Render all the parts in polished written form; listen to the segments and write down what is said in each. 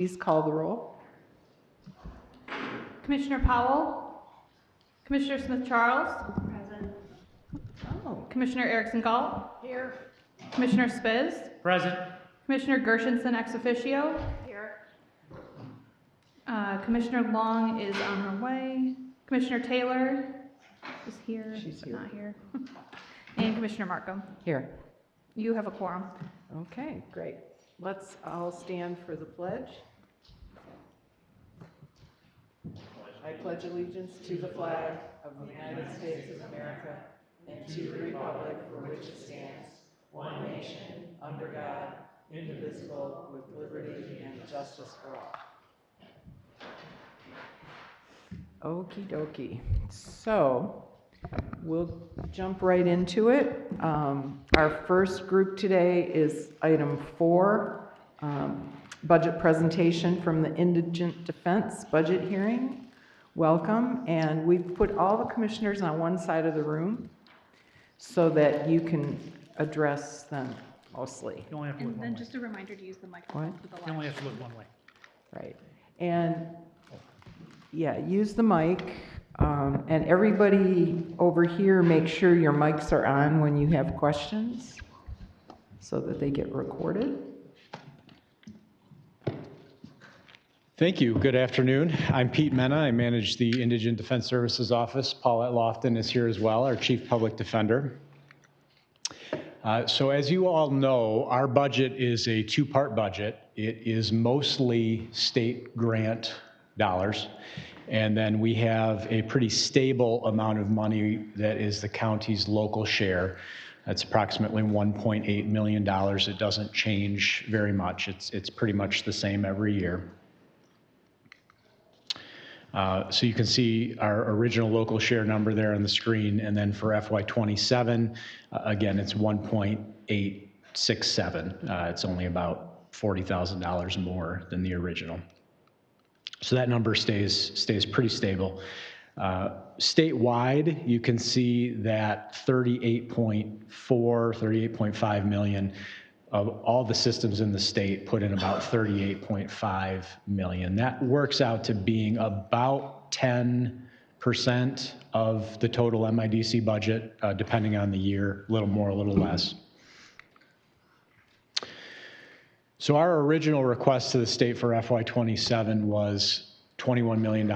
Please call the roll. Commissioner Powell, Commissioner Smith-Charles, Present. Commissioner Erickson Galt, Here. Commissioner Spiz, Present. Commissioner Gershenson ex officio, Here. Commissioner Long is on her way, Commissioner Taylor is here, She's but here. not here, and Commissioner Markham. Here. You have a quorum. Okay, great. Let's all stand for the pledge. I pledge allegiance to the flag of the United States of America and to the republic for which it stands, one nation, under God, indivisible, with liberty and justice for all. Okie dokie. So we'll jump right into it. Our first group today is item 4, budget presentation from the Indigent Defense Budget Hearing. Welcome, and we've put all the commissioners on one side of the room so that you can address them mostly. You only have to look And one then way. just a reminder to use the microphone for the You only live. have to look one way. Right. And yeah, use the mic. And everybody over here, make sure your mics are on when you have questions so that they get recorded. Thank you. Good afternoon. I'm Pete Mena. I manage the Indigent Defense Services Office. Paulette Lofton is here as well, our Chief Public Defender. So as you all know, our budget is a two-part budget. It is mostly state grant dollars, and then we have a pretty stable amount of money that is the county's local share. That's approximately $1.8 million. It doesn't change very much. It's pretty much the same every year. So you can see our original local share number there on the screen, and then for FY27, again, it's 1.867. It's only about $40,000 more than the original. So that number stays pretty stable. Statewide, you can see that 38.5 million of all the systems in the state put in about 38.5 million. That works out to being about 10% of the total MIDC budget, depending on the year, a little more, a little less. So our original request to the state for FY27 was $21 million.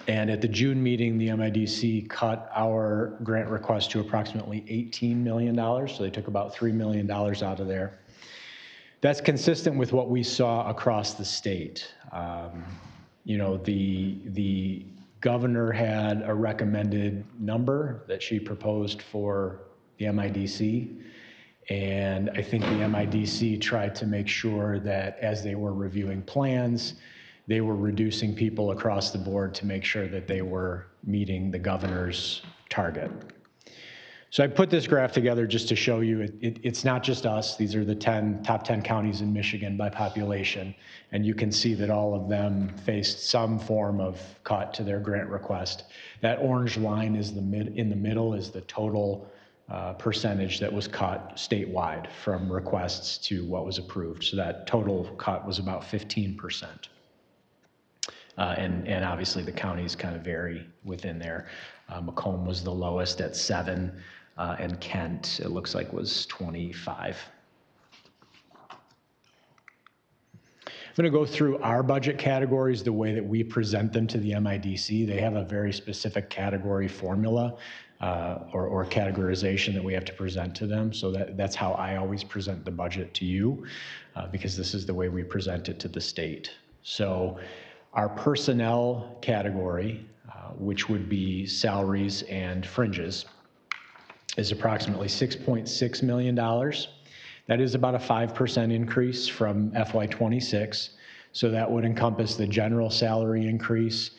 And at the June meeting, the MIDC cut our grant request to approximately $18 million. So they took about $3 million out of there. That's consistent with what we saw across the state. You know, the governor had a recommended number that she proposed for the MIDC. And I think the MIDC tried to make sure that as they were reviewing plans, they were reducing people across the board to make sure that they were meeting the governor's target. So I put this graph together just to show you it's not just us. These are the top 10 counties in Michigan by population. And you can see that all of them faced some form of cut to their grant request. That orange line is in the middle is the total percentage that was cut statewide from requests to what was approved. So that total cut was about 15%. And obviously the counties kind of vary within there. Macomb was the lowest at 7, and Kent, it looks like, was 25. I'm going to go through our budget categories the way that we present them to the MIDC. They have a very specific category formula or categorization that we have to present to them. So that's how I always present the budget to you, because this is the way we present it to the state. So our personnel category, which would be salaries and fringes, is approximately $6.6 million. That is about a 5% increase from FY26. So that would encompass the general salary increase,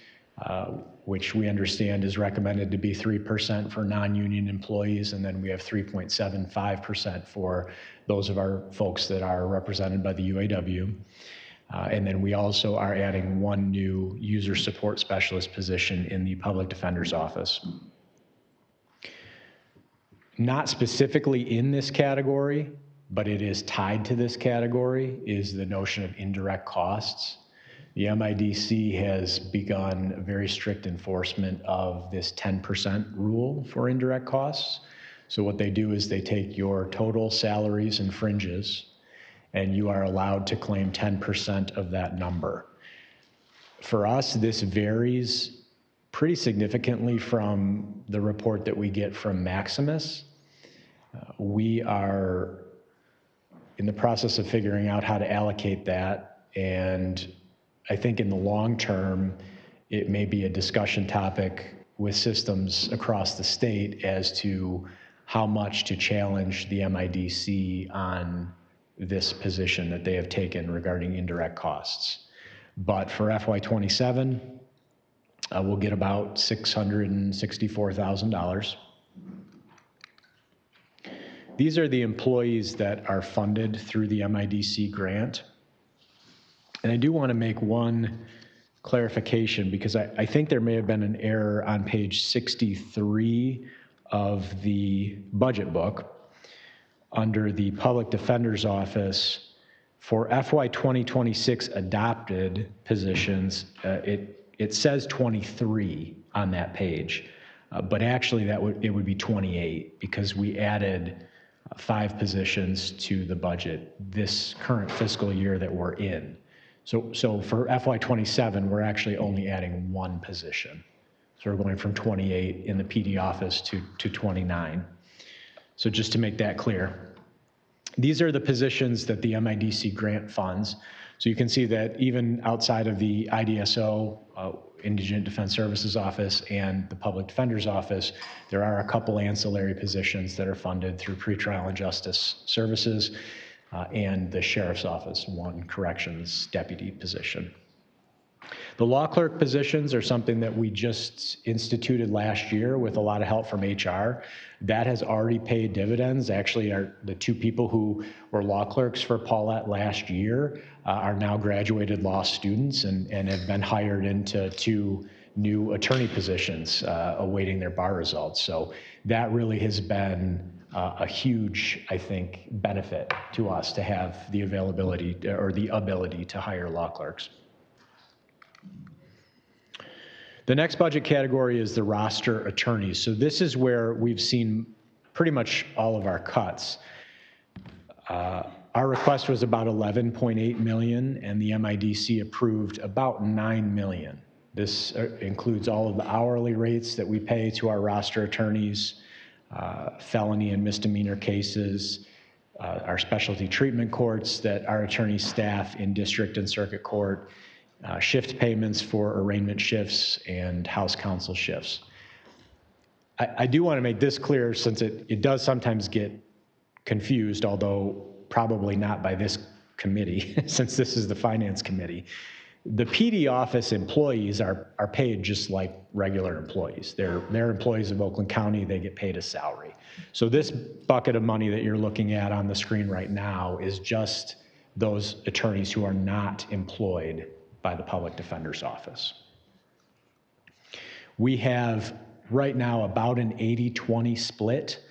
which we understand is recommended to be 3% for non-union employees, and then we have 3.75% for those of our folks that are represented by the UAW. And then we also are adding one new user support specialist position in the public defender's office. Not specifically in this category, but it is tied to this category, is the notion of indirect costs. The MIDC has begun very strict enforcement of this 10% rule for indirect costs. So what they do is they take your total salaries and fringes, and you are allowed to claim 10% of that number. For us, this varies pretty significantly from the report that we get from Maximus. We are in the process of figuring out how to allocate that, and I think in the long term, it may be a discussion topic with systems across the state as to how much to challenge the MIDC on this position that they have taken regarding indirect costs. But for FY27, we'll get about $664,000. These are the employees that are funded through the MIDC grant. And I do want to make one clarification because I think there may have been an error on page 63 of the budget book under the Public Defender's Office. For FY 2026 adopted positions, it says 23 on that page, but actually it would be 28 because we added 5 positions to the budget this current fiscal year that we're in. So for FY27, we're actually only adding 1 position. So we're going from 28 in the PD office to 29. So just to make that clear, these are the positions that the MIDC grant funds. So you can see that even outside of the IDSO, Indigent Defense Services Office, and the Public Defender's Office, there are a couple ancillary positions that are funded through Pretrial and Justice Services and the Sheriff's Office, 1 corrections deputy position. The law clerk positions are something that we just instituted last year with a lot of help from HR. That has already paid dividends. Actually, the 2 people who were law clerks for Paulette last year are now graduated law students and have been hired into 2 new attorney positions awaiting their bar results. So that really has been a huge, I think, benefit to us to have the availability or the ability to hire law clerks. The next budget category is the roster attorneys. So this is where we've seen pretty much all of our cuts. Our request was about 11.8 million, and the MIDC approved about 9 million. This includes all of the hourly rates that we pay to our roster attorneys, felony and misdemeanor cases, our specialty treatment courts that our attorneys staff in district and circuit court, shift payments for arraignment shifts and house counsel shifts. I do want to make this clear since it does sometimes get confused, although probably not by this committee, since this is the Finance Committee. The PD office employees are paid just like regular employees. They're employees of Oakland County. They get paid a salary. So this bucket of money that you're looking at on the screen right now is just those attorneys who are not employed by the Public Defender's Office. We have right now about an 80-20 split,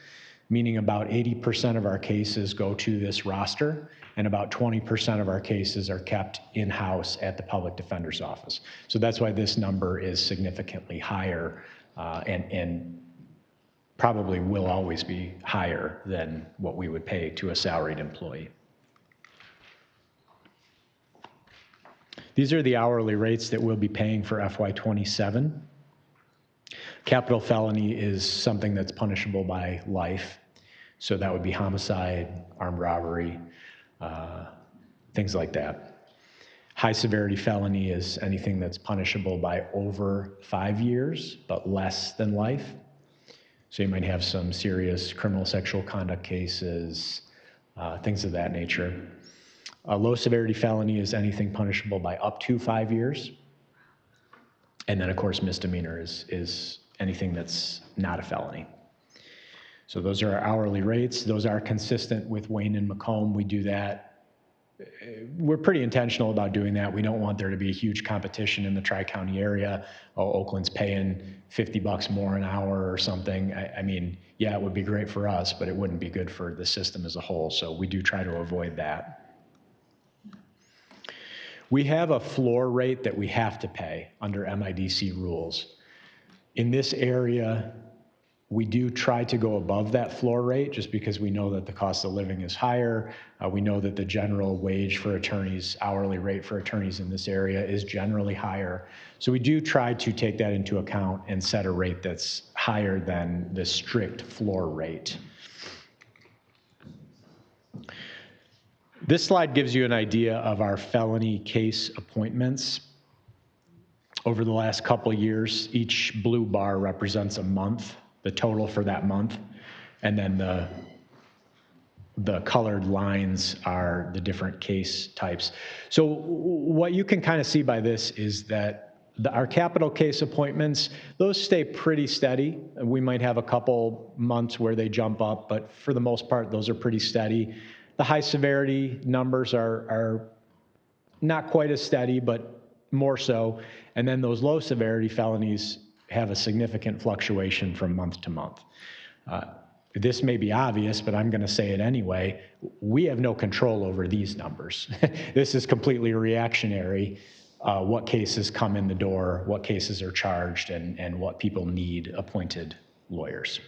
meaning about 80% of our cases go to this roster and about 20% of our cases are kept in-house at the Public Defender's Office. So that's why this number is significantly higher and probably will always be higher than what we would pay to a salaried employee. These are the hourly rates that we'll be paying for FY27. Capital felony is something that's punishable by life. So that would be homicide, armed robbery, things like that. High severity felony is anything that's punishable by over 5 years, but less than life. So you might have some serious criminal sexual conduct cases, things of that nature. A low severity felony is anything punishable by up to 5 years. And then of course misdemeanor is anything that's not a felony. So those are our hourly rates. Those are consistent with Wayne and Macomb. We do that we're pretty intentional about doing that. We don't want there to be a huge competition in the Tri-County area. Oh, Oakland's paying $50 more an hour or something. I mean, yeah, it would be great for us, but it wouldn't be good for the system as a whole. So we do try to avoid that. We have a floor rate that we have to pay under MIDC rules. In this area, we do try to go above that floor rate just because we know that the cost of living is higher. We know that the general wage for attorneys, hourly rate for attorneys in this area is generally higher. So we do try to take that into account and set a rate that's higher than the strict floor rate. This slide gives you an idea of our felony case appointments. Over the last couple of years, each blue bar represents a month, the total for that month, and then the colored lines are the different case types. So what you can kind of see by this is that our capital case appointments, those stay pretty steady. We might have a couple months where they jump up, but for the most part, those are pretty steady. The high severity numbers are not quite as steady, but more so. And then those low severity felonies have a significant fluctuation from month to month. This may be obvious, but I'm going to say it anyway. We have no control over these numbers. This is completely reactionary. What cases come in the door, what cases are charged, and what people need appointed lawyers.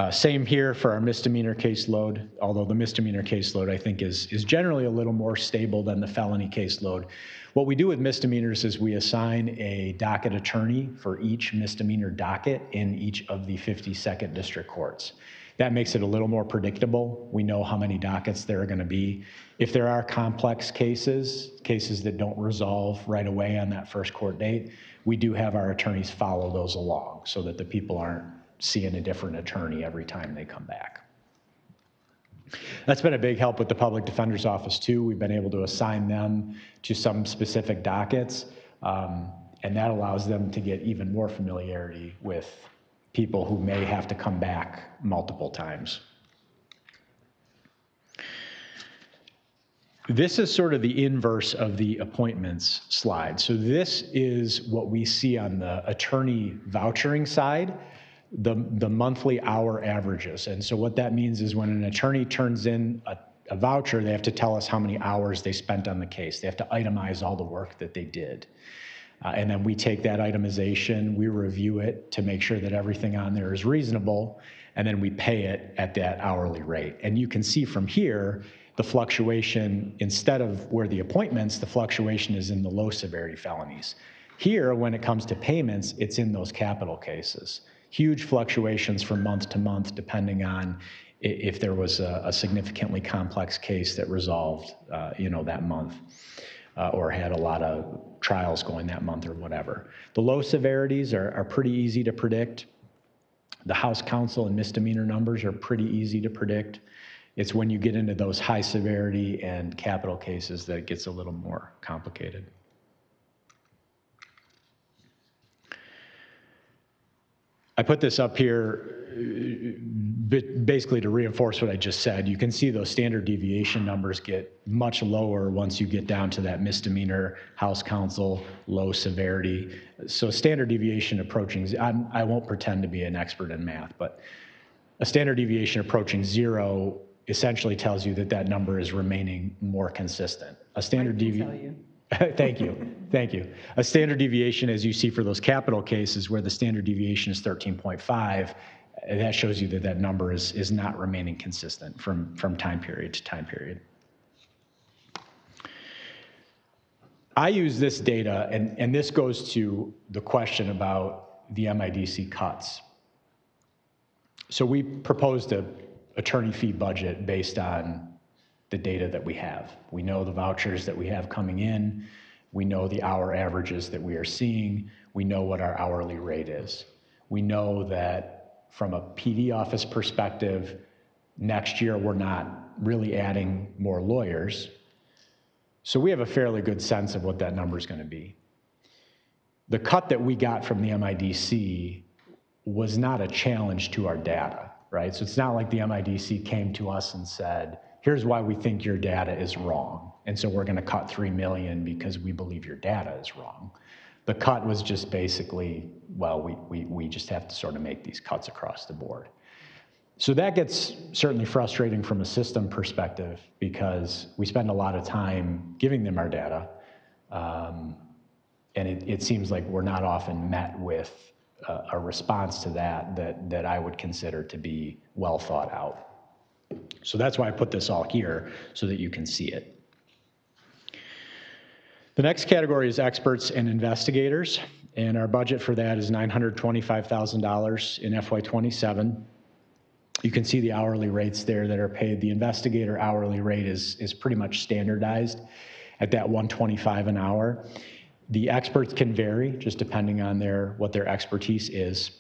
Same here for our misdemeanor caseload, although the misdemeanor caseload I think is generally a little more stable than the felony caseload. What we do with misdemeanors is we assign a docket attorney for each misdemeanor docket in each of the 52nd district courts. That makes it a little more predictable. We know how many dockets there are going to be. If there are complex cases that don't resolve right away on that first court date, we do have our attorneys follow those along so that the people aren't seeing a different attorney every time they come back. That's been a big help with the public defender's office too. We've been able to assign them to some specific dockets, and that allows them to get even more familiarity with people who may have to come back multiple times. This is sort of the inverse of the appointments slide. So this is what we see on the attorney vouchering side, the monthly hour averages. And so what that means is when an attorney turns in a voucher, they have to tell us how many hours they spent on the case. They have to itemize all the work that they did. And then we take that itemization, we review it to make sure that everything on there is reasonable, and then we pay it at that hourly rate. And you can see from here, the fluctuation, instead of where the appointments, the fluctuation is in the low severity felonies. Here, when it comes to payments, it's in those capital cases. Huge fluctuations from month to month, depending on if there was a significantly complex case that resolved, that month, or had a lot of trials going that month or whatever. The low severities are pretty easy to predict. The House counsel and misdemeanor numbers are pretty easy to predict. It's when you get into those high severity and capital cases that it gets a little more complicated. I put this up here basically to reinforce what I just said. You can see those standard deviation numbers get much lower once you get down to that misdemeanor, House counsel, low severity. So standard deviation approaching, I won't pretend to be an expert in math, but a standard deviation approaching 0 essentially tells you that that number is remaining more consistent. A standard deviation. Thank you. A standard deviation, as you see for those capital cases where the standard deviation is 13.5, that shows you that that number is not remaining consistent from time period to time period. I use this data, and this goes to the question about the MIDC cuts. So we proposed an attorney fee budget based on the data that we have. We know the vouchers that we have coming in. We know the hour averages that we are seeing. We know what our hourly rate is. We know that from a PD office perspective, next year we're not really adding more lawyers. So we have a fairly good sense of what that number is going to be. The cut that we got from the MIDC was not a challenge to our data, right? So it's not like the MIDC came to us and said, here's why we think your data is wrong. And so we're going to cut $3 million because we believe your data is wrong. The cut was just basically, well, we just have to sort of make these cuts across the board. So that gets certainly frustrating from a system perspective because we spend a lot of time giving them our data, and it seems like we're not often met with a response to that I would consider to be well thought out. So that's why I put this all here so that you can see it. The next category is experts and investigators, and our budget for that is $925,000 in FY27. You can see the hourly rates there that are paid. The investigator hourly rate is pretty much standardized at that $125 an hour. The experts can vary just depending on what their expertise is.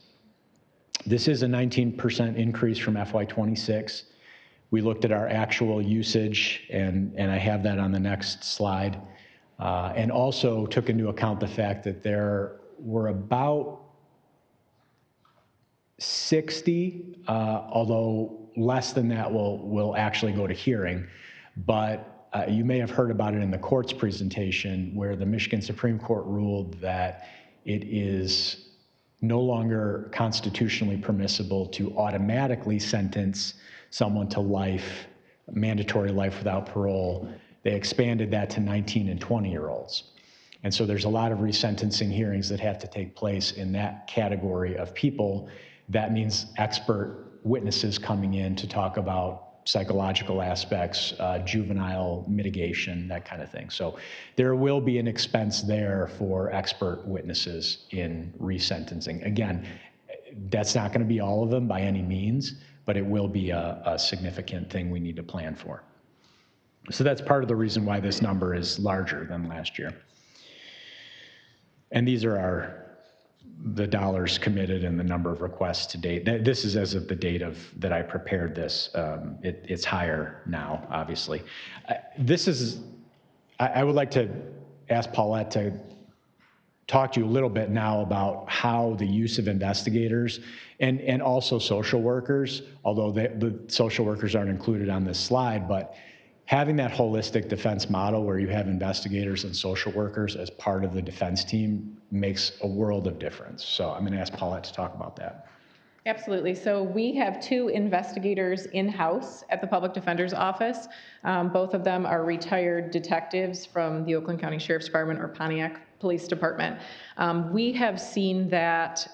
This is a 19% increase from FY26. We looked at our actual usage, and I have that on the next slide, and also took into account the fact that there were about 60, although less than that will actually go to hearing. But you may have heard about it in the court's presentation where the Michigan Supreme Court ruled that it is no longer constitutionally permissible to automatically sentence someone to life, mandatory life without parole. They expanded that to 19 and 20-year-olds. And so there's a lot of resentencing hearings that have to take place in that category of people. That means expert witnesses coming in to talk about psychological aspects, juvenile mitigation, that kind of thing. So there will be an expense there for expert witnesses in resentencing. Again, that's not going to be all of them by any means, but it will be a significant thing we need to plan for. So that's part of the reason why this number is larger than last year. And these are the dollars committed and the number of requests to date. This is as of the date that I prepared this. It's higher now, obviously. I would like to ask Paulette to talk to you a little bit now about how the use of investigators and also social workers, although the social workers aren't included on this slide, but having that holistic defense model where you have investigators and social workers as part of the defense team makes a world of difference. So I'm going to ask Paulette to talk about that. Absolutely. So we have 2 investigators in-house at the Public Defender's Office. Both of them are retired detectives from the Oakland County Sheriff's Department or Pontiac Police Department. We have seen that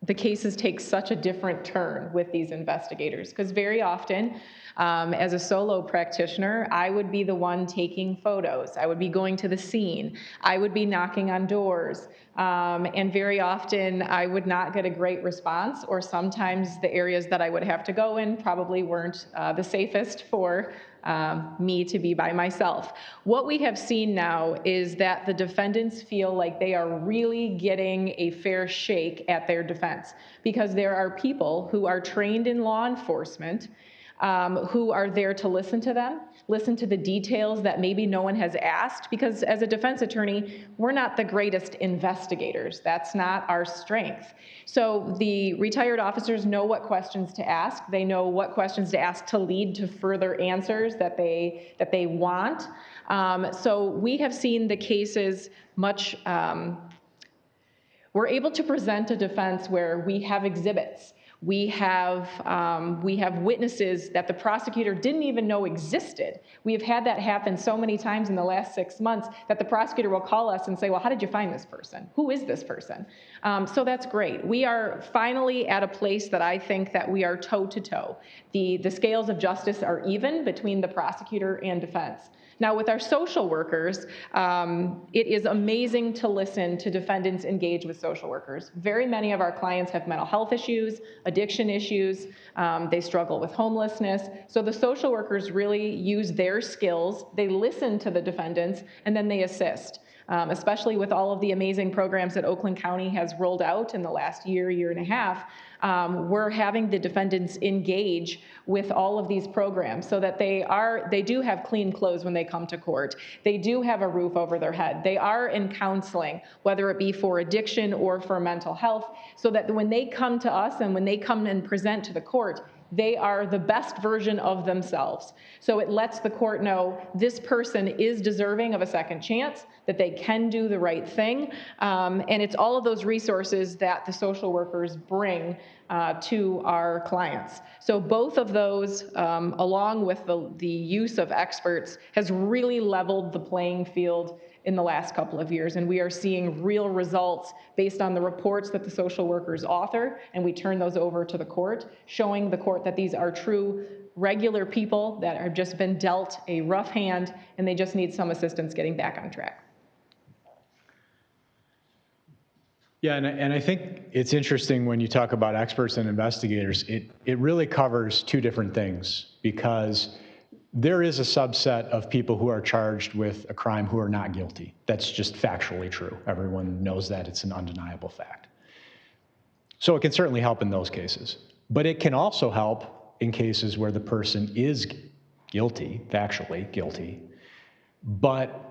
the cases take such a different turn with these investigators because very often, as a solo practitioner, I would be the one taking photos. I would be going to the scene. I would be knocking on doors. And very often I would not get a great response, or sometimes the areas that I would have to go in probably weren't the safest for me to be by myself. What we have seen now is that the defendants feel like they are really getting a fair shake at their defense because there are people who are trained in law enforcement who are there to listen to them, listen to the details that maybe no one has asked, because as a defense attorney, we're not the greatest investigators. That's not our strength. So the retired officers know what questions to ask. They know what questions to ask to lead to further answers that they want. So we have seen the cases much, we're able to present a defense where we have exhibits. We have witnesses that the prosecutor didn't even know existed. We have had that happen so many times in the last 6 months that the prosecutor will call us and say, well, how did you find this person? Who is this person? So that's great. We are finally at a place that I think that we are toe-to-toe. The scales of justice are even between the prosecutor and defense. Now, with our social workers, it is amazing to listen to defendants engage with social workers. Very many of our clients have mental health issues, addiction issues, they struggle with homelessness. So the social workers really use their skills, they listen to the defendants, and then they assist. Especially with all of the amazing programs that Oakland County has rolled out in the last year and a half, we're having the defendants engage with all of these programs so that they do have clean clothes when they come to court. They do have a roof over their head. They are in counseling, whether it be for addiction or for mental health, so that when they come to us and when they come and present to the court, they are the best version of themselves. So it lets the court know this person is deserving of a second chance, that they can do the right thing. And it's all of those resources that the social workers bring to our clients. So both of those, along with the use of experts, has really leveled the playing field in the last couple of years, and we are seeing real results based on the reports that the social workers author, and we turn those over to the court, showing the court that these are true regular people that have just been dealt a rough hand, and they just need some assistance getting back on track. Yeah, and I think it's interesting when you talk about experts and investigators, it really covers two different things, because there is a subset of people who are charged with a crime who are not guilty. That's just factually true. Everyone knows that. It's an undeniable fact. So it can certainly help in those cases. But it can also help in cases where the person is guilty, factually guilty, but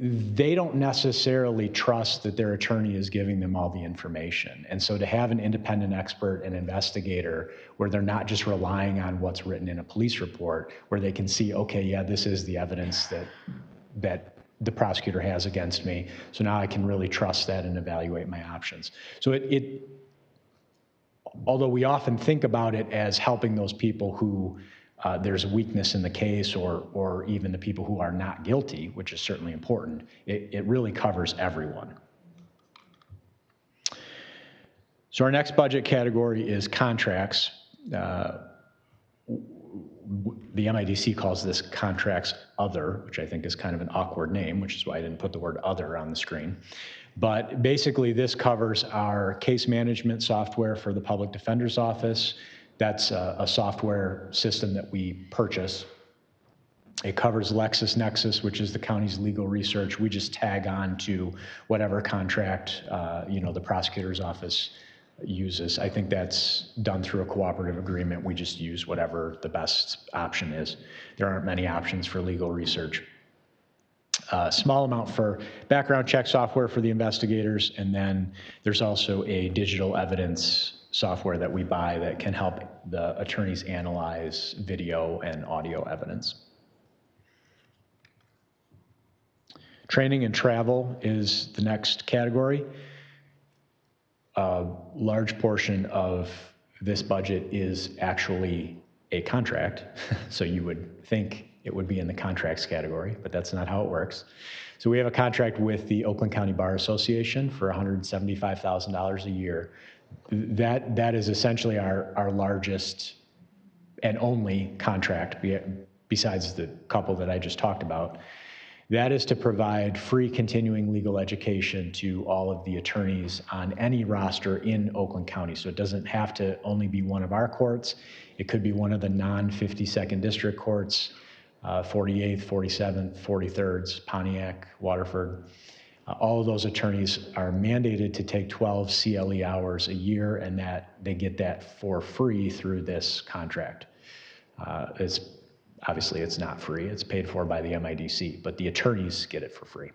they don't necessarily trust that their attorney is giving them all the information. And so to have an independent expert and investigator where they're not just relying on what's written in a police report, where they can see, okay, yeah, this is the evidence that the prosecutor has against me, so now I can really trust that and evaluate my options. So although we often think about it as helping those people who there's a weakness in the case, or even the people who are not guilty, which is certainly important, it really covers everyone. So our next budget category is contracts. The MIDC calls this contracts other, which I think is kind of an awkward name, which is why I didn't put the word other on the screen. But basically this covers our case management software for the Public Defender's Office. That's a software system that we purchase. It covers LexisNexis, which is the county's legal research. We just tag on to whatever contract the prosecutor's office uses. I think that's done through a cooperative agreement. We just use whatever the best option is. There aren't many options for legal research. Small amount for background check software for the investigators, and then there's also a digital evidence software that we buy that can help the attorneys analyze video and audio evidence. Training and travel is the next category. A large portion of this budget is actually a contract, so you would think it would be in the contracts category, but that's not how it works. So we have a contract with the Oakland County Bar Association for $175,000 a year. That is essentially our largest and only contract, besides the couple that I just talked about. That is to provide free continuing legal education to all of the attorneys on any roster in Oakland County. So it doesn't have to only be one of our courts. It could be one of the non-52nd district courts, 48th, 47th, 43rd, Pontiac, Waterford. All of those attorneys are mandated to take 12 CLE hours a year, and that they get that for free through this contract. Obviously, it's not free. It's paid for by the MIDC, but the attorneys get it for free.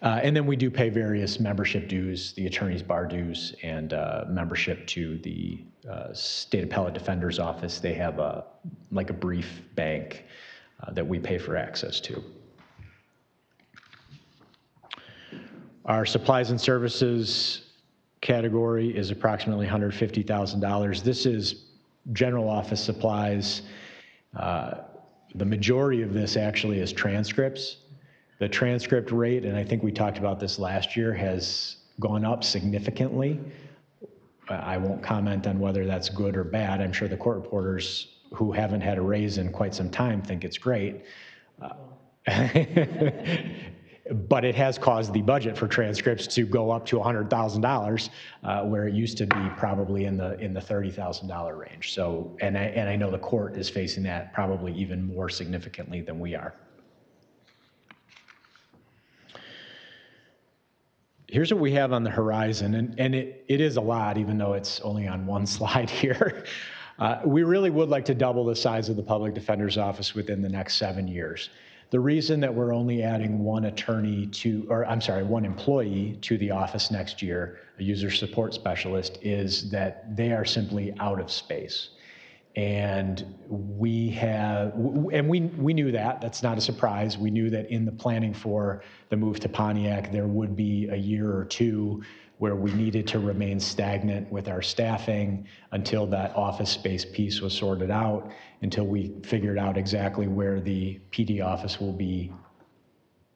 And then we do pay various membership dues, the attorney's bar dues, and membership to the State Appellate Defender's Office. They have like a brief bank that we pay for access to. Our supplies and services category is approximately $150,000. This is general office supplies. The majority of this actually is transcripts. The transcript rate, and I think we talked about this last year, has gone up significantly. I won't comment on whether that's good or bad. I'm sure the court reporters who haven't had a raise in quite some time think it's great. But it has caused the budget for transcripts to go up to $100,000, where it used to be probably in the $30,000 range. So, and I know the court is facing that probably even more significantly than we are. Here's what we have on the horizon, and it is a lot, even though it's only on one slide here. We really would like to double the size of the Public Defender's Office within the next 7 years. The reason that we're only adding one one employee to the office next year, a user support specialist, is that they are simply out of space. And we knew that. That's not a surprise. We knew that in the planning for the move to Pontiac, there would be a year or two where we needed to remain stagnant with our staffing until that office space piece was sorted out, until we figured out exactly where the PD office will be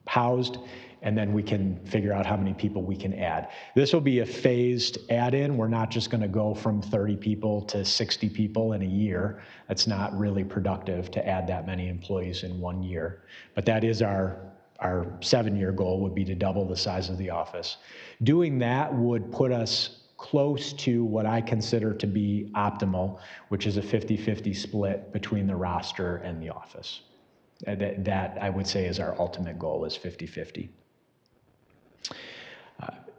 housed, and then we can figure out how many people we can add. This will be a phased add-in. We're not just going to go from 30 people to 60 people in a year. That's not really productive to add that many employees in 1 year. But that is our 7-year goal, would be to double the size of the office. Doing that would put us close to what I consider to be optimal, which is a 50-50 split between the roster and the office. That I would say is our ultimate goal, is 50-50.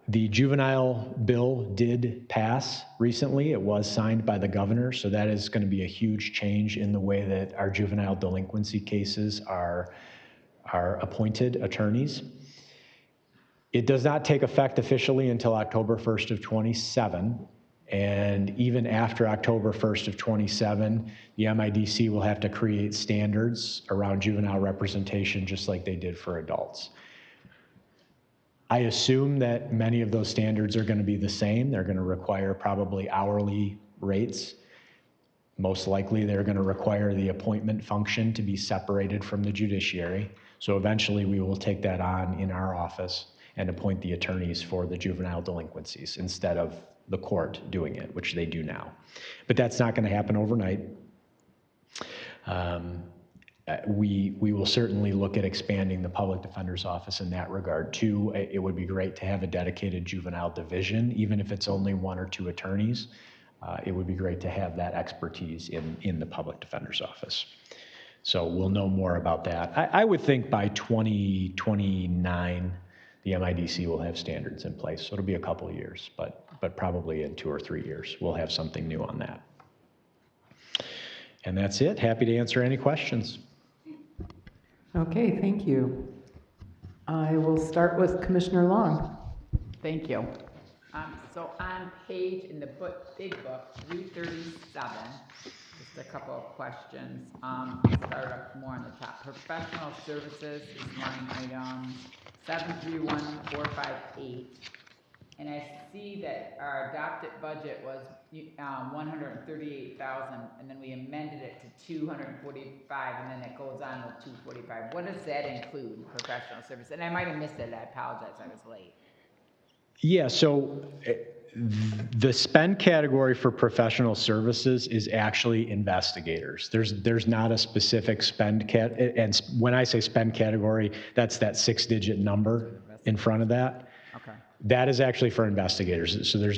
The juvenile bill did pass recently. It was signed by the governor, so that is going to be a huge change in the way that our juvenile delinquency cases are appointed attorneys. It does not take effect officially until October 1st of 27. And even after October 1st of 27, the MIDC will have to create standards around juvenile representation just like they did for adults. I assume that many of those standards are going to be the same. They're going to require probably hourly rates. Most likely they're going to require the appointment function to be separated from the judiciary. So eventually we will take that on in our office and appoint the attorneys for the juvenile delinquencies instead of the court doing it, which they do now. But that's not going to happen overnight. We will certainly look at expanding the public defender's office in that regard too. It would be great to have a dedicated juvenile division, even if it's only 1 or 2 attorneys. It would be great to have that expertise in the public defender's office. So we'll know more about that. I would think by 2029, the MIDC will have standards in place. So it'll be a couple of years, but probably in 2 or 3 years, we'll have something new on that. And that's it. Happy to answer any questions. Okay, thank you. I will start with Commissioner Long. Thank you. So on page in the big book, 337, just a couple of questions. Start up more on the top. Professional services is line item 731458. And I see that our adopted budget was 138,000, and then we amended it to 245, and then it goes on with 245. What does that include, professional service? And I might have missed it. I apologize. I was late. Yeah, so the spend category for professional services is actually investigators. There's not a specific spend and when I say spend category, that's that 6-digit number in front of that. Okay. That is actually for investigators. So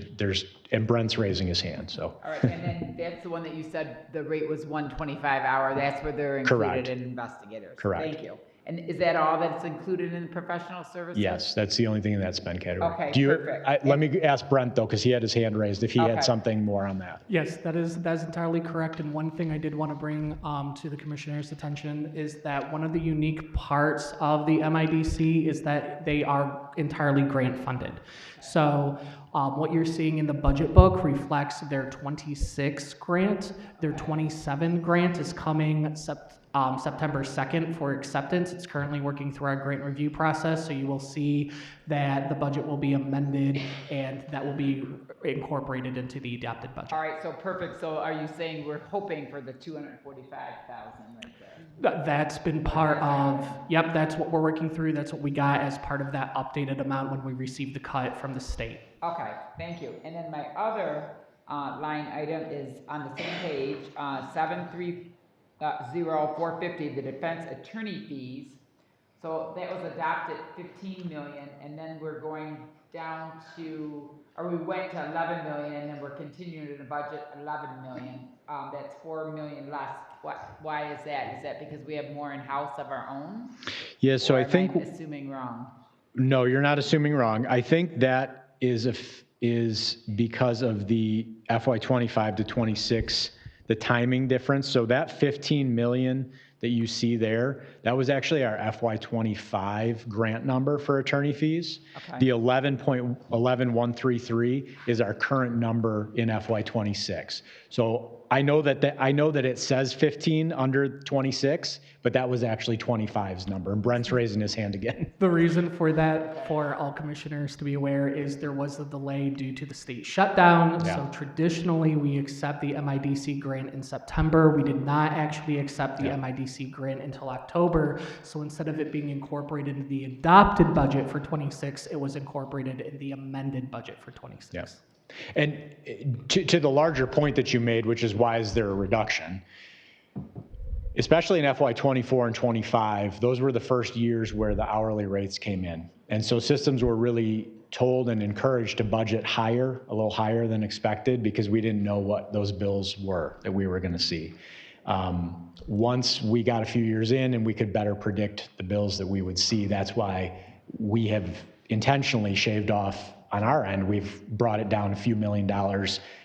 and Brent's raising his hand, so. All right, and then that's the one that you said the rate was 125 hour. That's where they're included Correct. in investigators. Correct. Thank you. And is that all that's included in professional services? Yes, that's the only thing in that spend category. Okay, Do you, perfect. let me ask Brent though, because he had his hand raised, if he Okay. had something more on that. Yes, that is entirely correct. And one thing I did want to bring to the commissioner's attention is that one of the unique parts of the MIDC is that they are entirely grant funded. So what you're seeing in the budget book reflects their 26 grant. Their 27 grant is coming September 2nd for acceptance. It's currently working through our grant review process, so you will see that the budget will be amended and that will be incorporated into the adopted budget. All right, so perfect. So are you saying we're hoping for the 245,000 right there? That's been part of, yep, that's what we're working through. That's what we got as part of that updated amount when we received the cut from the state. Okay, thank you. And then my other line item is on the same page, 730,450, the defense attorney fees. So that was adopted 15 million, and then we're going down to, or we went to 11 million, and then we're continuing in the budget 11 million. That's 4 million less. Why is that? Is that because we have more in-house of our own? Yeah, so Or I think. am I assuming wrong? No, you're not assuming wrong. I think that is because of the FY25 to 26, the timing difference. So that 15 million that you see there, that was actually our FY25 grant number for attorney fees. Okay. The 11.11133 is our current number in FY26. So I know that it says 15 under 26, but that was actually 25's number. And Brent's raising his hand again. The reason for that, for all commissioners to be aware, is there was a delay due to the state shutdown. Yeah. So traditionally, we accept the MIDC grant in September. We did not actually accept the MIDC grant until October. So instead of it being incorporated in the adopted budget for 26, it was incorporated in the amended budget for 26. Yeah. And to the larger point that you made, which is why is there a reduction? Especially in FY24 and 25, those were the first years where the hourly rates came in. And so systems were really told and encouraged to budget higher, a little higher than expected, because we didn't know what those bills were that we were going to see. Once we got a few years in and we could better predict the bills that we would see, that's why we have intentionally shaved off on our end. We've brought it down a few $1 million,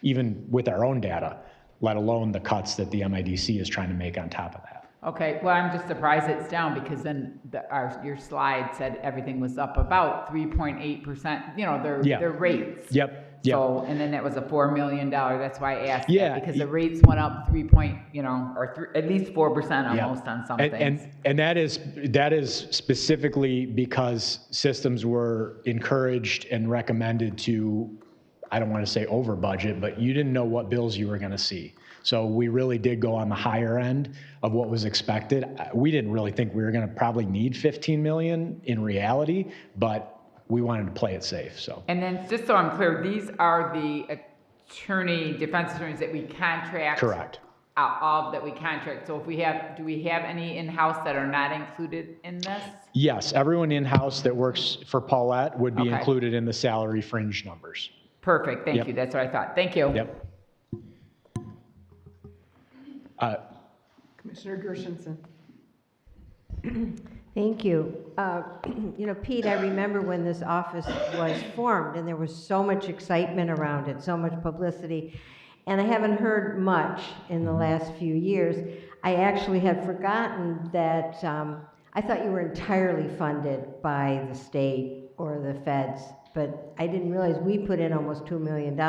even with our own data, let alone the cuts that the MIDC is trying to make on top of that. Okay, well, I'm just surprised it's down because then your slide said everything was up about 3.8%, their rates. Yep. So, and then that was a $4 million, that's why I asked Yeah, that, because the rates went up at least 4% almost on some things. And that is specifically because systems were encouraged and recommended to, I don't want to say over budget, but you didn't know what bills you were going to see. So we really did go on the higher end of what was expected. We didn't really think we were going to probably need 15 million in reality, but we wanted to play it safe, so. And then, just so I'm clear, these are the defense attorneys that we contract? Correct. That we contract. So do we have any in-house that are not included in this? Yes, everyone in-house that works for Paulette would be Okay. included in the salary fringe numbers. Perfect, thank Yep. you, that's what I thought. Thank you. Yep. Commissioner Gershenson. Thank you. Pete, I remember when this office was formed and there was so much excitement around it, so much publicity, and I haven't heard much in the last few years. I actually had forgotten that I thought you were entirely funded by the state or the feds, but I didn't realize we put in almost $2 million.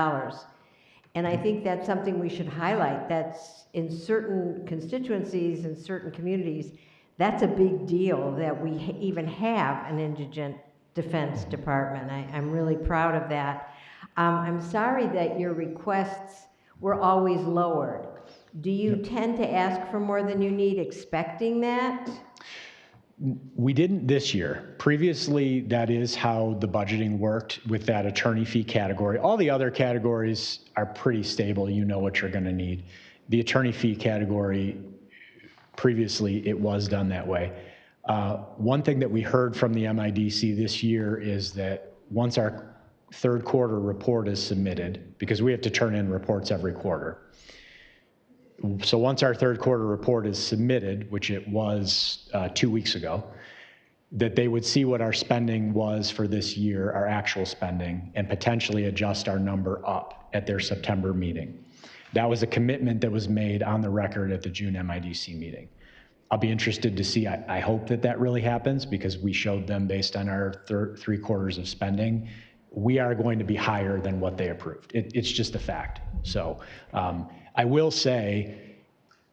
And I think that's something we should highlight. That's in certain constituencies and certain communities, that's a big deal that we even have an indigent defense department. I'm really proud of that. I'm sorry that your requests were always lowered. Do you tend to ask for more than you need, expecting that? We didn't this year. Previously, that is how the budgeting worked with that attorney fee category. All the other categories are pretty stable. You know what you're going to need. The attorney fee category, previously, it was done that way. One thing that we heard from the MIDC this year is that once our third quarter report is submitted, because we have to turn in reports every quarter. So once our third quarter report is submitted, which it was 2 weeks ago, that they would see what our spending was for this year, our actual spending, and potentially adjust our number up at their September meeting. That was a commitment that was made on the record at the June MIDC meeting. I'll be interested to see, I hope that really happens, because we showed them based on our 3 quarters of spending, we are going to be higher than what they approved. It's just a fact. So I will say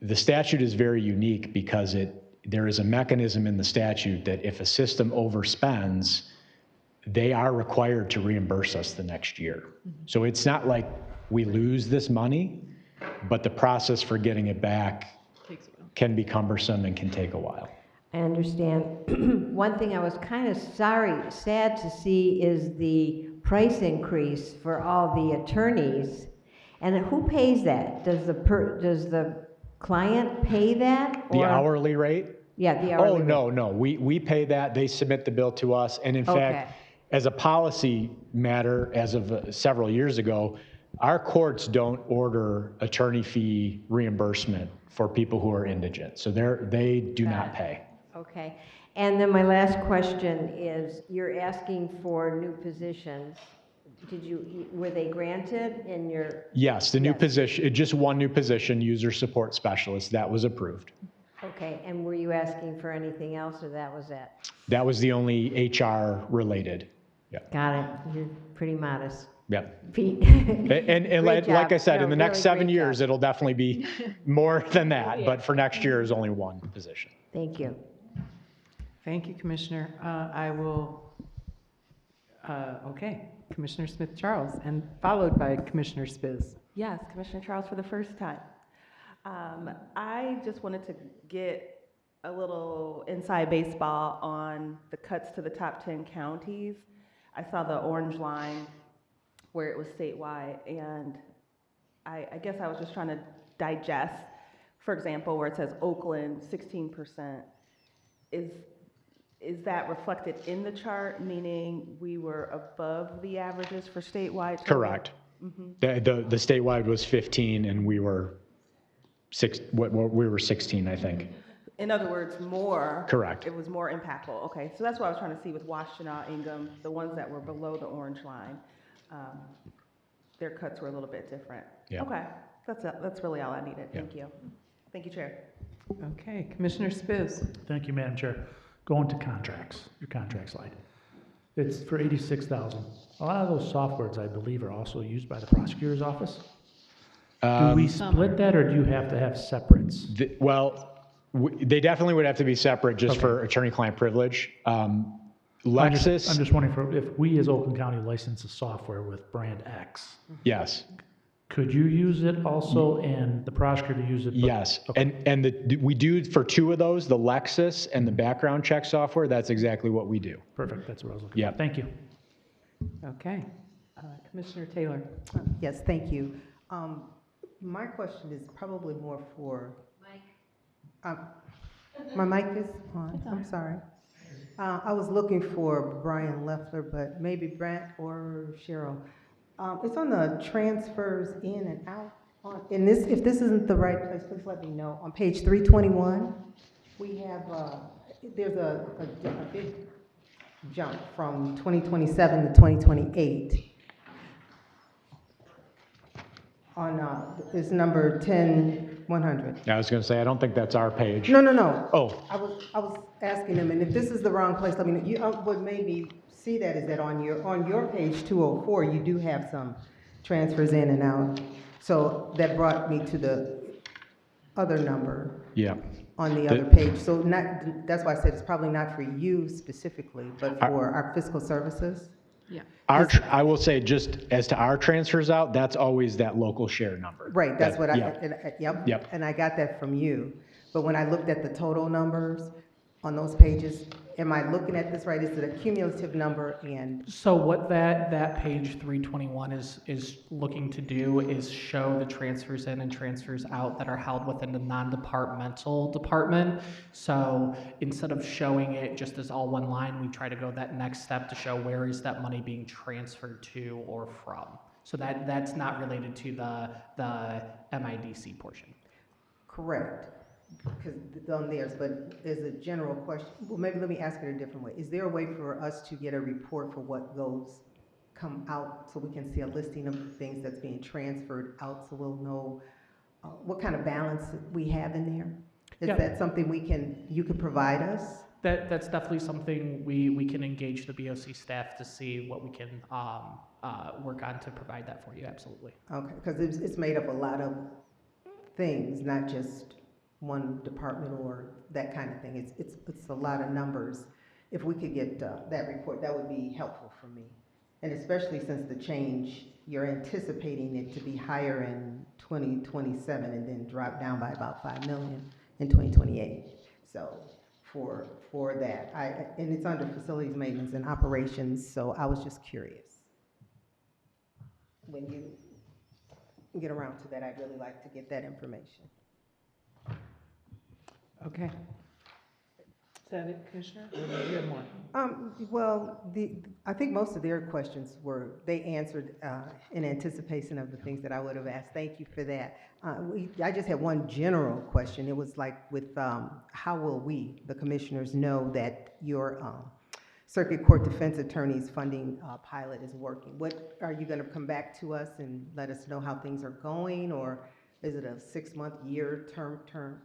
the statute is very unique because there is a mechanism in the statute that if a system overspends, they are required to reimburse us the next year. So it's not like we lose this money, but the process for getting it back can be cumbersome and can take a while. I understand. One thing I was kind of sad to see is the price increase for all the attorneys. And who pays that? Does the client pay that? The or- hourly rate? Yeah, the hourly rate. No. We pay that. They submit the bill to us. And in fact, as a policy matter, as of several years ago, our courts don't order attorney fee reimbursement for people who are indigent. So they do not pay. Okay. And then my last question is, you're asking for new positions. Were they granted in your? Yes, the new position, just one new position, user support specialist, that was approved. Okay, and were you asking for anything else, or that was it? That was the only HR related. Yeah, Got it. You're pretty modest, yeah. Pete. And Great like I job. said, No, in the next really 7 great years, job. it'll definitely be more than that, but for next year is only one position. Thank you. Thank you, Commissioner. I will, okay, Commissioner Smith Charles, and followed by Commissioner Spiz. Yes, Commissioner Charles for the first time. I just wanted to get a little inside baseball on the cuts to the top 10 counties. I saw the orange line where it was statewide, and I guess I was just trying to digest, for example, where it says Oakland, 16%. Is that reflected in the chart, meaning we were above the averages for statewide? total? Correct. The statewide was 15 and we were 16, I think. In other words, more. Correct. It was more impactful. Okay, so that's what I was trying to see with Washtenaw, Ingham, the ones that were below the orange line. Their cuts were a little bit different. Yeah. Okay, that's really all I needed. Yeah. Thank you. Thank you, Chair. Okay, Commissioner Spiz. Thank you, Madam Chair. Going to contracts, your contract slide. It's for $86,000. A lot of those softwares, I believe, are also used by the prosecutor's office. Do we split that, or do you have to have separates? They definitely would have to be separate just for attorney-client privilege. Lexis. I'm just wondering, if we as Oakland County license a software with brand X, Yes. could you use it also and the prosecutor use it? but- Yes, Okay. and we do for 2 of those, the Lexis and the background check software, that's exactly what we do. Perfect, that's what I was looking Yeah. for. Thank you. Okay, Commissioner Taylor. Yes, thank you. My question is probably more for. Mike. My mic is on, I'm sorry. I was looking for Brian Leffler, but maybe Brent or Cheryl. It's on the transfers in and out. If this isn't the right place, please let me know. On page 321, we have, there's a big jump from 2027 to 2028. It's number 10100. I was going to say, I don't think that's our page. No, no, no. Oh, I was asking him, and if this is the wrong place, let me know. What made me see that is that on your page 204, you do have some transfers in and out. So that brought me to the other number yeah. on the other page. So that's why I said it's probably not for you specifically, but for our fiscal services. Yeah. I will say, just as to our transfers out, that's always that local share number. Right, that's what Yep. yep. And I got that from you. But when I looked at the total numbers on those pages, am I looking at this right? Is it a cumulative number and? So what that page 321 is looking to do is show the transfers in and transfers out that are held within the non-departmental department. So instead of showing it just as all one line, we try to go that next step to show where is that money being transferred to or from. So that's not related to the MIDC portion. Correct, because on theirs, but as a general question, well, maybe let me ask it a different way. Is there a way for us to get a report for what come out, so we can see a listing of things that's being transferred out, so we'll know what kind of balance we have in there? Is that something you could provide us? That's definitely something we can engage the BOC staff to see what we can work on to provide that for you, absolutely. Okay, because it's made up a lot of things, not just one department or that kind of thing. It's a lot of numbers. If we could get that report, that would be helpful for me. And especially since the change, you're anticipating it to be higher in 2027 and then drop down by about 5 million in 2028. So for that, and it's under facilities maintenance and operations, so I was just curious. When you get around to that, I'd really like to get that information. Okay. Is that it, Commissioner? Or do you have more? Well, I think most of their questions they answered in anticipation of the things that I would have asked. Thank you for that. I just had one general question. It was like with how will we, the commissioners, know that your Circuit Court Defense Attorneys funding pilot is working? What are you going to come back to us and let us know how things are going, or is it a 6-month, year term?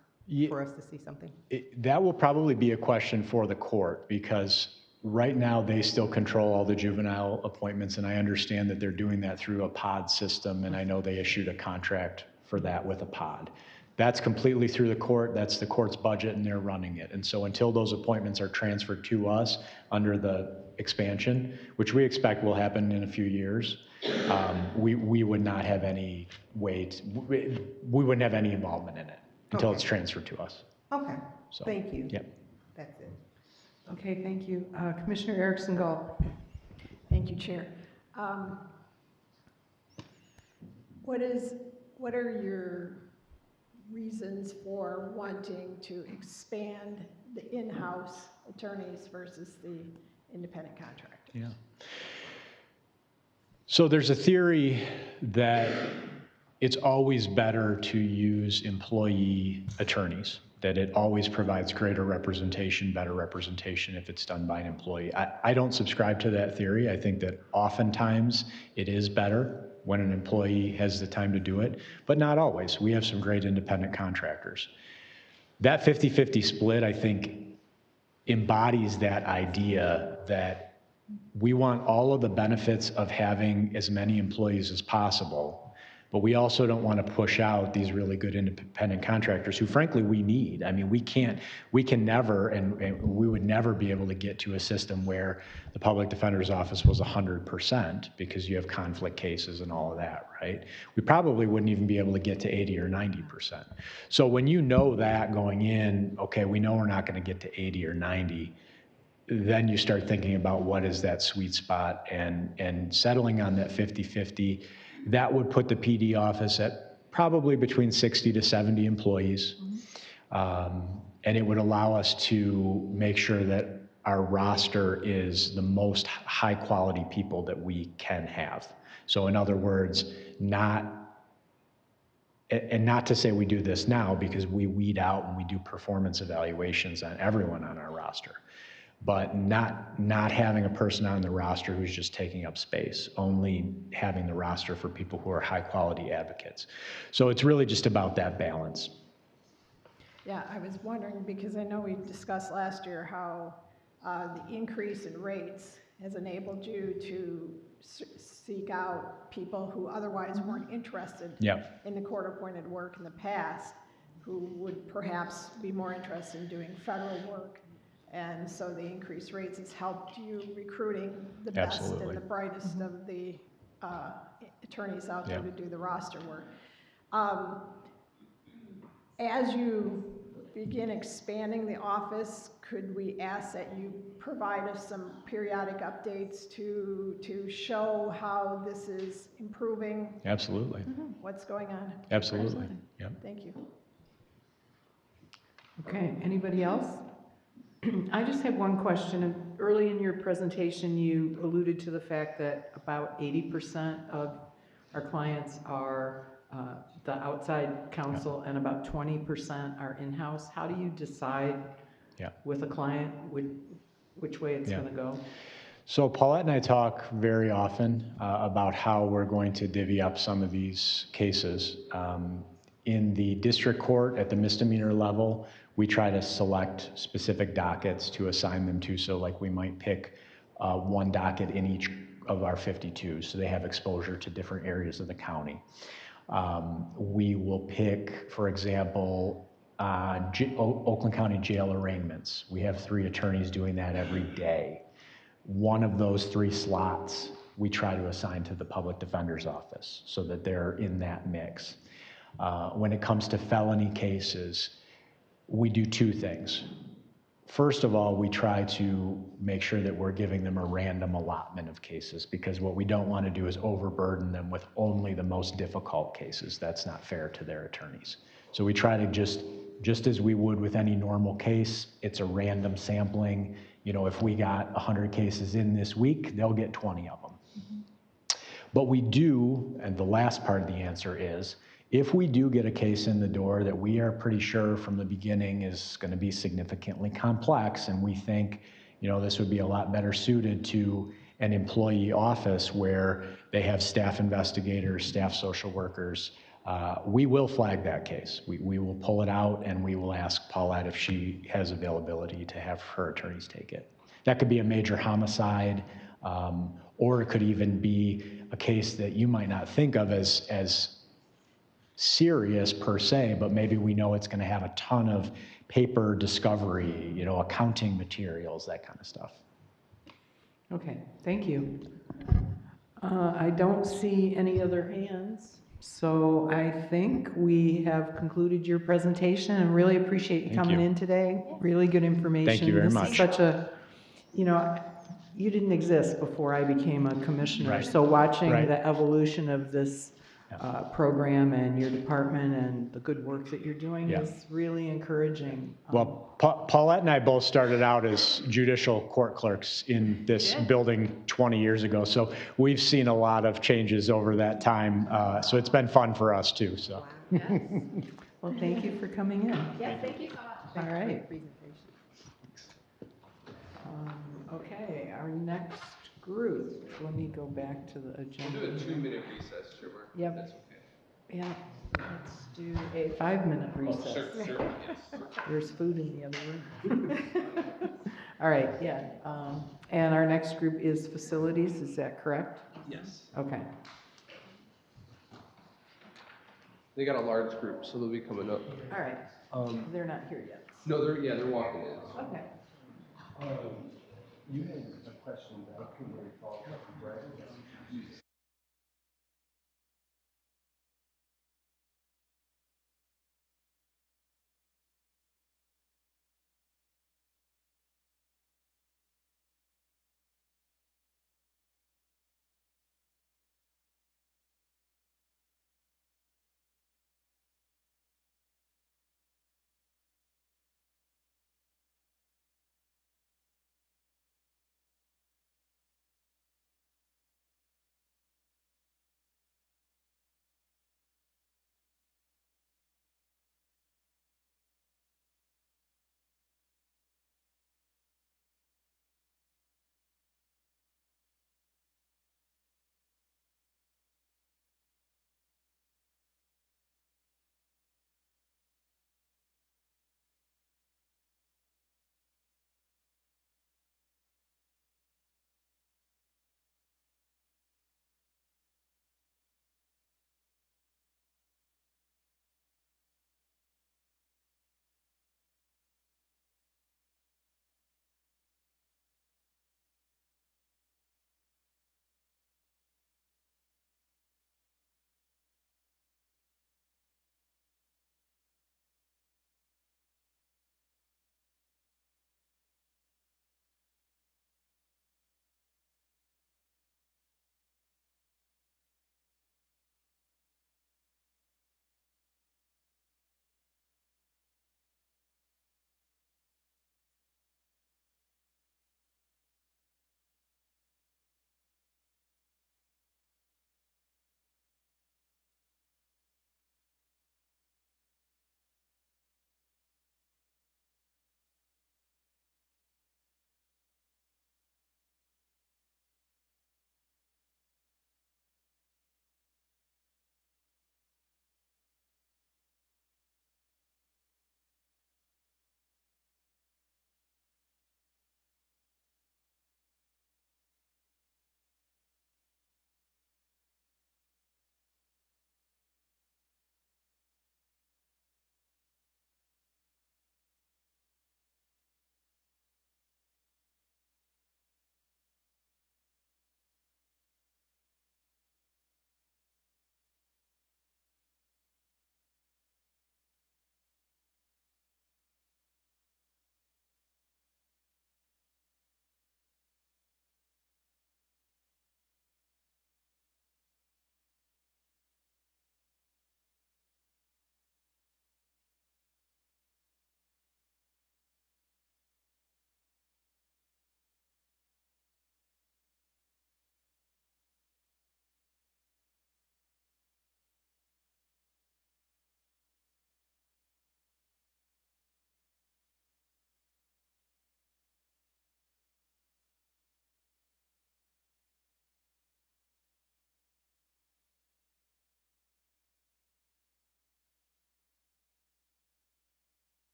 for us to see something? That will probably be a question for the court, because right now they still control all the juvenile appointments, and I understand that they're doing that through a pod system, and I know they issued a contract for that with a pod. That's completely through the court. That's the court's budget, and they're running it. And so until those appointments are transferred to us under the expansion, which we expect will happen in a few years, we would not have any weight. We wouldn't have any involvement in it until it's transferred to us. Okay, So, thank you. Yep. That's it. Okay, thank you. Commissioner Erickson Galt. Thank you, Chair. What are your reasons for wanting to expand the in-house attorneys versus the independent contractors? Yeah. So there's a theory that it's always better to use employee attorneys, that it always provides greater representation, better representation if it's done by an employee. I don't subscribe to that theory. I think that oftentimes it is better when an employee has the time to do it, but not always. We have some great independent contractors. That 50-50 split, I think, embodies that idea that we want all of the benefits of having as many employees as possible, but we also don't want to push out these really good independent contractors who, frankly, we need. I mean, we can never, and we would never be able to get to a system where the public defender's office was 100%, because you have conflict cases and all of that, right? We probably wouldn't even be able to get to 80 or 90%. So when you know that going in, okay, we know we're not going to get to 80 or 90, then you start thinking about what is that sweet spot, and settling on that 50-50. That would put the PD office at probably between 60 to 70 employees. And it would allow us to make sure that our roster is the most high quality people that we can have. So in other words, not to say we do this now, because we weed out and we do performance evaluations on everyone on our roster, but not having a person on the roster who's just taking up space, only having the roster for people who are high quality advocates. So it's really just about that balance. Yeah, I was wondering, because I know we discussed last year how the increase in rates has enabled you to seek out people who otherwise weren't interested in the court-appointed work in the past, who would perhaps be more interested in doing federal work. And so the increased rates has helped you recruiting the best and the brightest of the attorneys out there to do the roster work. As you begin expanding the office, could we ask that you provide us some periodic updates to show how this is improving? Absolutely. What's going on? Absolutely. Yep. Thank you. Okay, anybody else? I just have one question. Early in your presentation, you alluded to the fact that about 80% of our clients are the outside counsel, and about 20% are in-house. How do you decide with a client which way it's going to go? So Paulette and I talk very often about how we're going to divvy up some of these cases. In the district court at the misdemeanor level, we try to select specific dockets to assign them to. So like we might pick one docket in each of our 52, so they have exposure to different areas of the county. We will pick, for example, Oakland County jail arraignments. We have 3 attorneys doing that every day. One of those 3 slots we try to assign to the public defender's office so that they're in that mix. When it comes to felony cases, we do 2 things. First of all, we try to make sure that we're giving them a random allotment of cases, because what we don't want to do is overburden them with only the most difficult cases. That's not fair to their attorneys. So we try to just as we would with any normal case, it's a random sampling. You know, if we got 100 cases in this week, they'll get 20 of them. But we do, and the last part of the answer is, if we do get a case in the door that we are pretty sure from the beginning is going to be significantly complex, and we think, you know, this would be a lot better suited to an employee office where they have staff investigators, staff social workers, we will flag that case. We will pull it out and we will ask Paulette if she has availability to have her attorneys take it. That could be a major homicide, or it could even be a case that you might not think of as serious per se, but maybe we know it's going to have a ton of paper discovery, you know, accounting materials, that kind of stuff. Okay, thank you. I don't see any other hands, so I think we have concluded your presentation and really appreciate you Thank coming you. in today. Really good information. Thank you very This much. is such a, you know, you didn't exist before I became a commissioner. Right. So watching Right. the evolution of this program and your department and the good work that you're doing Yeah. is really encouraging. Well, Paulette and I both started out as judicial court clerks in this building 20 years ago, so we've seen a lot of changes over that time. So it's been fun for us too. So. Well, thank you for coming in. Yes, thank you so much. All right. Okay, our next group, let me go back to the agenda. We'll do a here. 2-minute recess, sure, Mark. Yep. That's okay. Yeah, let's do a 5-minute recess. Oh, sure, yes. There's food in the other room. All right, yeah. And our next group is facilities, is that correct? Yes. Okay. They got a large group, so they'll be coming up. All right, they're not here yet. No, they're walking in. Okay. You had a question that I couldn't really follow up with Brad.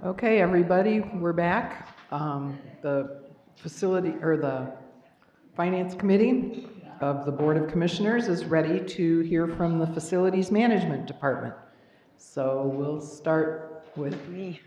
Okay, everybody, we're back. The facility, or the Finance Committee of the Board of Commissioners is ready to hear from the Facilities Management Department. So we'll start with me.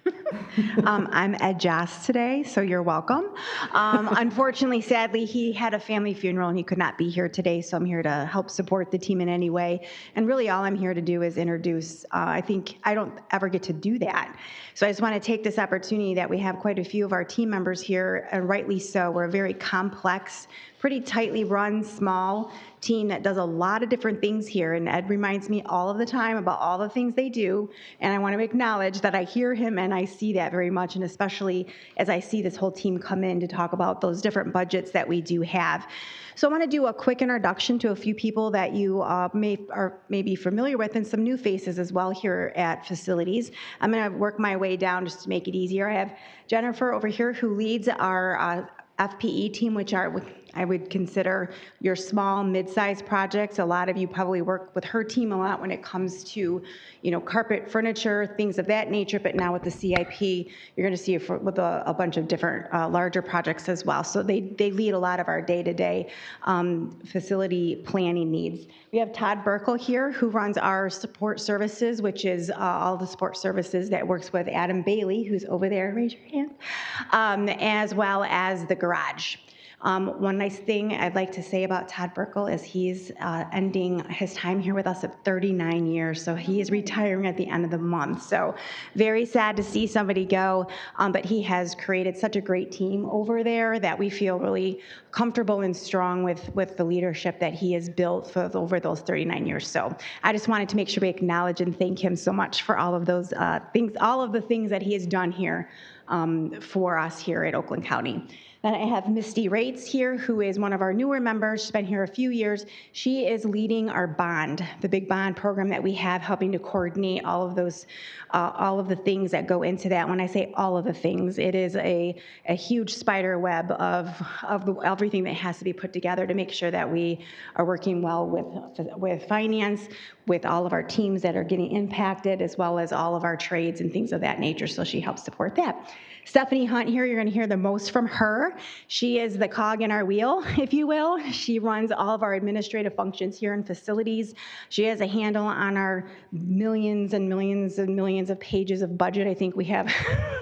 I'm Ed Joss today, so you're welcome. Unfortunately, sadly, he had a family funeral and he could not be here today, so I'm here to help support the team in any way. And really all I'm here to do is introduce, I think I don't ever get to do that. So I just want to take this opportunity that we have quite a few of our team members here, and rightly so. We're a very complex, pretty tightly run, small team that does a lot of different things here, and Ed reminds me all of the time about all the things they do, and I want to acknowledge that I hear him and I see that very much, and especially as I see this whole team come in to talk about those different budgets that we do have. So I want to do a quick introduction to a few people that you may be familiar with, and some new faces as well here at Facilities. I'm going to work my way down just to make it easier. I have Jennifer over here who leads our FPE team, which I would consider your small, mid-sized projects. A lot of you probably work with her team a lot when it comes to, carpet, furniture, things of that nature. But now with the CIP, you're going to see with a bunch of different larger projects as well. So they lead a lot of our day-to-day facility planning needs. We have Todd Burkle here, who runs our support services, which is all the support services that works with Adam Bailey, who's over there, raise your hand, as well as the garage. One nice thing I'd like to say about Todd Burkle is he's ending his time here with us at 39 years, so he is retiring at the end of the month. So very sad to see somebody go, but he has created such a great team over there that we feel really comfortable and strong with the leadership that he has built for over those 39 years. So I just wanted to make sure we acknowledge and thank him so much for all of those things, all of the things that he has done here for us here at Oakland County. Then I have Misty Rates here, who is one of our newer members. She's been here a few years. She is leading our bond, the big bond program that we have, helping to coordinate all of those, all of the things that go into that. When I say all of the things, it is a huge spider web of everything that has to be put together to make sure that we are working well with finance, with all of our teams that are getting impacted, as well as all of our trades and things of that nature. So she helps support that. Stephanie Hunt here, you're going to hear the most from her. She is the cog in our wheel, if you will. She runs all of our administrative functions here in Facilities. She has a handle on our millions and millions and millions of pages of budget. I think we have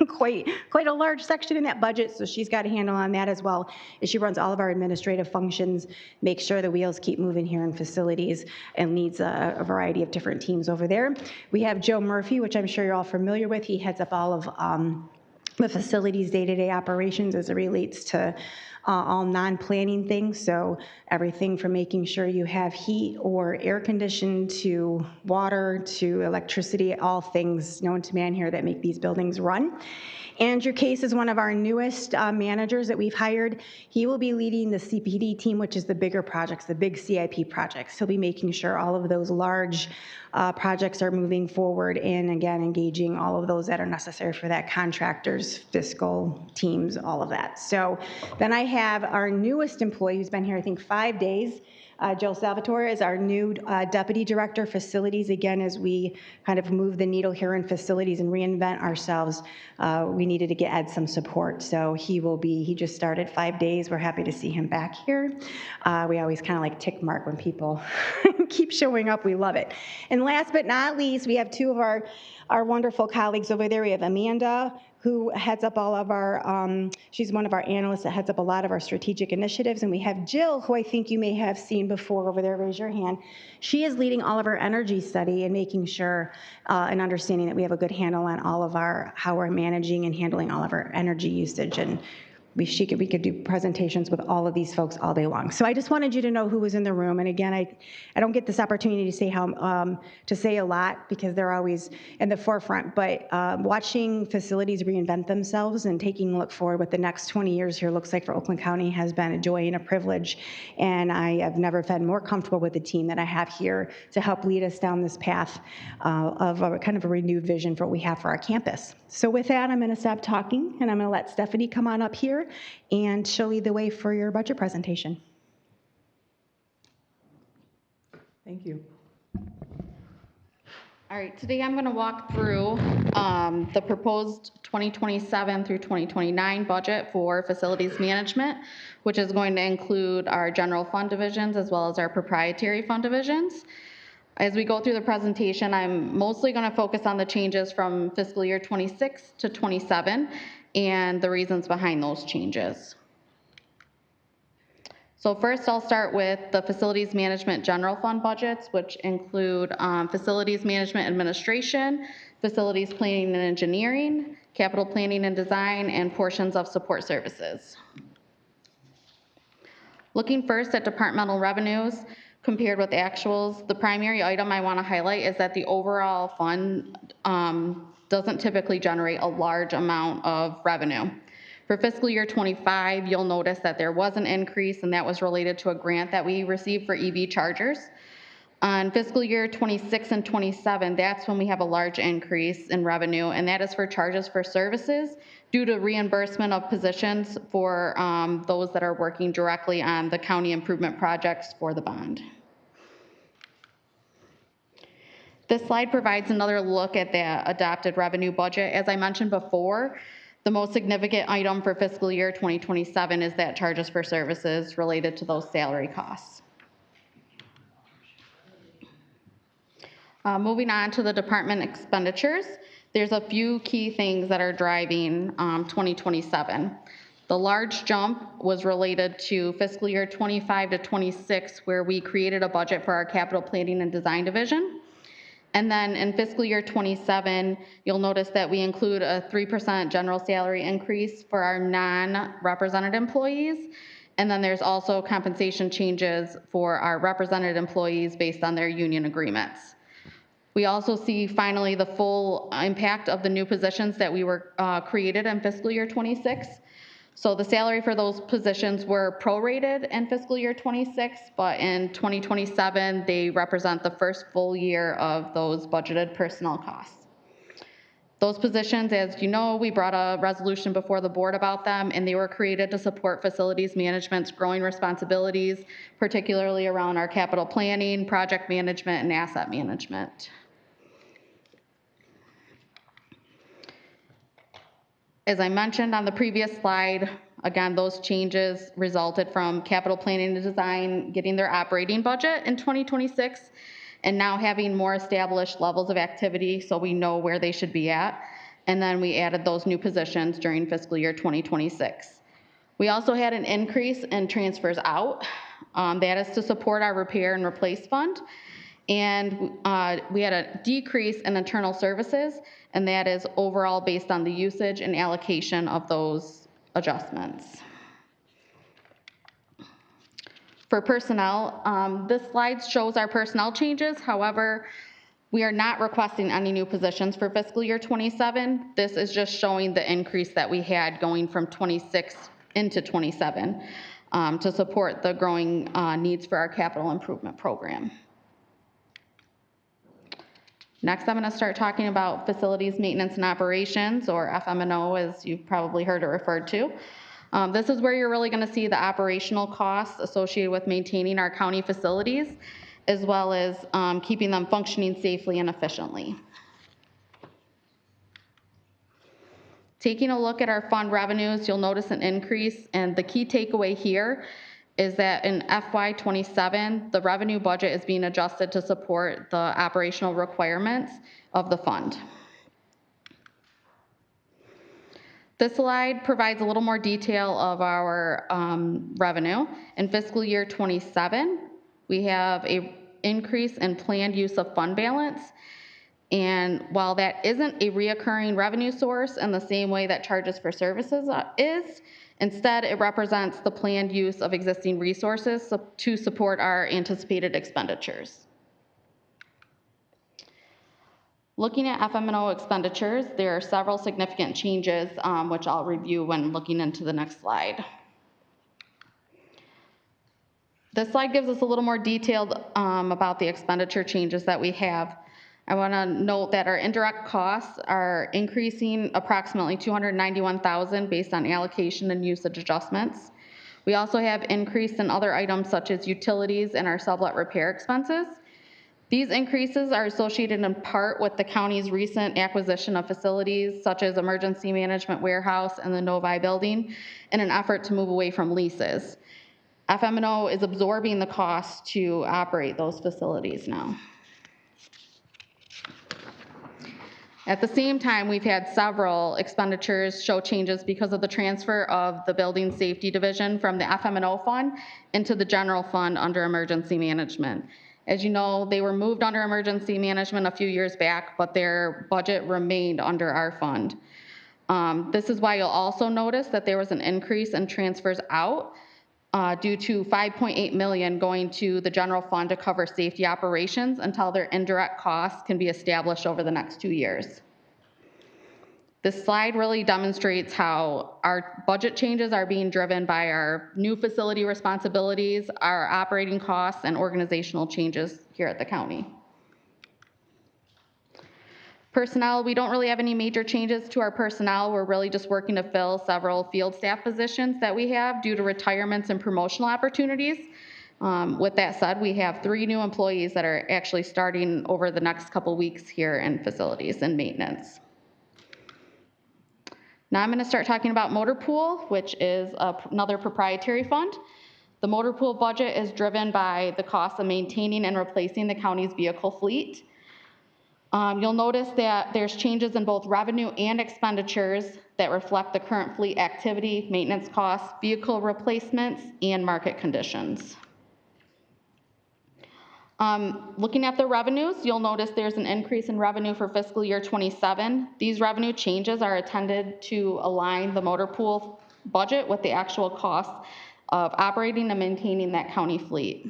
quite a large section in that budget, so she's got a handle on that as well. And she runs all of our administrative functions, makes sure the wheels keep moving here in Facilities, and leads a variety of different teams over there. We have Joe Murphy, which I'm sure you're all familiar with. He heads up all of the facilities' day-to-day operations as it relates to all non-planning things. So everything from making sure you have heat or air conditioned to water to electricity, all things known to man here that make these buildings run. Andrew Case is one of our newest managers that we've hired. He will be leading the CPD team, which is the bigger projects, the big CIP projects. He'll be making sure all of those large projects are moving forward and, again, engaging all of those that are necessary for that, contractors, fiscal teams, all of that. So then I have our newest employee who's been here, I think, 5 days. Joe Salvatore is our new Deputy Director of Facilities. Again, as we kind of move the needle here in Facilities and reinvent ourselves, we needed to get Ed some support. So he just started 5 days. We're happy to see him back here. We always kind of like tick mark when people keep showing up. We love it. And last but not least, we have two of our wonderful colleagues over there. We have Amanda, who heads up all of our, she's one of our analysts that heads up a lot of our strategic initiatives. And we have Jill, who I think you may have seen before over there, raise your hand. She is leading all of our energy study and making sure and understanding that we have a good handle on all of how we're managing and handling all of our energy usage. And we could do presentations with all of these folks all day long. So I just wanted you to know who was in the room. And again, I don't get this opportunity to say a lot because they're always in the forefront. But watching Facilities reinvent themselves and taking a look forward what the next 20 years here looks like for Oakland County has been a joy and a privilege. And I have never been more comfortable with the team that I have here to help lead us down this path of a kind of a renewed vision for what we have for our campus. So with that, I'm going to stop talking and I'm going to let Stephanie come on up here and she'll lead the way for your budget presentation. Thank you. All right, today I'm going to walk through the proposed 2027 through 2029 budget for facilities management, which is going to include our general fund divisions as well as our proprietary fund divisions. As we go through the presentation, I'm mostly going to focus on the changes from fiscal year 26 to 27 and the reasons behind those changes. So first, I'll start with the facilities management general fund budgets, which include facilities management administration, facilities planning and engineering, capital planning and design, and portions of support services. Looking first at departmental revenues compared with actuals, the primary item I want to highlight is that the overall fund doesn't typically generate a large amount of revenue. For fiscal year 25, you'll notice that there was an increase, and that was related to a grant that we received for EV chargers. On fiscal year 26 and 27, that's when we have a large increase in revenue, and that is for charges for services due to reimbursement of positions for those that are working directly on the county improvement projects for the bond. This slide provides another look at the adopted revenue budget. As I mentioned before, the most significant item for fiscal year 2027 is that charges for services related to those salary costs. Moving on to the department expenditures, there's a few key things that are driving 2027. The large jump was related to fiscal year 25 to 26, where we created a budget for our capital planning and design division. And then in fiscal year 27, you'll notice that we include a 3% general salary increase for our non-represented employees. And then there's also compensation changes for our represented employees based on their union agreements. We also see finally the full impact of the new positions that we were created in fiscal year 26. So the salary for those positions were prorated in fiscal year 26, but in 2027, they represent the first full year of those budgeted personnel costs. Those positions, as you know, we brought a resolution before the board about them, and they were created to support facilities management's growing responsibilities, particularly around our capital planning, project management, and asset management. As I mentioned on the previous slide, again, those changes resulted from capital planning and design getting their operating budget in 2026 and now having more established levels of activity so we know where they should be at. And then we added those new positions during fiscal year 2026. We also had an increase in transfers out. That is to support our repair and replace fund. And we had a decrease in internal services, and that is overall based on the usage and allocation of those adjustments. For personnel, this slide shows our personnel changes. However, we are not requesting any new positions for fiscal year 27. This is just showing the increase that we had going from 26 into 27 to support the growing needs for our capital improvement program. Next, I'm going to start talking about facilities maintenance and operations, or FM&O, as you've probably heard it referred to. This is where you're really going to see the operational costs associated with maintaining our county facilities, as well as keeping them functioning safely and efficiently. Taking a look at our fund revenues, you'll notice an increase, and the key takeaway here is that in FY27, the revenue budget is being adjusted to support the operational requirements of the fund. This slide provides a little more detail of our revenue. In fiscal year 27, we have an increase in planned use of fund balance. And while that isn't a reoccurring revenue source in the same way that charges for services is, instead, it represents the planned use of existing resources to support our anticipated expenditures. Looking at FM&O expenditures, there are several significant changes, which I'll review when looking into the next slide. This slide gives us a little more detail about the expenditure changes that we have. I want to note that our indirect costs are increasing approximately $291,000 based on allocation and usage adjustments. We also have increase in other items such as utilities and our sublet repair expenses. These increases are associated in part with the county's recent acquisition of facilities such as Emergency Management Warehouse and the Novi building in an effort to move away from leases. FM&O is absorbing the cost to operate those facilities now. At the same time, we've had several expenditures show changes because of the transfer of the Building Safety Division from the FM&O fund into the general fund under emergency management. As you know, they were moved under emergency management a few years back, but their budget remained under our fund. This is why you'll also notice that there was an increase in transfers out due to $5.8 million going to the general fund to cover safety operations until their indirect costs can be established over the next 2 years. This slide really demonstrates how our budget changes are being driven by our new facility responsibilities, our operating costs, and organizational changes here at the county. Personnel, we don't really have any major changes to our personnel. We're really just working to fill several field staff positions that we have due to retirements and promotional opportunities. With that said, we have 3 new employees that are actually starting over the next couple weeks here in facilities and maintenance. Now I'm going to start talking about motor pool, which is another proprietary fund. The motor pool budget is driven by the cost of maintaining and replacing the county's vehicle fleet. You'll notice that there's changes in both revenue and expenditures that reflect the current fleet activity, maintenance costs, vehicle replacements, and market conditions. Looking at the revenues, you'll notice there's an increase in revenue for fiscal year 27. These revenue changes are intended to align the motor pool budget with the actual cost of operating and maintaining that county fleet.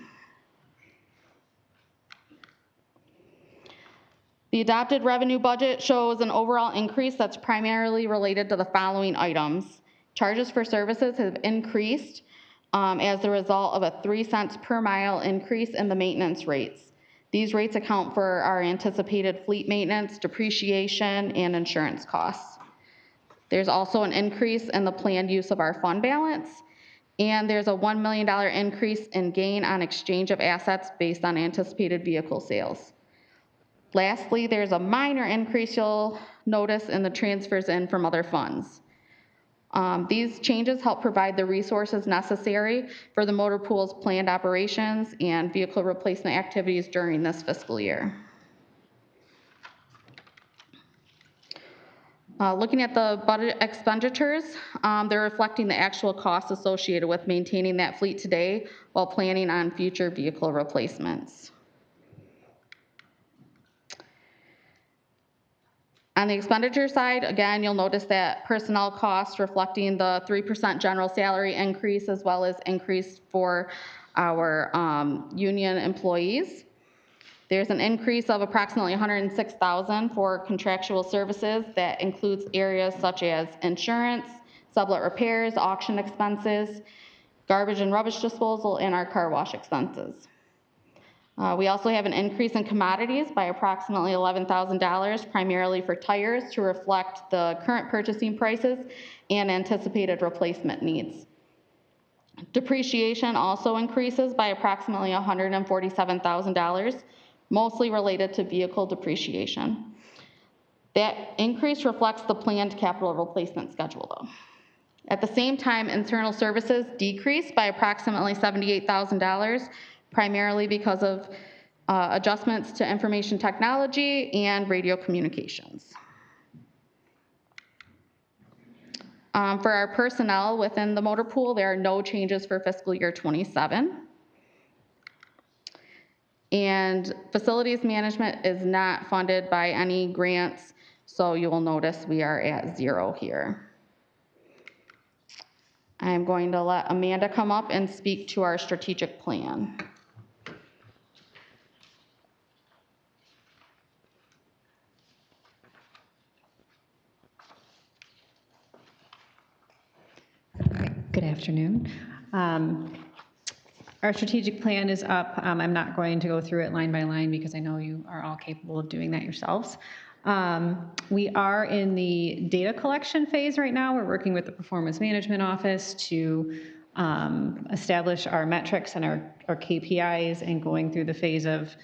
The adopted revenue budget shows an overall increase that's primarily related to the following items. Charges for services have increased as a result of a 3 cents per mile increase in the maintenance rates. These rates account for our anticipated fleet maintenance, depreciation, and insurance costs. There's also an increase in the planned use of our fund balance, and there's a $1 million increase in gain on exchange of assets based on anticipated vehicle sales. Lastly, there's a minor increase you'll notice in the transfers in from other funds. These changes help provide the resources necessary for the motor pool's planned operations and vehicle replacement activities during this fiscal year. Looking at the budget expenditures, they're reflecting the actual costs associated with maintaining that fleet today while planning on future vehicle replacements. On the expenditure side, again, you'll notice that personnel costs reflecting the 3% general salary increase as well as increase for our union employees. There's an increase of approximately $106,000 for contractual services that includes areas such as insurance, sublet repairs, auction expenses, garbage and rubbish disposal, and our car wash expenses. We also have an increase in commodities by approximately $11,000, primarily for tires to reflect the current purchasing prices and anticipated replacement needs. Depreciation also increases by approximately $147,000, mostly related to vehicle depreciation. That increase reflects the planned capital replacement schedule, though. At the same time, internal services decreased by approximately $78,000, primarily because of adjustments to information technology and radio communications. For our personnel within the motor pool, there are no changes for fiscal year 27. And facilities management is not funded by any grants, so you will notice we are at 0 here. I'm going to let Amanda come up and speak to our strategic plan. Good afternoon. Our strategic plan is up. I'm not going to go through it line by line because I know you are all capable of doing that yourselves. We are in the data collection phase right now. We're working with the Performance Management Office to establish our metrics and our KPIs and going through the phase of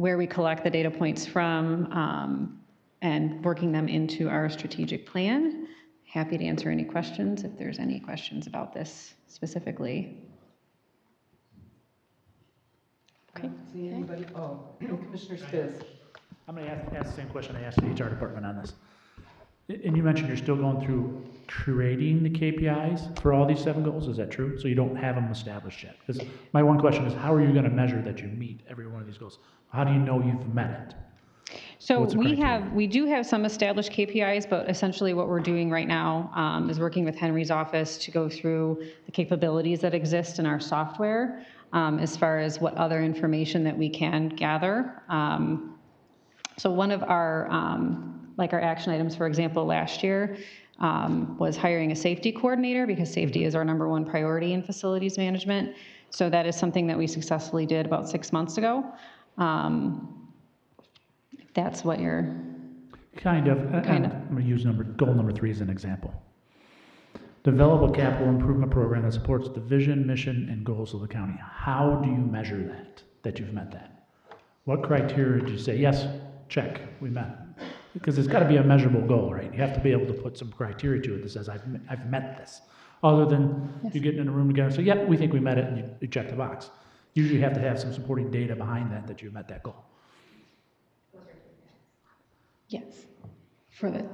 where we collect the data points from, and working them into our strategic plan. Happy to answer any questions if there's any questions about this specifically. Okay. See anybody? Oh, Commissioner Spiz. I'm going to ask the same question I asked the HR department on this. And you mentioned you're still going through creating the KPIs for all these 7 goals. Is that true? So you don't have them established yet? Because my one question is, how are you going to measure that you meet every one of these goals? How do you know you've met it? So What's the criteria? we do have some established KPIs, but essentially what we're doing right now is working with Henry's office to go through the capabilities that exist in our software as far as what other information that we can gather. So one of our, like our action items, for example, last year was hiring a safety coordinator because safety is our #1 priority in facilities management. So that is something that we successfully did about 6 months ago. That's what you're... Kind of. I'm going to use goal number 3 as an example. Develop a capital improvement program that supports the vision, mission, and goals of the county. How do you measure that you've met that? What criteria do you say, yes, check, we met? Because it's got to be a measurable goal, right? You have to be able to put some criteria to it that says, I've met this. Other than you getting in a room together and say, yep, we think we met it, and you check the box. Usually you have to have some supporting data behind that you met that goal. Yes. For the...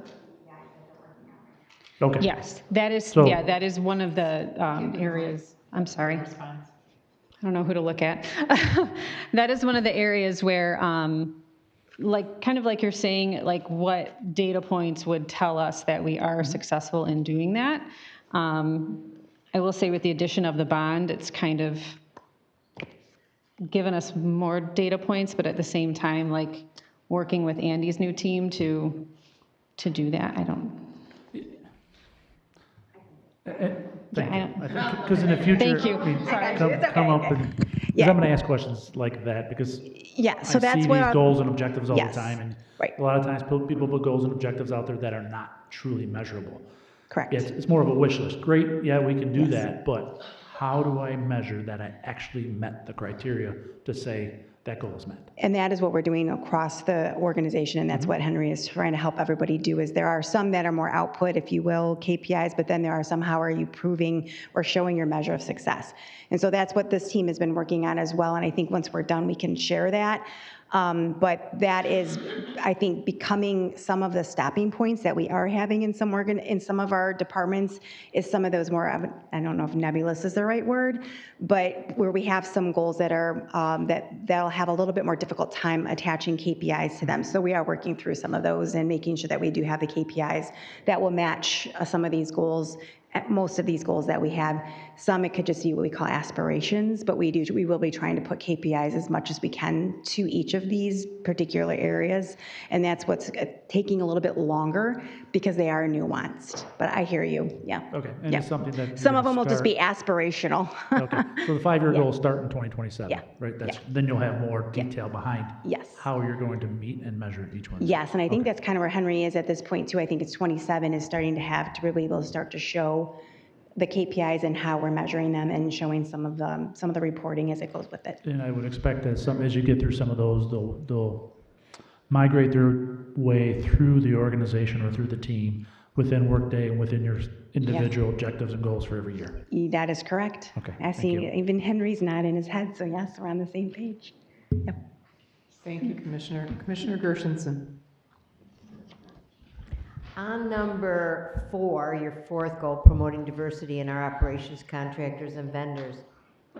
Okay. Yes, that is, So- yeah, that is one of the areas, I'm sorry. I don't know who to look at. That is one of the areas where, like, kind of like you're saying, like what data points would tell us that we are successful in doing that. I will say with the addition of the bond, it's kind of given us more data points, but at the same time, like working with Andy's new team to do that, I don't. Thank you. Because in the future, Thank you. I mean, Sorry. come up and, because I'm going to ask questions like that because Yeah, so I that's see what these I'm- goals and objectives all Yes. the time, and Right. a lot of times people put goals and objectives out there that are not truly measurable. Correct. It's more of a wish list. Great, yeah, we can do Yes. that, but how do I measure that I actually met the criteria to say that goal is met? And that is what we're doing across the organization, and that's what Henry is trying to help everybody do, is there are some that are more output, if you will, KPIs, but then there are some, how are you proving or showing your measure of success? And so that's what this team has been working on as well, and I think once we're done, we can share that. But that is, I think, becoming some of the stopping points that we are having in some of our departments is some of those more, I don't know if nebulous is the right word, but where we have some goals that are, that'll have a little bit more difficult time attaching KPIs to them. So we are working through some of those and making sure that we do have the KPIs that will match some of these goals. Most of these goals that we have, some it could just be what we call aspirations, but we will be trying to put KPIs as much as we can to each of these particular areas, and that's what's taking a little bit longer because they are nuanced. But I hear you, yeah. Okay, and Yeah. it's something that Some you're of them will gonna just be start- aspirational. Okay, so the 5-year Yeah. goals start in 2027, Yeah. right? Yeah. Then you'll have more detail behind Yes. how you're going to meet and measure each one. Yes, and I think Okay. that's kind of where Henry is at this point too. I think it's 27 is starting to have to be able to start to show the KPIs and how we're measuring them and showing some of the reporting as it goes with it. And I would expect that as you get through some of those, they'll migrate their way through the organization or through the team within Workday and within your individual objectives and goals for every year. That is correct. Okay, I thank see you. even Henry's nodding his head, so yes, we're on the same page. Yep. Thank you, Commissioner. Commissioner Gershenson. On number 4, your 4th goal, promoting diversity in our operations, contractors, and vendors,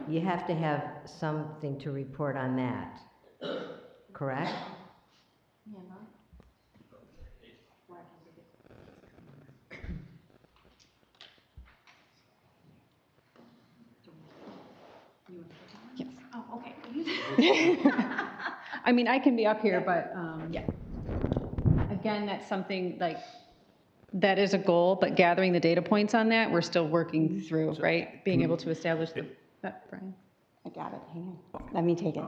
you have to have something to report on that, correct? Yes. Oh, okay. I mean, I can be up here, but yeah. Again, that's something like, that is a goal, but gathering the data points on that, we're still working through, right? Being able to establish the, Brian? I got it, hang on. Let me take it.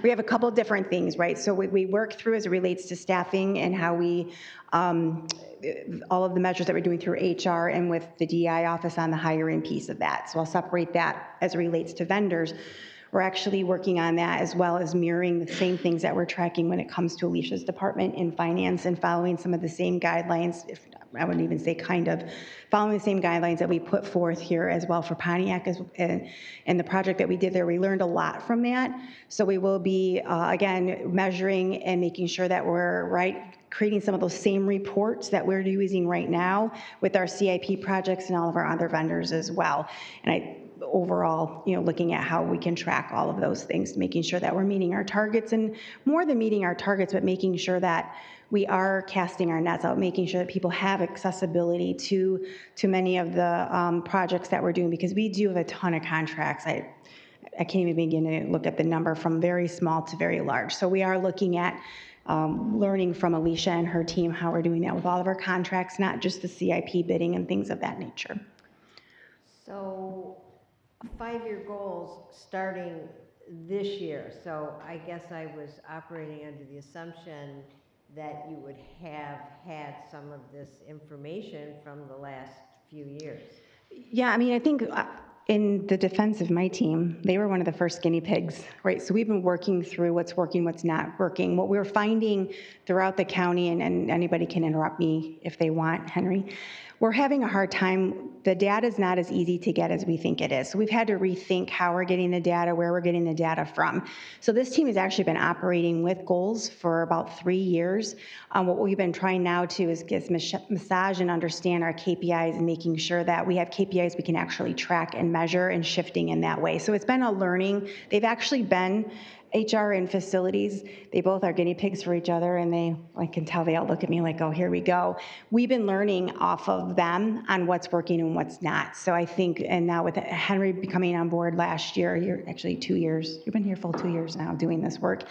We have a couple different things, right? So we work through as it relates to staffing and how we, all of the measures that we're doing through HR and with the DI office on the hiring piece of that. So I'll separate that as it relates to vendors. we're actually working on that as well as mirroring the same things that we're tracking when it comes to Alicia's department in finance and following some of the same guidelines, if I wouldn't even say kind of, following the same guidelines that we put forth here as well for Pontiac and the project that we did there. We learned a lot from that. So we will be, again, measuring and making sure that we're creating some of those same reports that we're using right now with our CIP projects and all of our other vendors as well. And overall, looking at how we can track all of those things, making sure that we're meeting our targets, and more than meeting our targets, but making sure that we are casting our nets out, making sure that people have accessibility to many of the projects that we're doing, because we do have a ton of contracts. I can't even begin to look at the number from very small to very large. So we are looking at learning from Alicia and her team how we're doing that with all of our contracts, not just the CIP bidding and things of that nature. So 5-year goals starting this year. So I guess I was operating under the assumption that you would have had some of this information from the last few years. Yeah, I mean, I think in the defense of my team, they were one of the first guinea pigs, right? So we've been working through what's working, what's not working. What we're finding throughout the county, and anybody can interrupt me if they want, Henry, we're having a hard time. The data is not as easy to get as we think it is. So we've had to rethink how we're getting the data, where we're getting the data from. So this team has actually been operating with goals for about 3 years. What we've been trying now to is massage and understand our KPIs and making sure that we have KPIs we can actually track and measure and shifting in that way. So it's been a learning. They've actually been HR and facilities, they both are guinea pigs for each other, and I can tell they all look at me like, oh, here we go. We've been learning off of them on what's working and what's not. So I think, and now with Henry coming on board last year, you're actually 2 years, you've been here full 2 years now doing this work.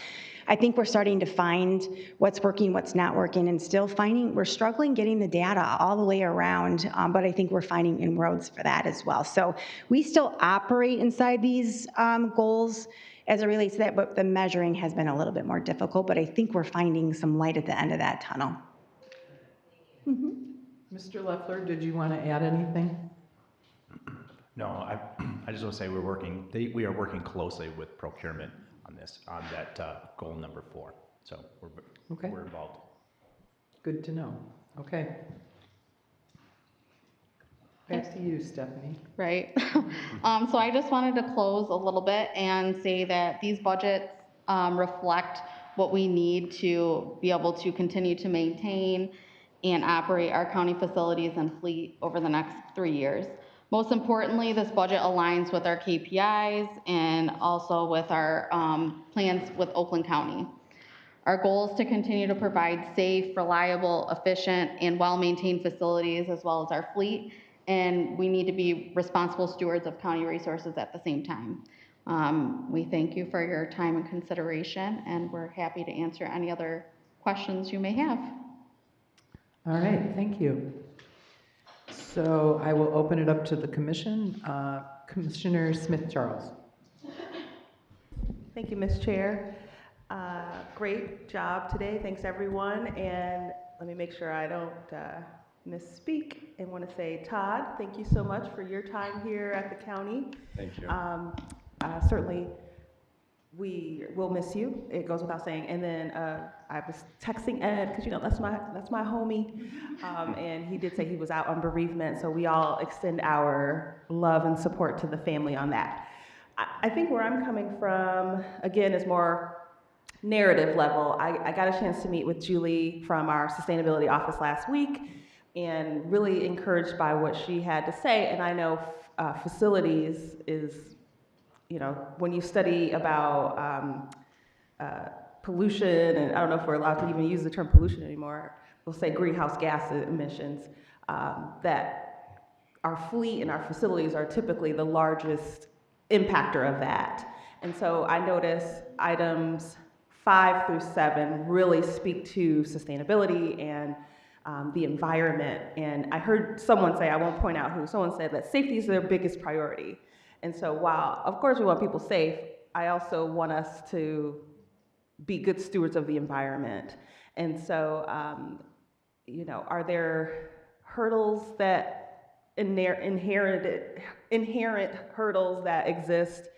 I think we're starting to find what's working, what's not working, and still we're struggling getting the data all the way around, but I think we're finding inroads for that as well. So we still operate inside these goals as it relates to that, but the measuring has been a little bit more difficult, but I think we're finding some light at the end of that tunnel. Mr. Leffler, did you want to add anything? No, I just want to say we are working closely with procurement on this, on that goal number 4. So we're involved. Good to know. Okay. Back to you, Stephanie. Right. So I just wanted to close a little bit and say that these budgets reflect what we need to be able to continue to maintain and operate our county facilities and fleet over the next 3 years. Most importantly, this budget aligns with our KPIs and also with our plans with Oakland County. Our goal is to continue to provide safe, reliable, efficient, and well-maintained facilities as well as our fleet. And we need to be responsible stewards of county resources at the same time. We thank you for your time and consideration, and we're happy to answer any other questions you may have. All right, thank you. So I will open it up to the commission. Commissioner Smith-Charles. Thank you, Ms. Chair. Great job today. Thanks, everyone. And let me make sure I don't misspeak, and want to say, Todd, thank you so much for your time here at the county. Thank you. Certainly, we will miss you. It goes without saying. And then I was texting Ed, because that's my homie, and he did say he was out on bereavement. So we all extend our love and support to the family on that. I think where I'm coming from, again, is more narrative level. I got a chance to meet with Julie from our sustainability office last week, and really encouraged by what she had to say. And I know facilities is, when you study about pollution, and I don't know if we're allowed to even use the term pollution anymore, we'll say greenhouse gas emissions, that our fleet and our facilities are typically the largest impactor of that. And so I notice items 5 through 7 really speak to sustainability and the environment. And I heard someone say, I won't point out who, someone said that safety is their biggest priority. And so while, of course, we want people safe, I also want us to be good stewards of the environment. And so, are there hurdles that, inherent hurdles that exist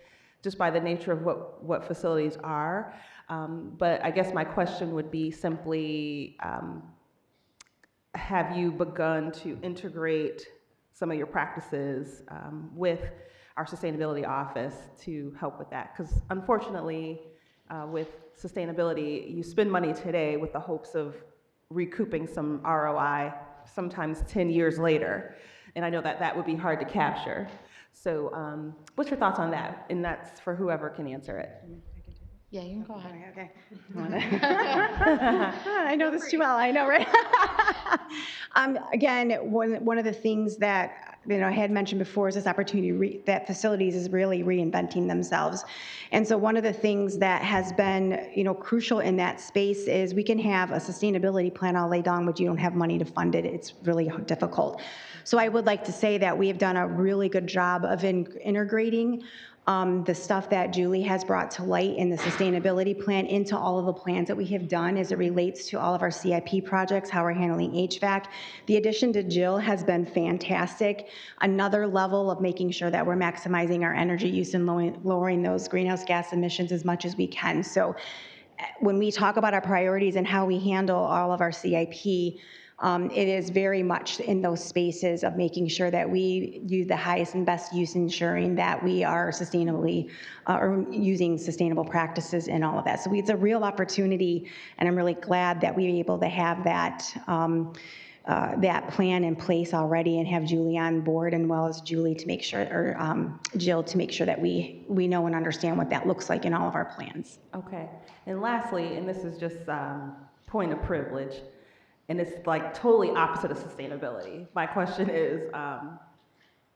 just by the nature of what facilities are. But I guess my question would be simply, have you begun to integrate some of your practices with our sustainability office to help with that? Because unfortunately, with sustainability, you spend money today with the hopes of recouping some ROI sometimes 10 years later. And I know that that would be hard to capture. So what's your thoughts on that? And that's for whoever can answer it. Yeah, you can go ahead. Okay. I know this too well, I know, right? Again, one of the things that I had mentioned before is this opportunity that facilities is really reinventing themselves. And so one of the things that has been, crucial in that space is we can have a sustainability plan all day long, but you don't have money to fund it. It's really difficult. So I would like to say that we have done a really good job of integrating the stuff that Julie has brought to light in the sustainability plan into all of the plans that we have done as it relates to all of our CIP projects, how we're handling HVAC. The addition to Jill has been fantastic. Another level of making sure that we're maximizing our energy use and lowering those greenhouse gas emissions as much as we can. So when we talk about our priorities and how we handle all of our CIP, it is very much in those spaces of making sure that we use the highest and best use, ensuring that we are sustainably or using sustainable practices in all of that. So it's a real opportunity, and I'm really glad that we were able to have that that plan in place already and have Julie on board, and well as Julie to make sure, or Jill to make sure that we know and understand what that looks like in all of our plans. Okay. And lastly, and this is just point of privilege, and it's like totally opposite of sustainability. My question is,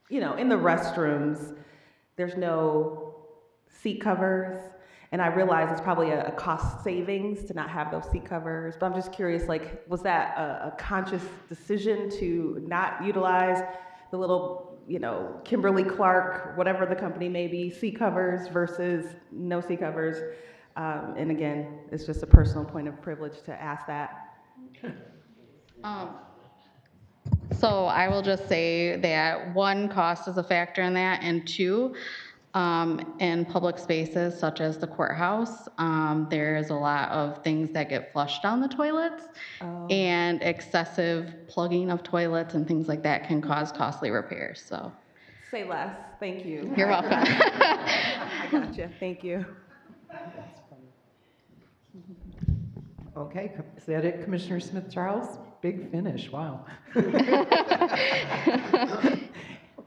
in the restrooms, there's no seat covers, and I realize it's probably a cost savings to not have those seat covers, but I'm just curious, was that a conscious decision to not utilize the little, Kimberly-Clark, whatever the company may be, seat covers versus no seat covers? And again, it's just a personal point of privilege to ask that. So I will just say that one, cost is a factor in that, and two, in public spaces such as the courthouse, there's a lot of things that get flushed down the toilets, and excessive plugging of toilets and things like that can cause costly repairs. So say less. Thank you. You're welcome. I gotcha. Thank you. Okay, is that it, Commissioner Smith-Charles? Big finish, wow.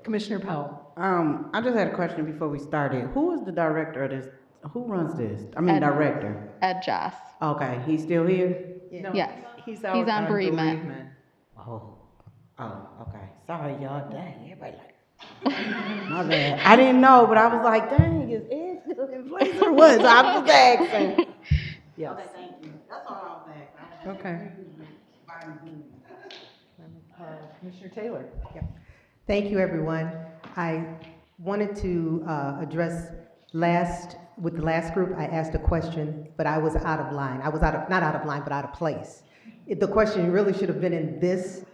Commissioner Powell. I just had a question before we started. Who is the director of this? Who runs this? Director. Ed Joss. Okay, he's still here? No, yes. He's on bereavement. Oh, okay. Sorry, y'all. Dang, everybody my bad. I didn't know, but I was like, dang, is Ed still in place or what? So I was asking. Yes. Okay, thank you. That's all I was asking. Okay. Commissioner Taylor. Yep. Thank you, everyone. I wanted to address with the last group, I asked a question, but I was out of line. I was not out of line, but out of place. The question really should have been in this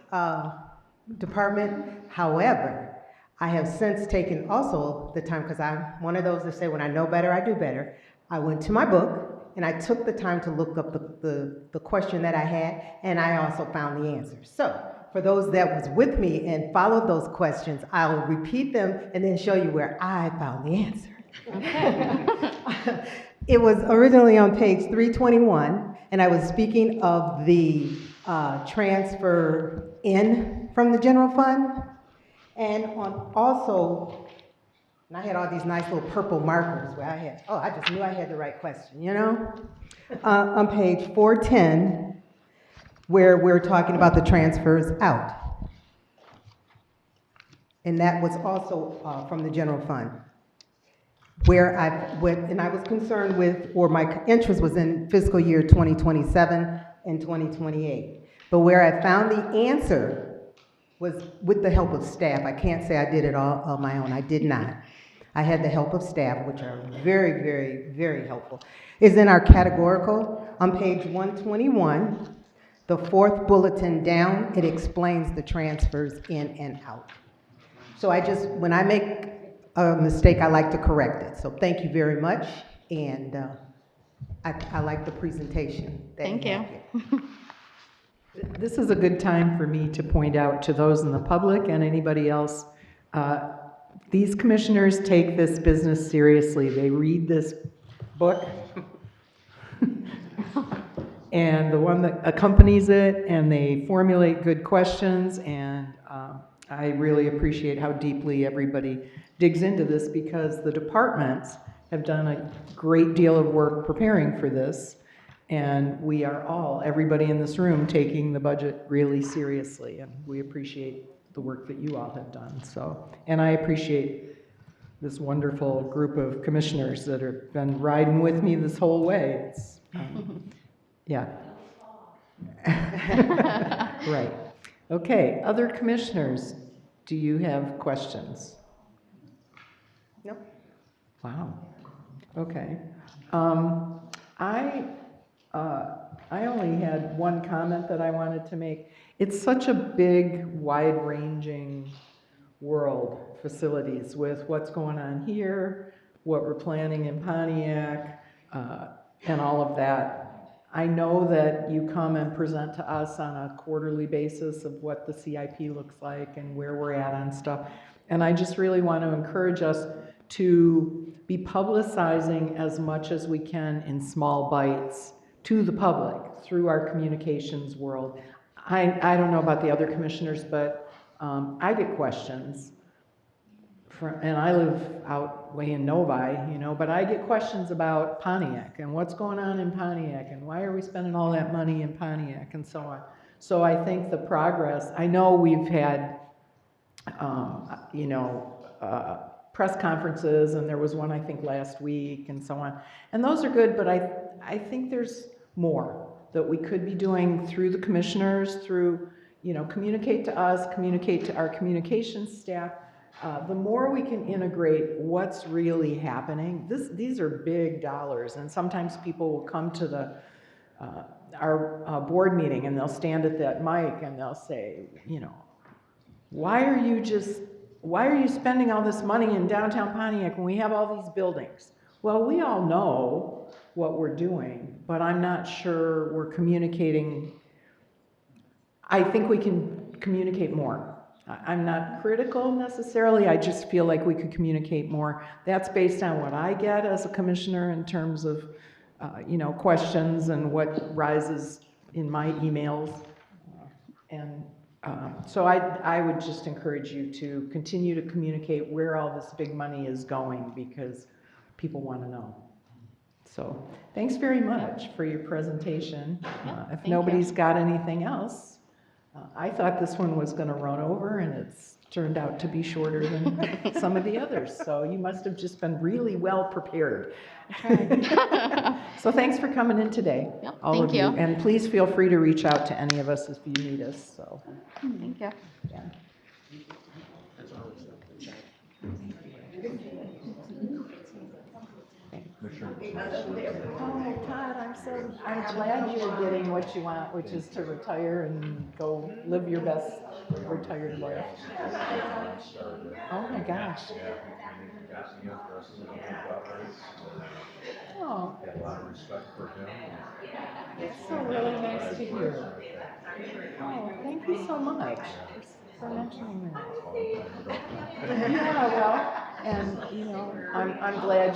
department. However, I have since taken also the time, because I'm one of those that say when I know better, I do better. I went to my book, and I took the time to look up the question that I had, and I also found the answer. So for those that was with me and followed those questions, I'll repeat them and then show you where I found the answer. Okay. It was originally on page 321, and I was speaking of the transfer in from the general fund, and and I had all these nice little purple markers where I just knew I had the right question, on page 410, where we're talking about the transfers out. And that was also from the general fund, where I went, and I was concerned with, or my interest was in fiscal year 2027 and 2028. But where I found the answer was with the help of staff. I can't say I did it all on my own. I did not. I had the help of staff, which are very, very, very helpful. Is in our categorical on page 121, the fourth bulletin down, it explains the transfers in and out. So when I make a mistake, I like to correct it. So thank you very much, and I like the presentation. that Thank you. had here. This is a good time for me to point out to those in the public and anybody else, these commissioners take this business seriously. They read this book and the one that accompanies it, and they formulate good questions, and I really appreciate how deeply everybody digs into this, because the departments have done a great deal of work preparing for this, and we are all, everybody in this room, taking the budget really seriously, and we appreciate the work that you all have done. So, and I appreciate this wonderful group of commissioners that have been riding with me this whole way. It's, yeah. Right. Okay, other commissioners, do you have questions? No. Wow. Okay. I only had one comment that I wanted to make. It's such a big, wide-ranging world, facilities, with what's going on here, what we're planning in Pontiac, and all of that. I know that you come and present to us on a quarterly basis of what the CIP looks like and where we're at on stuff. And I just really want to encourage us to be publicizing as much as we can in small bites to the public through our communications world. I don't know about the other commissioners, but I get questions. And I live out way in Novi, you know, but I get questions about Pontiac and what's going on in Pontiac and why are we spending all that money in Pontiac and so on. So I think the progress, I know we've had, you know, press conferences, and there was one, I think, last week and so on. And those are good, but I think there's more that we could be doing through the commissioners, through, you know, communicate to us, communicate to our communications staff. The more we can integrate what's really happening, these are big dollars, and sometimes people will come to our board meeting and they'll stand at that mic and they'll say, you know, why are you spending all this money in downtown Pontiac when we have all these buildings? Well, we all know what we're doing, but I'm not sure we're communicating. I think we can communicate more. I'm not critical necessarily, I just feel like we could communicate more. That's based on what I get as a commissioner in terms of, you know, questions and what rises in my emails. So I would just encourage you to continue to communicate where all this big money is going, because people want to know. So thanks very much for your presentation. If nobody's got anything else, I thought this one was going to run over, and it's turned out to be shorter than some of the others. So you must have just been really well prepared. So thanks for coming in today, all of you. And please feel free to reach out to any of us if you need us. So Thank you. yeah. Oh, Todd, I'm glad you're getting what you want, which is to retire and go live your best retired life. Oh my gosh. Oh, it's so really nice to hear. Oh, thank you so much for mentioning that. Yeah, well, and you know, I'm glad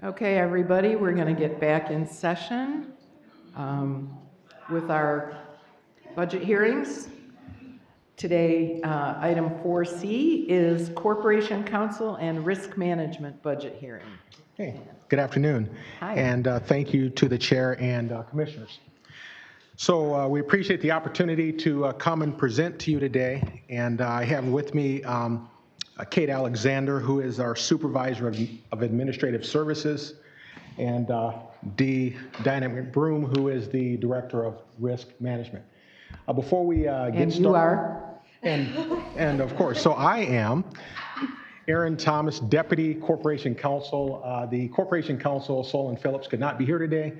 Okay, everybody, we're going to get back in session with our budget hearings. Today, item 4C is Corporation Council and Risk Management Budget Hearing. Hey, good afternoon. Hi. And thank you to the chair and commissioners. So we appreciate the opportunity to come and present to you today. And I have with me Kate Alexander, who is our Supervisor of Administrative Services, and Diana McBroom, who is the Director of Risk Management. Before we get started. And you are? And of course, so I am Aaron Thomas, Deputy Corporation Counsel. The Corporation Counsel, Solon Phillips, could not be here today,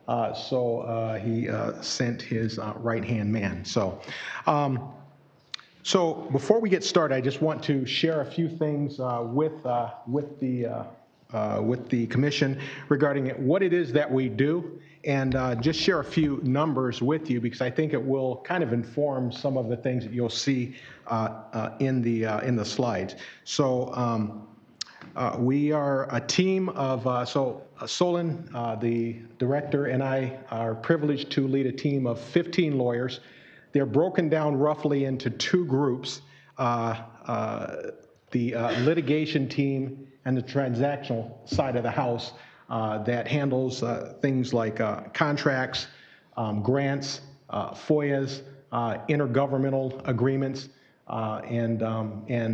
so he sent his right-hand man. So before we get started, I just want to share a few things with the commission regarding what it is that we do, and just share a few numbers with you, because I think it will kind of inform some of the things that you'll see in the slides. So we are a team of, Solon, the director, and I are privileged to lead a team of 15 lawyers. They're broken down roughly into two groups, the litigation team and the transactional side of the house that handles things like contracts, grants, FOIAs, intergovernmental agreements, and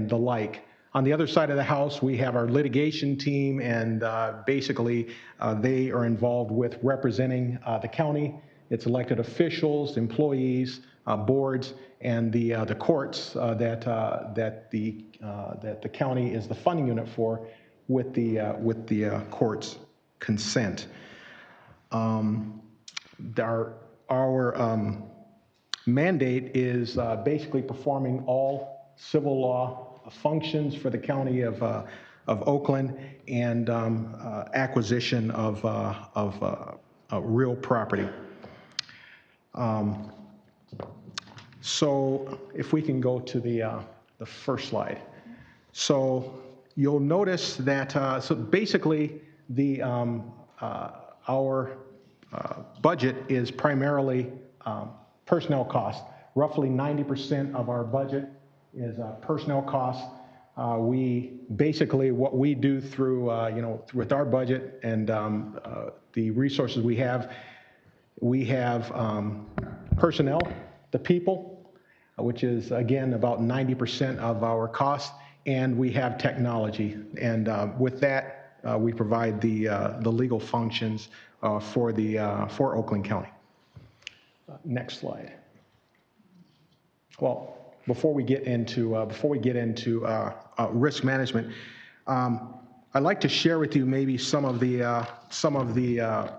the like. On the other side of the house, we have our litigation team, and basically they are involved with representing the county, its elected officials, employees, boards, and the courts that the county is the funding unit for, with the court's consent. Our mandate is basically performing all civil law functions for the county of Oakland, and acquisition of real property. So if we can go to the first slide. So you'll notice that, so basically our budget is primarily personnel costs. Roughly 90% of our budget is personnel costs. We basically, what we do through, with our budget and the resources we have personnel, the people, which is again about 90% of our costs, and we have technology. And with that, we provide the legal functions for Oakland County. Next slide. Well, before we get into risk management, I'd like to share with you maybe some of the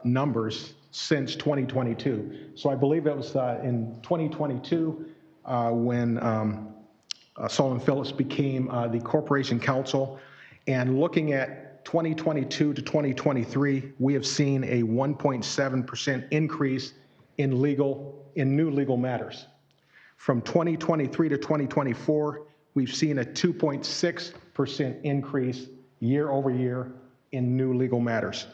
numbers since 2022. So I believe it was in 2022 when Solon Phillips became the Corporation Counsel, and looking at 2022 to 2023, we have seen a 1.7% increase in new legal matters. From 2023 to 2024, we've seen a 2.6% increase year over year in new legal matters.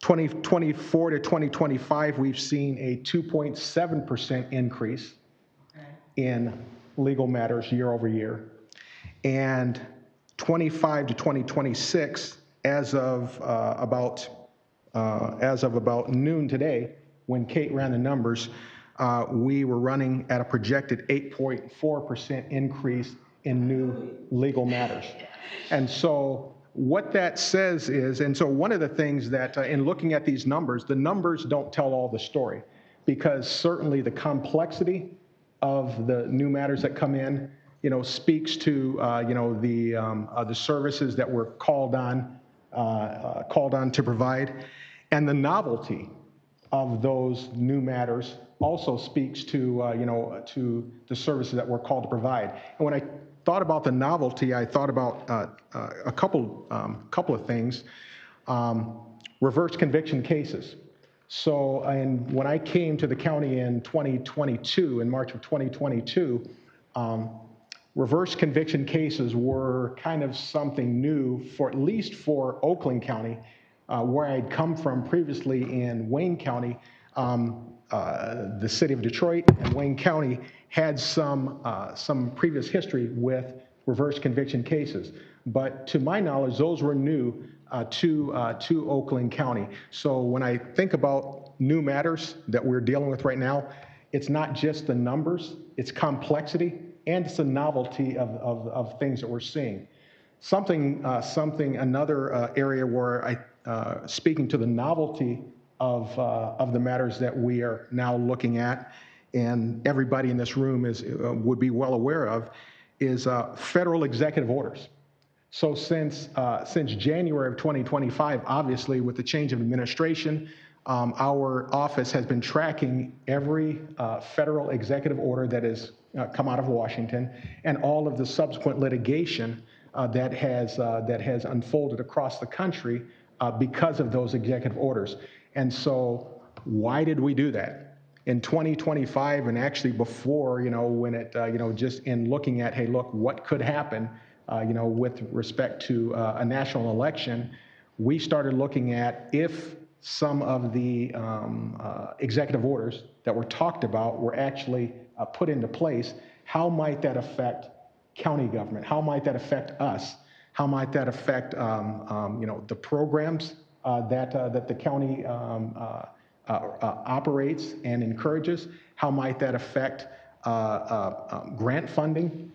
2024 to 2025, we've seen a 2.7% increase in legal matters year over year. And 25 to 2026, as of about noon today, when Kate ran the numbers, we were running at a projected 8.4% increase in new legal matters. And so what that says is, and so one of the things that in looking at these numbers, the numbers don't tell all the story, because certainly the complexity of the new matters that come in, speaks to, the services that we're called on to provide, and the novelty of those new matters also speaks to, to the services that we're called to provide. And when I thought about the novelty, I thought about a couple of things. Reverse conviction cases. So when I came to the county in 2022, in March of 2022, reverse conviction cases were kind of something new for at least for Oakland County, where I'd come from previously in Wayne County. The city of Detroit and Wayne County had some previous history with reverse conviction cases. But to my knowledge, those were new to Oakland County. So when I think about new matters that we're dealing with right now, it's not just the numbers, it's complexity, and it's the novelty of things that we're seeing. Another area where speaking to the novelty of the matters that we are now looking at, and everybody in this room would be well aware of, is federal executive orders. So since January of 2025, obviously with the change of administration, our office has been tracking every federal executive order that has come out of Washington and all of the subsequent litigation that has unfolded across the country because of those executive orders. And so why did we do that? In 2025, and actually before, when it, just in looking at, hey, look, what could happen, with respect to a national election, we started looking at if some of the executive orders that were talked about were actually put into place, how might that affect county government? How might that affect us? How might that affect, the programs that the county operates and encourages? How might that affect grant funding,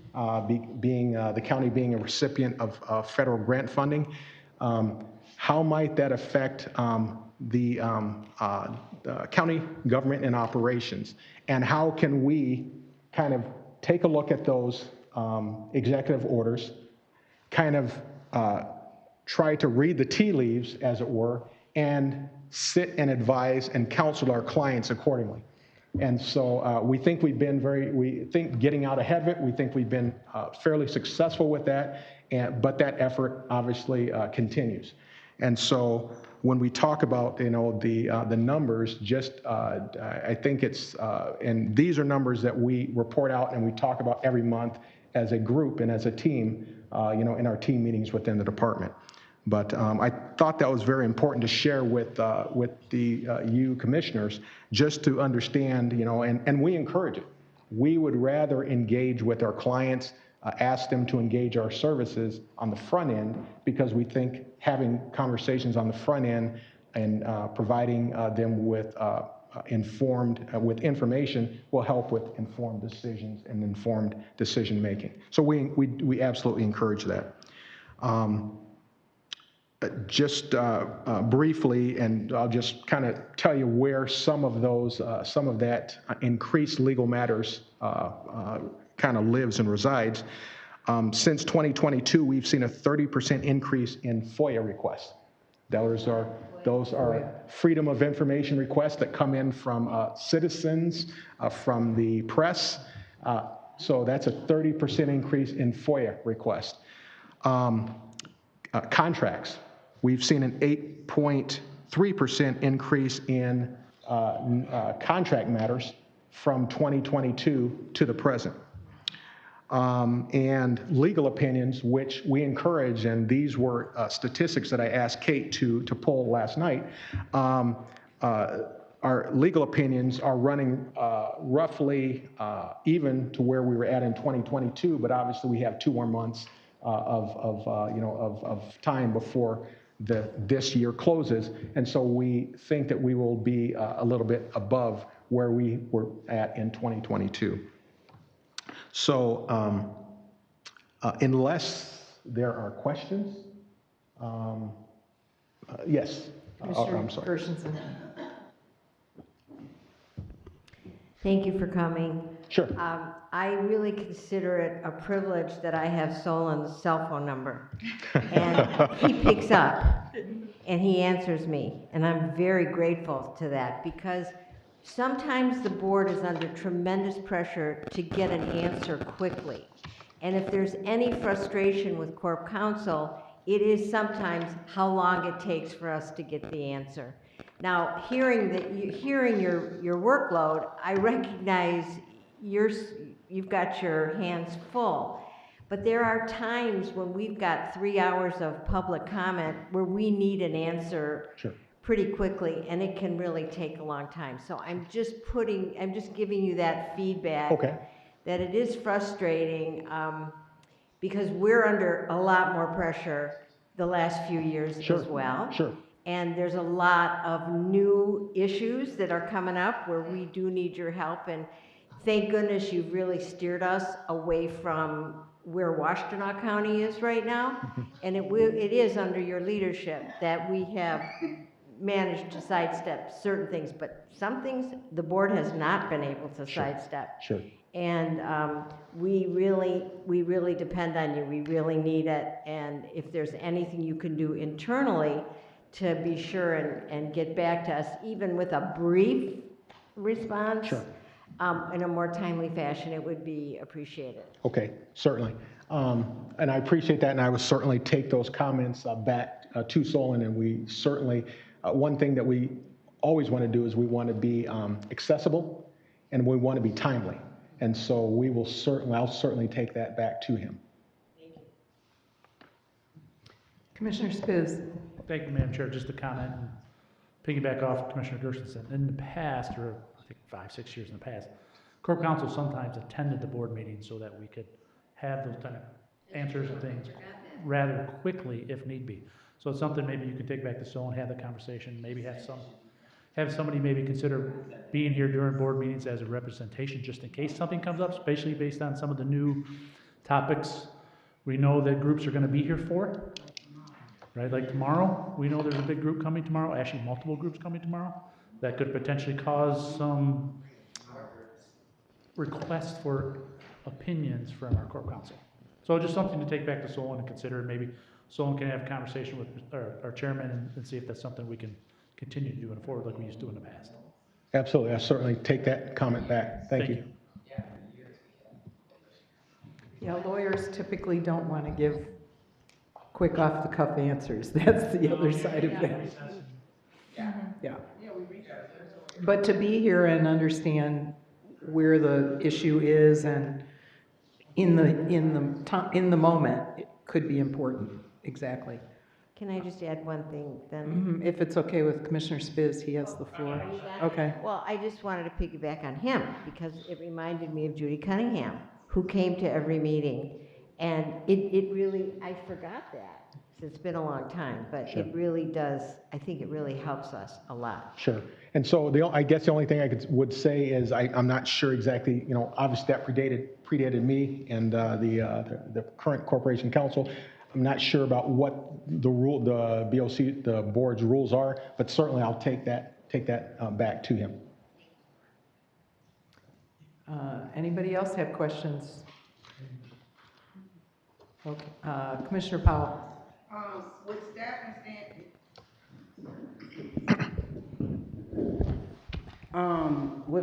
being the county being a recipient of federal grant funding? How might that affect the county government and operations? And how can we kind of take a look at those executive orders, kind of try to read the tea leaves, as it were, and sit and advise and counsel our clients accordingly. And so we think getting out ahead of it, we think we've been fairly successful with that, but that effort obviously continues. And so when we talk about, the numbers, I think it's, and these are numbers that we report out and we talk about every month as a group and as a team, in our team meetings within the department. But I thought that was very important to share with you commissioners, just to understand, and we encourage it. We would rather engage with our clients, ask them to engage our services on the front end, because we think having conversations on the front end and providing them with information will help with informed decisions and informed decision making. So we absolutely encourage that. Just briefly, and I'll just kind of tell you where some of that increased legal matters kind of lives and resides. Since 2022, we've seen a 30% increase in FOIA requests. Those are freedom of information requests that come in from citizens, from the press. So that's a 30% increase in FOIA requests. Contracts. We've seen an 8.3% increase in contract matters from 2022 to the present. And legal opinions, which we encourage, and these were statistics that I asked Kate to pull last night. Our legal opinions are running roughly even to where we were at in 2022, but obviously we have 2 more months of time before this year closes, and so we think that we will be a little bit above where we were at in 2022. So unless there are questions, yes. I'm sorry. Thank you for coming. Sure. I really consider it a privilege that I have Solon's cell phone number. And he picks up and he answers me. And I'm very grateful to that, because sometimes the board is under tremendous pressure to get an answer quickly. And if there's any frustration with Corp Counsel, it is sometimes how long it takes for us to get the answer. Now, hearing your workload, I recognize you've got your hands full. But there are times when we've got 3 hours of public comment where we need an answer Sure. pretty quickly, and it can really take a long time. So I'm just giving you that feedback. Okay. That it is frustrating, because we're under a lot more pressure the last few years Sure. as well. Sure. And there's a lot of new issues that are coming up where we do need your help. And thank goodness you've really steered us away from where Washtenaw County is right now. And it is under your leadership that we have managed to sidestep certain things, but some things the board has not been able to sidestep. Sure. And we really depend on you. We really need it. And if there's anything you can do internally to be sure and get back to us, even with a brief response, Sure. In a more timely fashion, it would be appreciated. Okay, certainly. And I appreciate that, and I would certainly take those comments back to Solon, and we certainly, one thing that we always want to do is we want to be accessible, and we want to be timely. And so I'll certainly take that back to him. Commissioner Spiz. Thank you, Madam Chair. Just a comment and piggyback off Commissioner Gershenson. In the past, or I think 5-6 years in the past, Corp Council sometimes attended the board meetings so that we could have those kind of answers and things rather quickly if need be. So it's something maybe you can take back to Solon, have the conversation, maybe have somebody maybe consider being here during board meetings as a representation just in case something comes up, especially based on some of the new topics we know that groups are going to be here for. Right, like tomorrow, we know there's a big group coming tomorrow, actually multiple groups coming tomorrow, that could potentially cause some requests for opinions from our Corp Council. So just something to take back to Solon and consider. Maybe Solon can have a conversation with our chairman and see if that's something we can continue to do in forward like we used to in the past. Absolutely, I certainly take that comment back. Thank you. Yeah, lawyers typically don't want to give quick off-the-cuff answers. That's the other side of that. Yeah. But to be here and understand where the issue is and in the moment, it could be important. Exactly. Can I just add one thing then? If it's okay with Commissioner Spiz, he has the floor. Okay. Well, I just wanted to piggyback on him because it reminded me of Judy Cunningham, who came to every meeting. And it really, I forgot that. It's been a long time, but Sure. it really does, I think it really helps us a lot. Sure. And so I guess the only thing I would say is I'm not sure exactly, obviously that predated me and the current corporation council. I'm not sure about what the BOC, the board's rules are, but certainly I'll take that back to him. Anybody else have questions? Okay. Commissioner Powell. With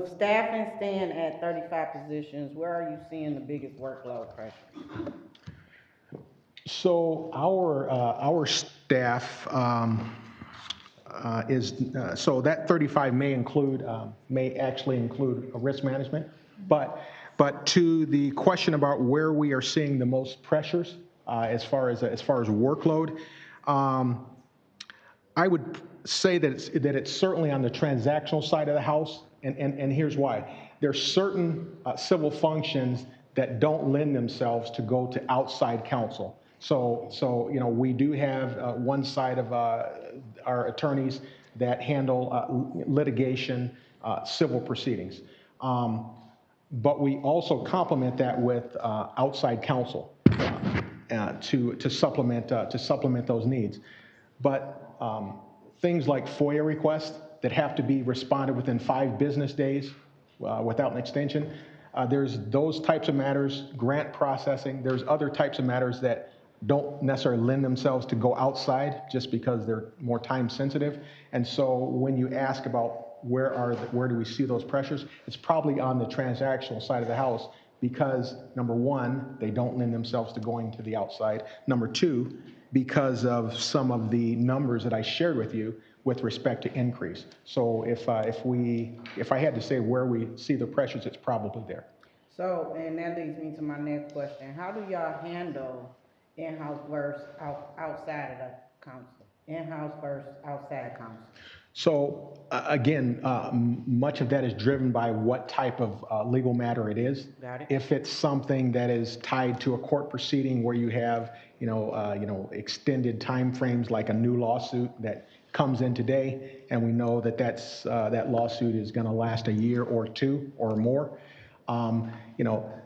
staff and staying at 35 positions, where are you seeing the biggest workload pressure? So our staff so that 35 may actually include risk management, but to the question about where we are seeing the most pressures as far as workload, I would say that it's certainly on the transactional side of the house, and here's why. There's certain civil functions that don't lend themselves to go to outside counsel. So we do have one side of our attorneys that handle litigation, civil proceedings. But we also complement that with outside counsel to supplement those needs. But things like FOIA requests that have to be responded within 5 business days without an extension, there's those types of matters, grant processing, there's other types of matters that don't necessarily lend themselves to go outside just because they're more time sensitive. And so when you ask about where do we see those pressures, it's probably on the transactional side of the house because, number one, they don't lend themselves to going to the outside. Number two, because of some of the numbers that I shared with you with respect to increase. So if I had to say where we see the pressures, it's probably there. So, and that leads me to my next question. How do y'all handle in-house versus outside of the council? In-house versus outside council? So again, much of that is driven by what type of legal matter it is. Got it. If it's something that is tied to a court proceeding where you have, extended timeframes like a new lawsuit that comes in today, and we know that that lawsuit is going to last a year or two or more,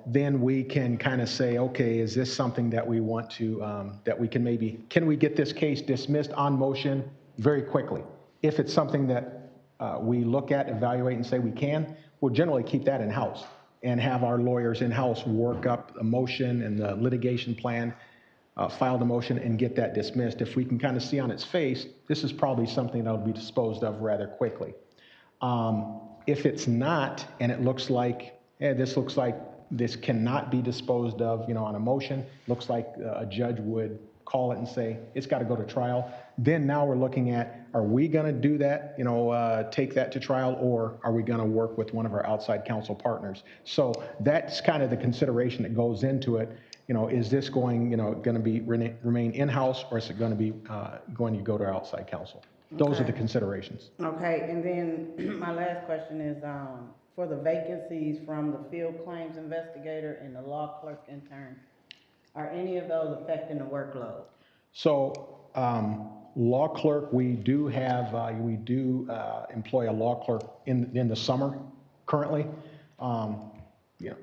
then we can kind of say, okay, is this something that we want to, that we can we get this case dismissed on motion very quickly? If it's something that we look at, evaluate, and say we can, we'll generally keep that in-house and have our lawyers in-house work up a motion and the litigation plan, file the motion, and get that dismissed. If we can kind of see on its face, this is probably something that will be disposed of rather quickly. If it's not, and it looks like, this cannot be disposed of, on a motion, looks like a judge would call it and say, it's got to go to trial. Then now we're looking at, are we going to do that, take that to trial, or are we going to work with one of our outside counsel partners? So that's kind of the consideration that goes into it. Is this going to be remain in-house, or is it going to be going to go to our outside counsel? Those are the considerations. Okay, and then my last question is, for the vacancies from the field claims investigator and the law clerk intern, are any of those affecting the workload? So, law clerk, we do employ a law clerk in the summer currently.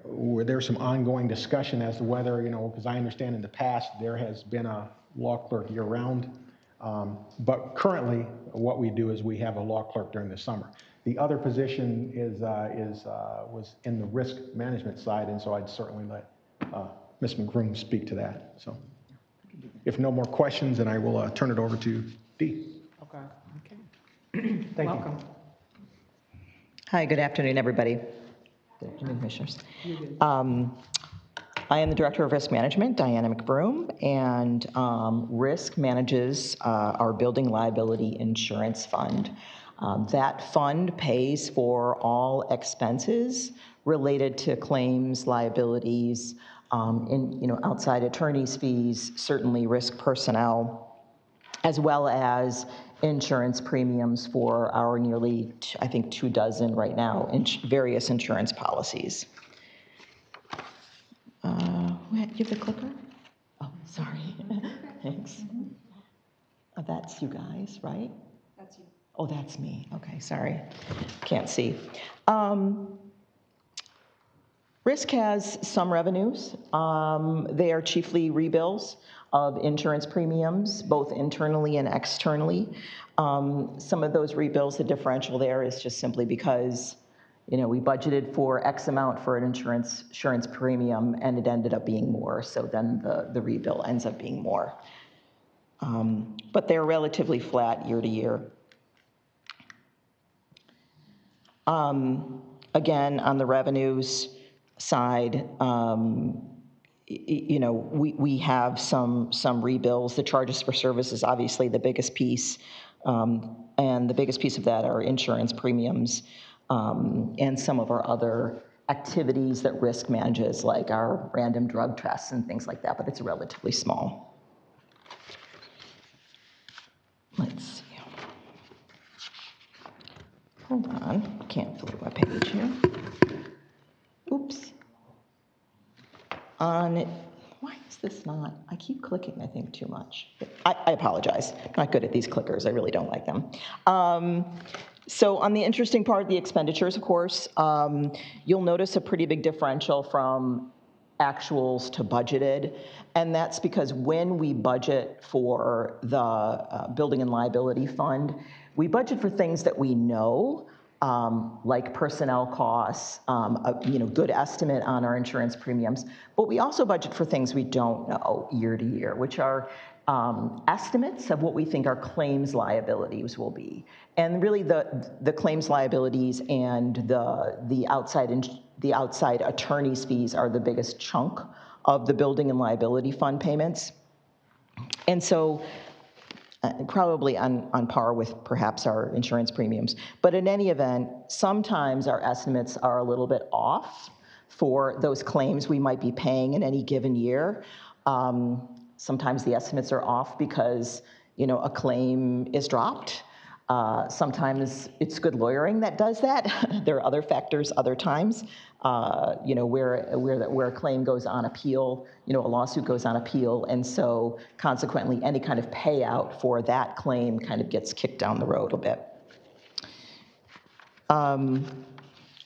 Where there's some ongoing discussion as to whether, because I understand in the past there has been a law clerk year round. But currently, what we do is we have a law clerk during the summer. The other position was in the risk management side, and so I'd certainly let Ms. McGroom speak to that. So, if no more questions, then I will turn it over to Dee. Okay. Thank Welcome. Hi, good afternoon, everybody. Good afternoon, Commissioners. I am the Director of Risk Management, Diana McBroom, and Risk manages our Building Liability Insurance Fund. That fund pays for all expenses related to claims, liabilities, outside attorney's fees, certainly risk personnel, as well as insurance premiums for our nearly, I think, 24 right now, various insurance policies. Do you have the clicker? Oh, sorry. Thanks. That's you guys, right? That's you. Oh, that's me. Okay, sorry. Can't see. Risk has some revenues. They are chiefly rebills of insurance premiums, both internally and externally. Some of those rebills, the differential there is just simply because we budgeted for X amount for an insurance premium, and it ended up being more, so then the rebill ends up being more. But they're relatively flat year to year. Again, on the revenues side, we have some rebills. The charges for service is obviously the biggest piece, and the biggest piece of that are insurance premiums, and some of our other activities that risk manages, like our random drug tests and things like that, but it's relatively small. Let's see. Hold on, can't flip my page here. Oops. Why is this not? I keep clicking, I think, too much. I apologize. I'm not good at these clickers. I really don't like them. So on the interesting part, the expenditures, of course, you'll notice a pretty big differential from actuals to budgeted. And that's because when we budget for the Building and Liability Fund, we budget for things that we know, like personnel costs, good estimate on our insurance premiums. But we also budget for things we don't know year to year, which are estimates of what we think our claims liabilities will be. And really the claims liabilities and the outside attorney's fees are the biggest chunk of the Building and Liability Fund payments. And so probably on par with perhaps our insurance premiums. But in any event, sometimes our estimates are a little bit off for those claims we might be paying in any given year. Sometimes the estimates are off because, a claim is dropped. Sometimes it's good lawyering that does that. There are other factors other times, where a claim goes on appeal, a lawsuit goes on appeal, and so consequently any kind of payout for that claim kind of gets kicked down the road a bit.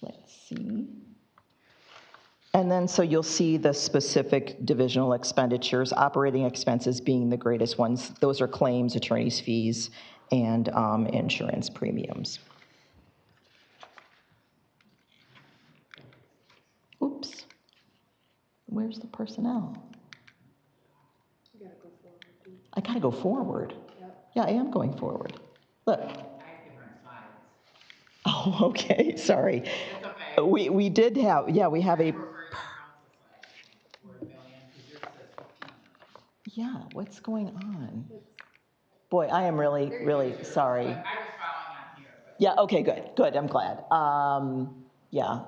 Let's see. And then so you'll see the specific divisional expenditures, operating expenses being the greatest ones. Those are claims, attorney's fees, and insurance premiums. Oops. Where's the personnel? I gotta go forward. Yeah, I am going forward. Look. Oh, okay, sorry. We did have, we have a. Yeah, what's going on? Boy, I am really, really sorry. I was following on here. Yeah, okay, good, I'm glad. Yeah.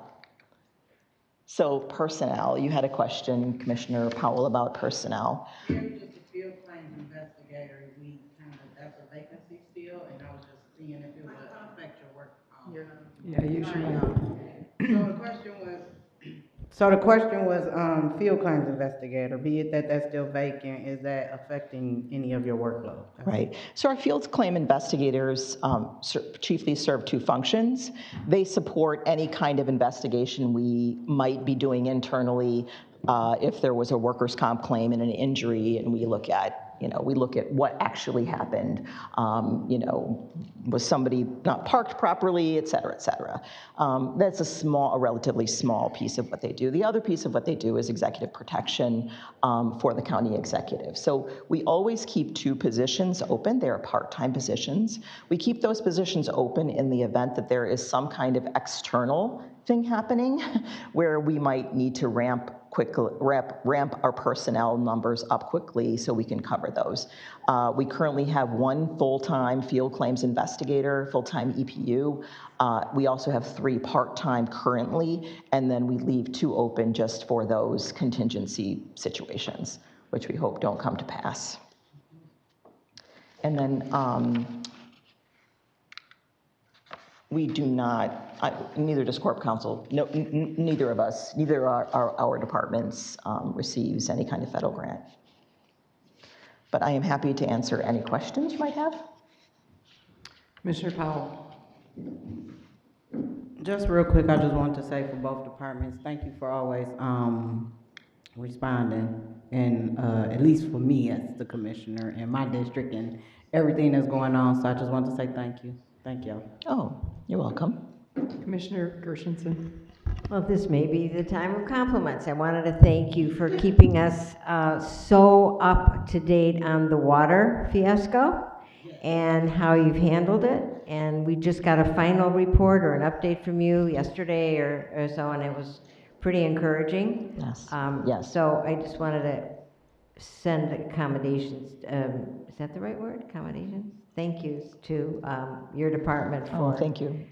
So personnel, you had a question, Commissioner Powell, about personnel. Yeah, just a field claims investigator, that's a vacancy still, and I was just seeing if it would affect your work. Yeah, usually. So the question was, field claims investigator, be it that that's still vacant, is that affecting any of your workload? Right. So our field claim investigators chiefly serve two functions. They support any kind of investigation we might be doing internally if there was a workers' comp claim and an injury, and we look at what actually happened. Was somebody not parked properly, et cetera, et cetera. That's a relatively small piece of what they do. The other piece of what they do is executive protection for the county executive. So we always keep two positions open. They are part-time positions. We keep those positions open in the event that there is some kind of external thing happening where we might need to ramp our personnel numbers up quickly so we can cover those. We currently have one full-time field claims investigator, full-time EPU. We also have 3 part-time currently, and then we leave 2 open just for those contingency situations, which we hope don't come to pass. And then we do not, neither does Corp Counsel, no, neither of us, neither our departments receives any kind of federal grant. But I am happy to answer any questions you might have. Commissioner Powell. Just real quick, I just wanted to say for both departments, thank you for always responding, and at least for me as the commissioner in my district and everything that's going on. So I just wanted to say thank you. Thank you. Oh, you're welcome. Commissioner Gershenson. Well, this may be the time of compliments. I wanted to thank you for keeping us so up to date on the water fiasco and how you've handled it. And we just got a final report or an update from you yesterday or so, and it was pretty encouraging. Yes. Yes. So I just wanted to send accommodations. Is that the right word? Accommodations? Thank yous to your department for thank you.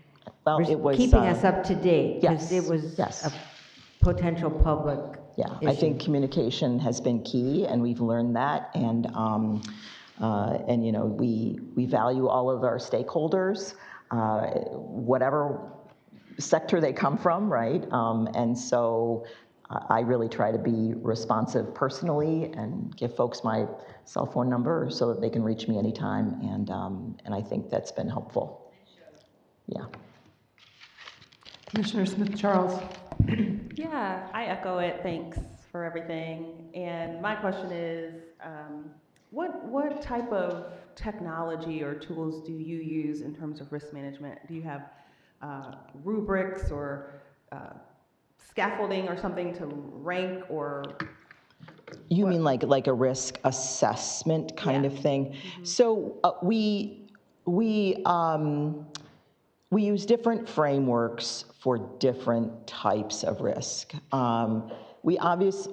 Well, it was keeping us up to date, because yes, it was yes. a potential public issue. I think communication has been key, and we've learned that, and we value all of our stakeholders, whatever sector they come from, right? And so I really try to be responsive personally and give folks my cell phone number so that they can reach me anytime, and I think that's been helpful. Yeah. Commissioner Smith-Charles. Yeah, I echo it. Thanks for everything. And my question is, what type of technology or tools do you use in terms of risk management? Do you have rubrics or scaffolding or something to rank or? You mean like a risk assessment kind of thing? Mm-hmm. So we use different frameworks for different types of risk. This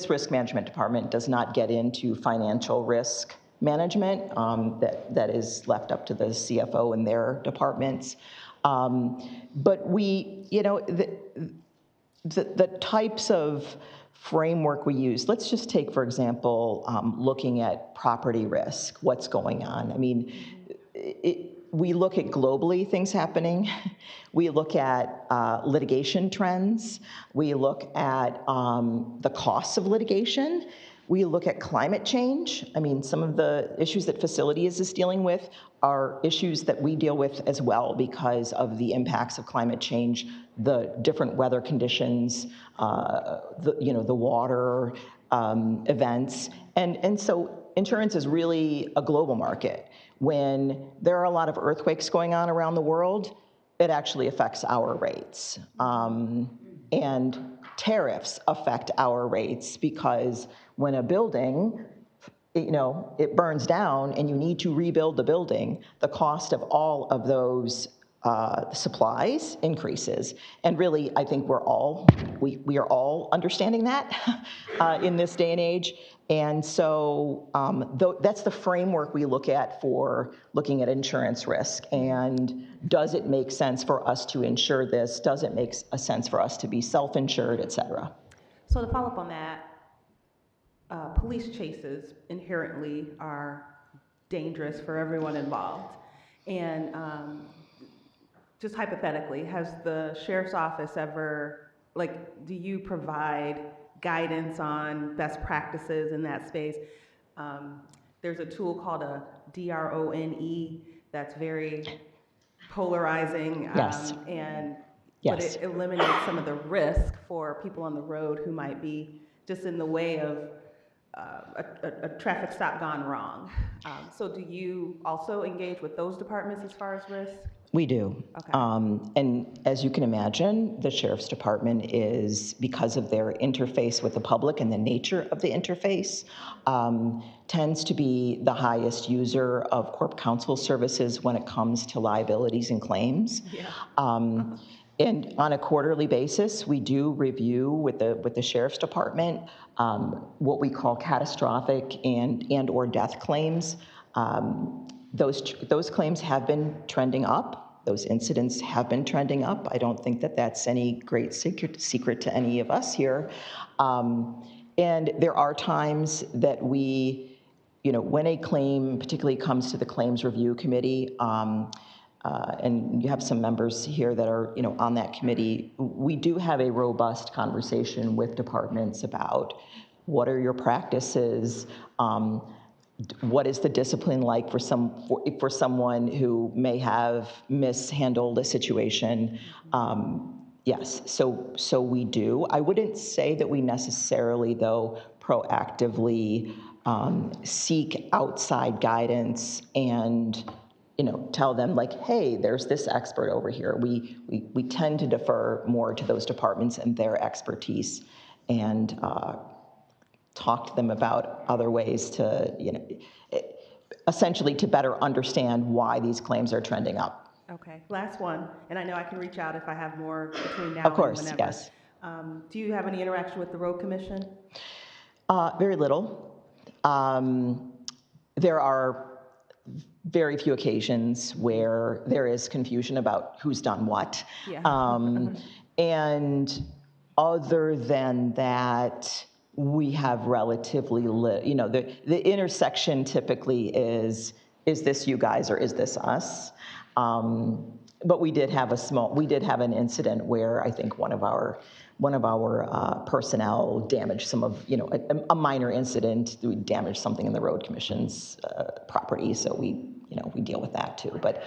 risk management department does not get into financial risk management. That is left up to the CFO and their departments. But we, the types of framework we use, let's just take, for example, looking at property risk, what's going on. I mean, we look at globally things happening. We look at litigation trends. We look at the costs of litigation. We look at climate change. I mean, some of the issues that facilities is dealing with are issues that we deal with as well because of the impacts of climate change, the different weather conditions, the water events. And so insurance is really a global market. When there are a lot of earthquakes going on around the world, it actually affects our rates. And tariffs affect our rates because when a building, it burns down and you need to rebuild the building, the cost of all of those supplies increases. And really, I think we are all understanding that in this day and age. And so that's the framework we look at for looking at insurance risk. And does it make sense for us to insure this? Does it make a sense for us to be self-insured, et cetera? So to follow up on that, police chases inherently are dangerous for everyone involved. And just hypothetically, has the sheriff's office ever, do you provide guidance on best practices in that space? There's a tool called a DRONE that's very polarizing, Yes. But it eliminates some of the risk for people on the road who might be just in the way of a traffic stop gone wrong. So do you also engage with those departments as far as risk? We do. Okay. And as you can imagine, the Sheriff's Department is, because of their interface with the public and the nature of the interface, tends to be the highest user of Corp Counsel services when it comes to liabilities and claims. Yeah. And on a quarterly basis, we do review with the Sheriff's Department what we call catastrophic and or death claims. Those claims have been trending up. Those incidents have been trending up. I don't think that that's any great secret to any of us here. And there are times that we, when a claim particularly comes to the Claims Review Committee, and you have some members here that are, on that committee, we do have a robust conversation with departments about what are your practices, what is the discipline like for someone who may have mishandled a situation? Yes, so we do. I wouldn't say that we necessarily, though, proactively seek outside guidance and tell them hey, there's this expert over here. We tend to defer more to those departments and their expertise, and talk to them about other ways to, essentially to better understand why these claims are trending up. Okay, last one, and I know I can reach out if I have more between now Of course, and whenever. yes. Do you have any interaction with the Road Commission? Very little. There are very few occasions where there is confusion about who's done what. Yeah. And other than that, we have relatively, the intersection typically is this you guys or is this us? But we did have an incident where I think one of our personnel damaged some of, a minor incident. We damaged something in the Road Commission's property, so we deal with that too. But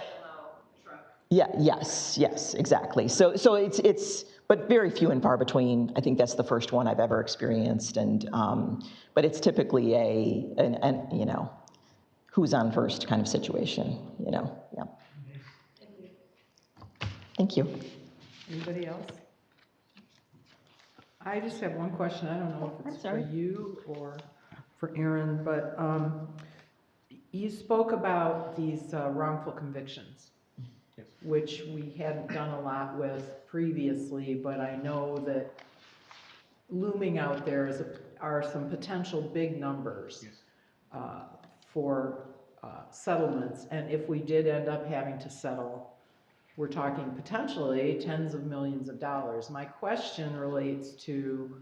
yeah, yes, exactly. So it's but very few and far between. I think that's the first one I've ever experienced, and but it's typically an who's on first kind of situation. Yeah. Thank you. Anybody else? I just have one question. I don't know if it's for you or for Aaron, but you spoke about these wrongful convictions, which we hadn't done a lot with previously, but I know that looming out there are some potential big numbers for settlements, and if we did end up having to settle we're talking potentially tens of millions of dollars. My question relates to,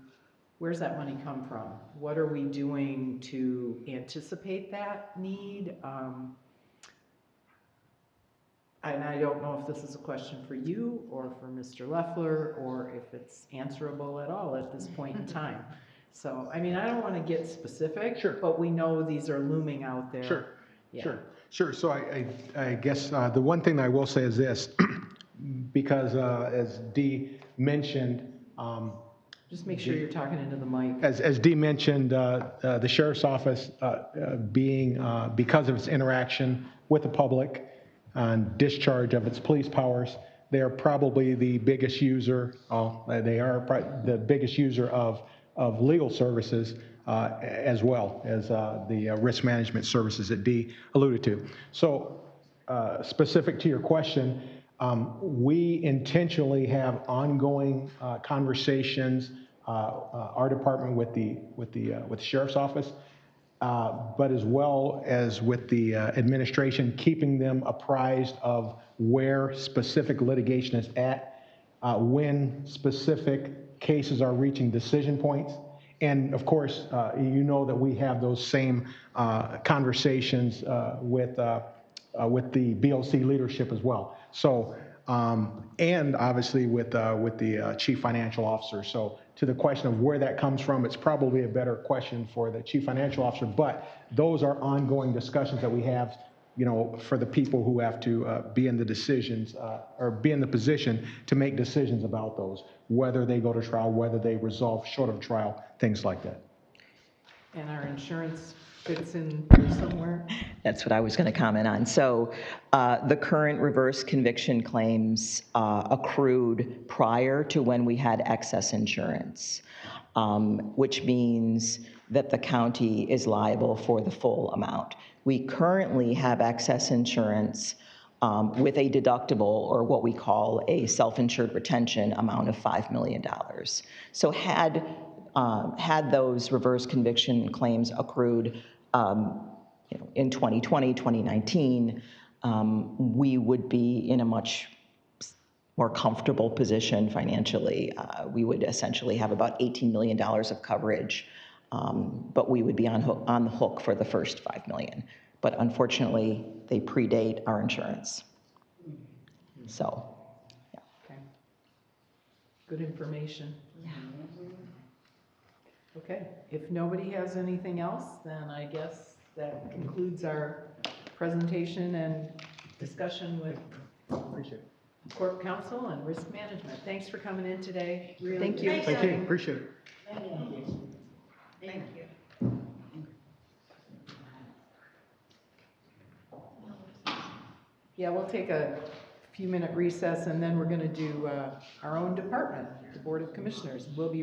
where's that money come from? What are we doing to anticipate that need? And I don't know if this is a question for you or for Mr. Leffler, or if it's answerable at all at this point in time. So, I mean, I don't want to get specific, but we know these are looming out there. Sure, Yeah. sure. So I guess the one thing I will say is this, because as Dee mentioned, Just make sure you're talking into the mic. as Dee mentioned, the sheriff's office being, because of its interaction with the public and discharge of its police powers, they are probably the biggest user, they are the biggest user of legal services as well as the risk management services that Dee alluded to. So specific to your question, we intentionally have ongoing conversations, our department with the sheriff's office, but as well as with the administration, keeping them apprised of where specific litigation is at, when specific cases are reaching decision points. And of course, you know that we have those same conversations with the BOC leadership as well. So, and obviously with the chief financial officer. So to the question of where that comes from, it's probably a better question for the chief financial officer, but those are ongoing discussions that we have, you know, for the people who have to be in the decisions or be in the position to make decisions about those, whether they go to trial, whether they resolve short of trial, things like that. And our insurance fits in there somewhere? That's what I was going to comment on. So the current reverse conviction claims accrued prior to when we had excess insurance, which means that the county is liable for the full amount. We currently have excess insurance with a deductible, or what we call a self-insured retention amount of $5 million. So had those reverse conviction claims accrued in 2020, 2019, we would be in a much more comfortable position financially. We would essentially have about $18 million of coverage, but we would be on the hook for the first $5 million. But unfortunately, they predate our insurance. So, yeah. Okay. Good information. Okay, if nobody has anything else, then I guess that concludes our presentation and discussion with Corp Counsel and Risk Management. Thanks for coming in today. Really Thank you. Thank you, appreciate it. Thank you. Yeah, we'll take a few-minute recess, and then we're going to do our own department, the Board of Commissioners. We'll be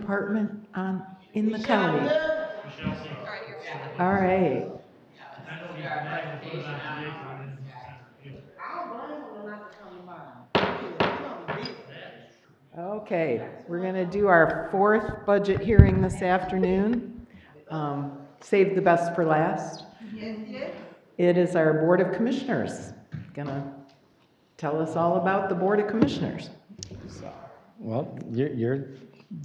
department in the county? All right. Okay, we're going to do our fourth budget hearing this afternoon. Save the best for last. It is our Board of Commissioners. Going to tell us all about the Board of Commissioners. Well, you're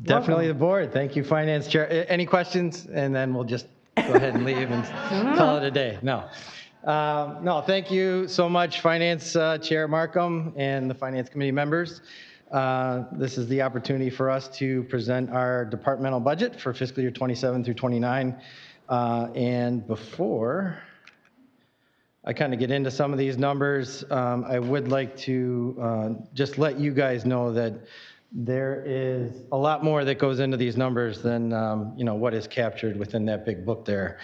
definitely the board. Thank you, Finance Chair. Any questions? And then we'll just go ahead and leave and call it a day. No, thank you so much, Finance Chair Markham and the Finance Committee members. This is the opportunity for us to present our departmental budget for fiscal year 27 through 29. And before I kind of get into some of these numbers, I would like to just let you guys know that there is a lot more that goes into these numbers than what is captured within that big book there.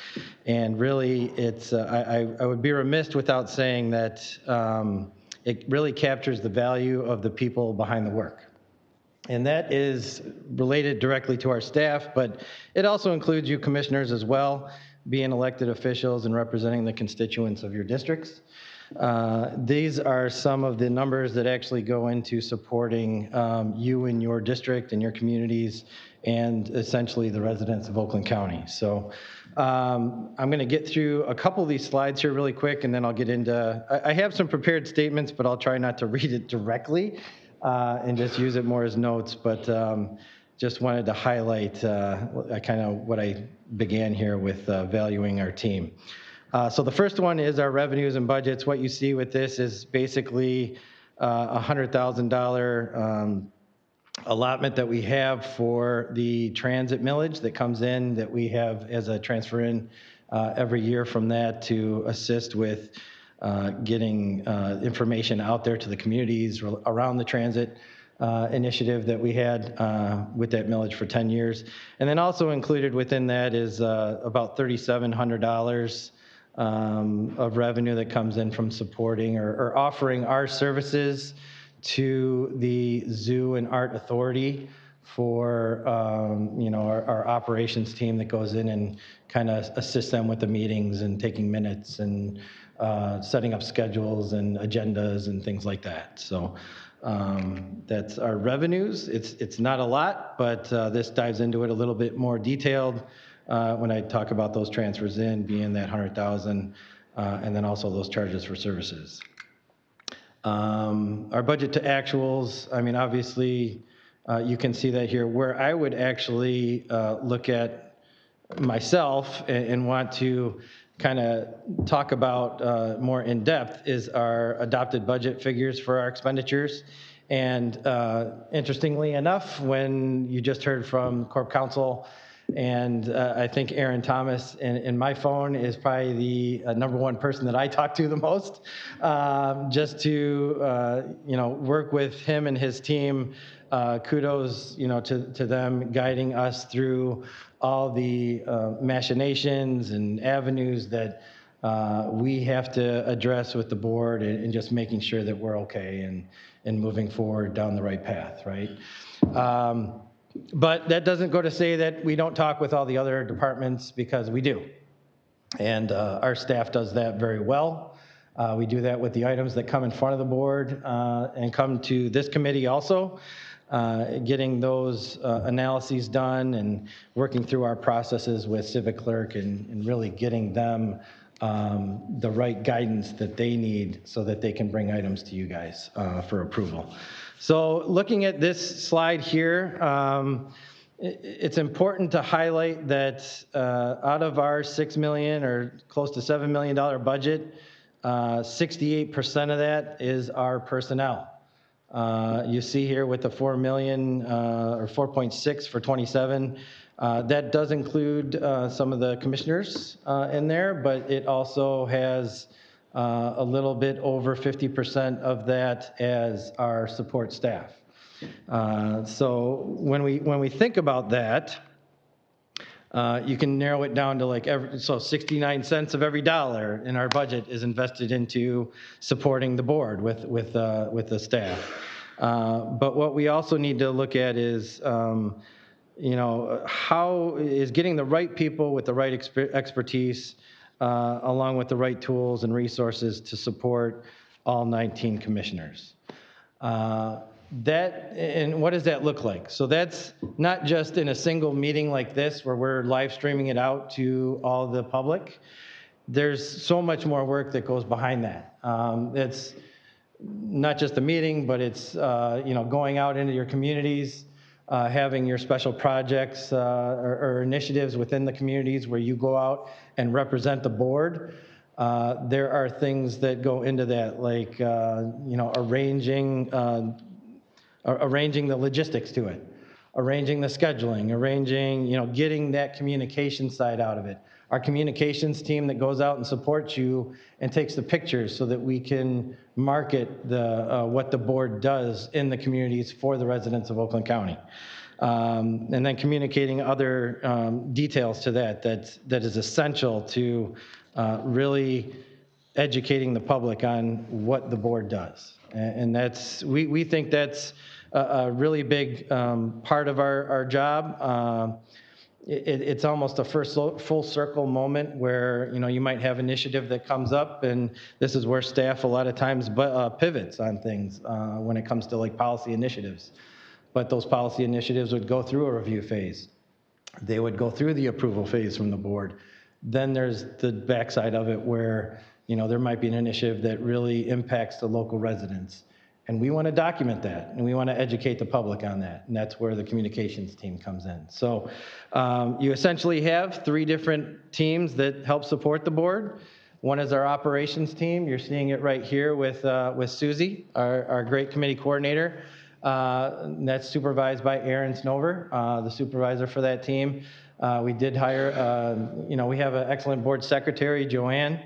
And really, it's I would be remiss without saying that it really captures the value of the people behind the work. And that is related directly to our staff, but it also includes you commissioners as well, being elected officials and representing the constituents of your districts. These are some of the numbers that actually go into supporting you and your district and your communities and essentially the residents of Oakland County. So I'm going to get through a couple of these slides here really quick, and then I'll get into, I have some prepared statements, but I'll try not to read it directly and just use it more as notes. But just wanted to highlight kind of what I began here with valuing our team. So the first one is our revenues and budgets. What you see with this is basically a $100,000 allotment that we have for the transit millage that comes in that we have as a transfer in every year from that to assist with getting information out there to the communities around the transit initiative that we had with that millage for 10 years. And then also included within that is about $3,700 of revenue that comes in from supporting or offering our services to the Zoo and Art Authority for our operations team that goes in and kind of assists them with the meetings and taking minutes and setting up schedules and agendas and things like that. So that's our revenues. It's not a lot, but this dives into it a little bit more detailed when I talk about those transfers in being that 100,000 and then also those charges for services. Our budget to actuals, I mean, obviously, you can see that here. Where I would actually look at myself and want to kind of talk about more in depth is our adopted budget figures for our expenditures. And interestingly enough, when you just heard from Corp Counsel, and I think Aaron Thomas in my phone is probably the number one person that I talk to the most, just to work with him and his team. Kudos, to them guiding us through all the machinations and avenues that we have to address with the board and just making sure that we're okay and moving forward down the right path, right? But that doesn't go to say that we don't talk with all the other departments, because we do. And our staff does that very well. We do that with the items that come in front of the board and come to this committee also, getting those analyses done and working through our processes with Civic Clerk and really getting them the right guidance that they need so that they can bring items to you guys for approval. So looking at this slide here, it's important to highlight that out of our $6 million or close to $7 million budget, 68% of that is our personnel. You see here with the 4 million or 4.6 for 27, that does include some of the commissioners in there, but it also has a little bit over 50% of that as our support staff. So when we think about that, you can narrow it down to so 69 cents of every dollar in our budget is invested into supporting the board with the staff. But what we also need to look at is how is getting the right people with the right expertise, along with the right tools and resources to support all 19 commissioners. And what does that look like? So that's not just in a single meeting like this where we're live streaming it out to all the public. There's so much more work that goes behind that. It's not just a meeting, but it's going out into your communities, having your special projects or initiatives within the communities where you go out and represent the board. There are things that go into that, like arranging the logistics to it, arranging the scheduling, getting that communication side out of it. Our communications team that goes out and supports you and takes the pictures so that we can market what the board does in the communities for the residents of Oakland County. And then communicating other details to that is essential to really educating the public on what the board does. And we think that's a really big part of our job. It's almost a first full circle moment where you might have initiative that comes up, and this is where staff a lot of times pivots on things when it comes to like policy initiatives. But those policy initiatives would go through a review phase. They would go through the approval phase from the board. Then there's the backside of it where there might be an initiative that really impacts the local residents. And we want to document that, and we want to educate the public on that, and that's where the communications team comes in. So you essentially have 3 different teams that help support the board. One is our operations team. You're seeing it right here with Susie, our great committee coordinator. And that's supervised by Aaron Snover, the supervisor for that team. We did hire, we have an excellent board secretary, Joanne,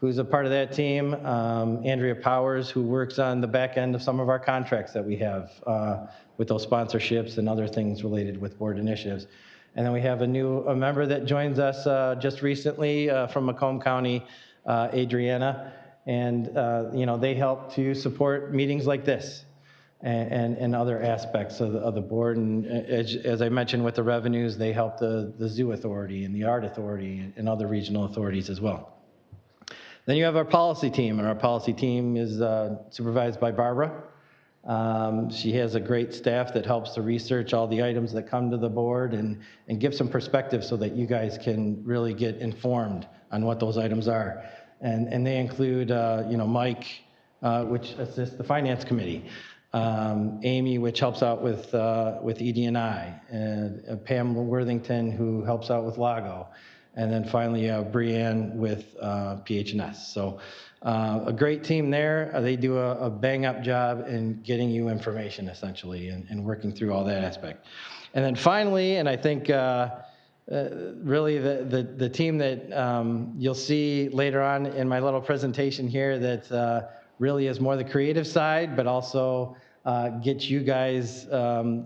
who's a part of that team, Andrea Powers, who works on the back end of some of our contracts that we have with those sponsorships and other things related with board initiatives. And then we have a member that joins us just recently from Macomb County, Adriana, and they help to support meetings like this and other aspects of the board. And as I mentioned with the revenues, they help the Zoo Authority and the Art Authority and other regional authorities as well. Then you have our policy team, and our policy team is supervised by Barbara. She has a great staff that helps to research all the items that come to the board and give some perspective so that you guys can really get informed on what those items are. And they include, Mike, which assists the Finance Committee, Amy, which helps out with ED&I, and Pam Worthington, who helps out with Lago. And then finally, Brianne with PH&S. So a great team there. They do a bang-up job in getting you information, essentially, and working through all that aspect. And then finally, and I think really the team that you'll see later on in my little presentation here that really is more the creative side, but also gets you guys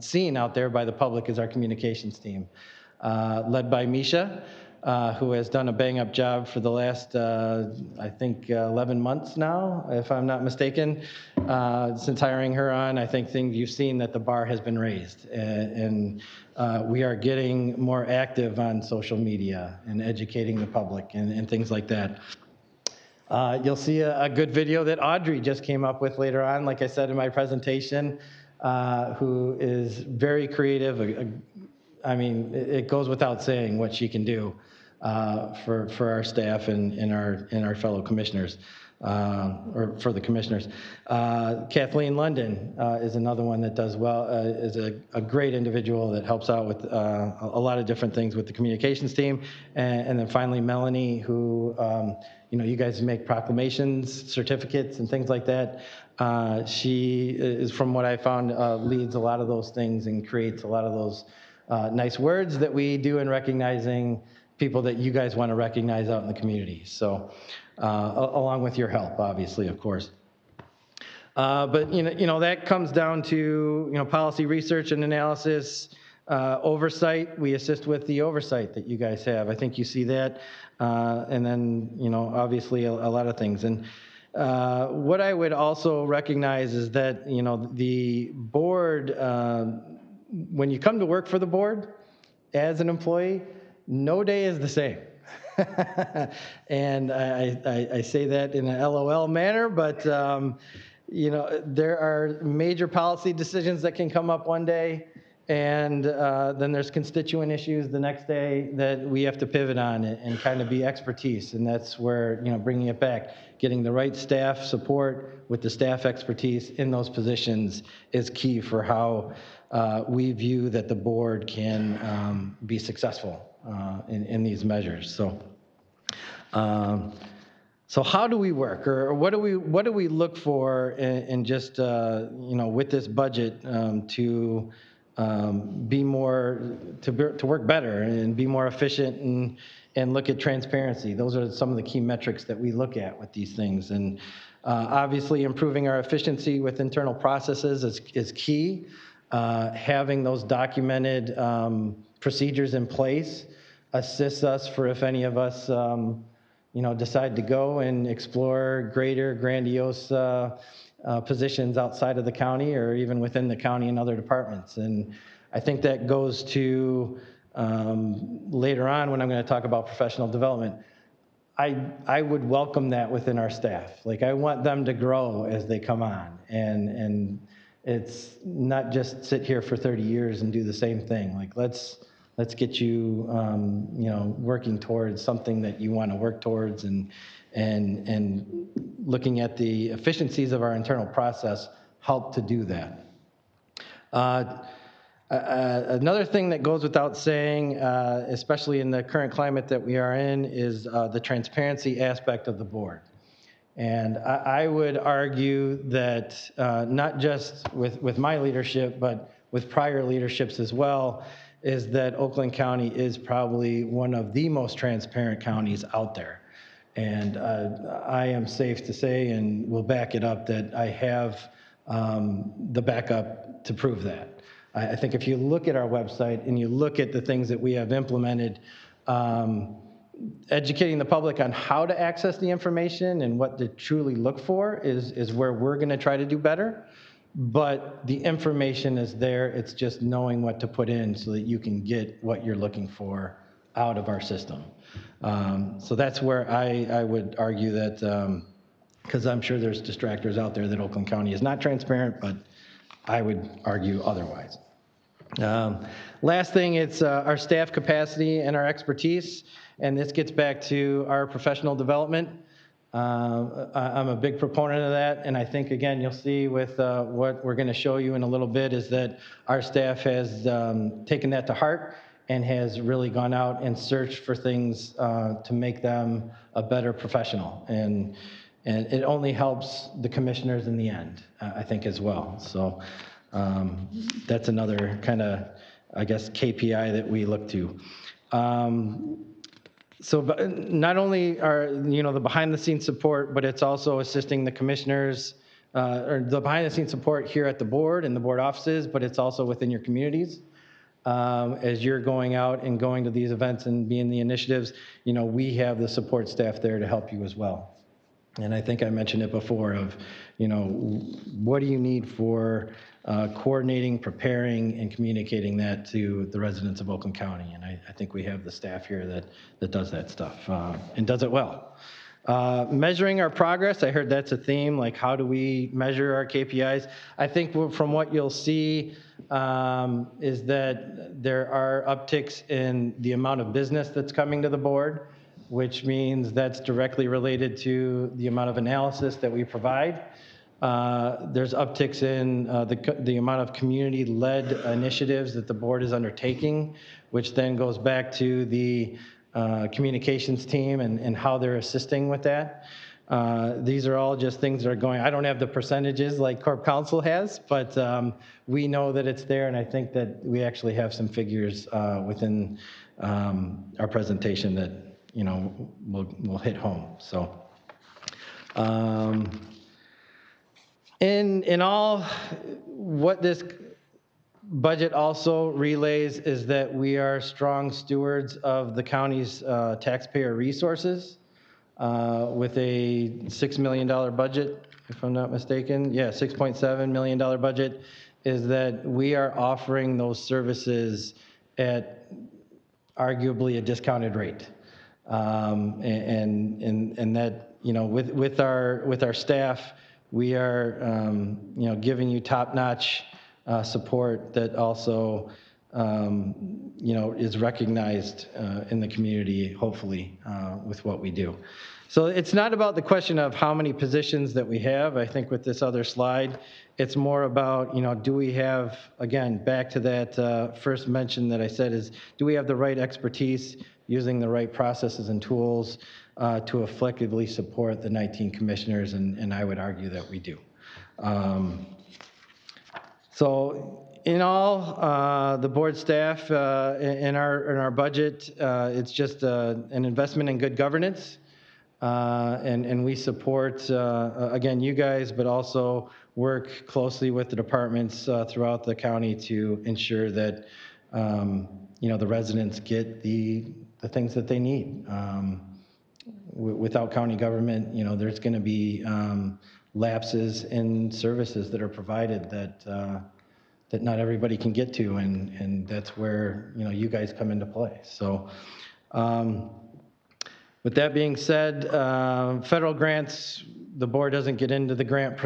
seen out there by the public is our communications team, led by Misha. Who has done a bang-up job for the last, I think, 11 months now, if I'm not mistaken. Since hiring her on, I think you've seen that the bar has been raised. And we are getting more active on social media and educating the public and things like that. You'll see a good video that Audrey just came up with later on, like I said in my presentation, who is very creative. It goes without saying what she can do for our staff and our fellow commissioners, or for the commissioners. Kathleen London is another one that does well, is a great individual that helps out with a lot of different things with the communications team. And then finally, Melanie, who, you guys make proclamations, certificates, and things like that. She is, from what I found, leads a lot of those things and creates a lot of those nice words that we do in recognizing people that you guys want to recognize out in the community. So, along with your help, obviously, of course. But that comes down to policy research and analysis, oversight. We assist with the oversight that you guys have. I think you see that, and then obviously a lot of things. And what I would also recognize is that the board. When you come to work for the board, as an employee, no day is the same. And I say that in an LOL manner, but you know, there are major policy decisions that can come up one day, and then there's constituent issues the next day that we have to pivot on and kind of be expertise. And that's where, you know, bringing it back, getting the right staff support with the staff expertise in those positions is key for how we view that the board can be successful in these measures. So how do we work, or what do we look for in just you know, with this budget to be more to work better and be more efficient and look at transparency? Those are some of the key metrics that we look at with these things. And obviously, improving our efficiency with internal processes is key. Having those documented procedures in place assists us for if any of us you know, decide to go and explore greater, grandiose positions outside of the county or even within the county and other departments. And I think that goes to later on when I'm going to talk about professional development. I would welcome that within our staff. Like, I want them to grow as they come on, and it's not just sit here for 30 years and do the same thing. Like, let's get you, you know, working towards something that you want to work towards, and looking at the efficiencies of our internal process help to do that. Another thing that goes without saying, especially in the current climate that we are in, is the transparency aspect of the board. And I would argue that not just with my leadership, but with prior leaderships as well, is that Oakland County is probably one of the most transparent counties out there. And I am safe to say, and will back it up, that I have the backup to prove that. I think if you look at our website and you look at the things that we have implemented, educating the public on how to access the information and what to truly look for is where we're going to try to do better. But the information is there. It's just knowing what to put in so that you can get what you're looking for out of our system. So that's where I would argue that, because I'm sure there's distractors out there, that Oakland County is not transparent, but I would argue otherwise. Last thing, it's our staff capacity and our expertise, and this gets back to our professional development. I'm a big proponent of that, and I think, again, you'll see with what we're going to show you in a little bit is that our staff has taken that to heart and has really gone out and searched for things to make them a better professional. And it only helps the commissioners in the end, I think, as well. So that's another kind of, I guess, KPI that we look to. So not only are, you know, the behind-the-scenes support, but it's also assisting the commissioners, or the behind-the-scenes support here at the board and the board offices, but it's also within your communities. As you're going out and going to these events and being the initiatives, you know, we have the support staff there to help you as well. And I think I mentioned it before of, you know, what do you need for coordinating, preparing, and communicating that to the residents of Oakland County. And I think we have the staff here that does that stuff and does it well. Measuring our progress, I heard that's a theme, like how do we measure our KPIs? I think from what you'll see is that there are upticks in the amount of business that's coming to the board, which means that's directly related to the amount of analysis that we provide. There's upticks in the amount of community-led initiatives that the board is undertaking, which then goes back to the communications team and how they're assisting with that. These are all just things that are going. I don't have the percentages like Corp Council has, but we know that it's there, and I think that we actually have some figures within our presentation that, you know, will hit home. So. In all, what this budget also relays is that we are strong stewards of the county's taxpayer resources with a $6 million budget, if I'm not mistaken. Yeah, $6.7 million budget, is that we are offering those services at arguably a discounted rate. And that, you know, with our staff, we are, you know, giving you top-notch support that also, you know, is recognized in the community, hopefully, with what we do. So it's not about the question of how many positions that we have. I think with this other slide, it's more about, you know, do we have, again, back to that first mention that I said is, do we have the right expertise, using the right processes and tools to effectively support the 19 commissioners, and I would argue that we do. So in all, the board staff in our budget, it's just an investment in good governance. And we support, again, you guys, but also work closely with the departments throughout the county to ensure that, you know, the residents get the things that they need. Without county government, you know, there's going to be lapses in services that are provided that that not everybody can get to, and that's where, you know, you guys come into play. So. With that being said, federal grants, the board doesn't get into the grant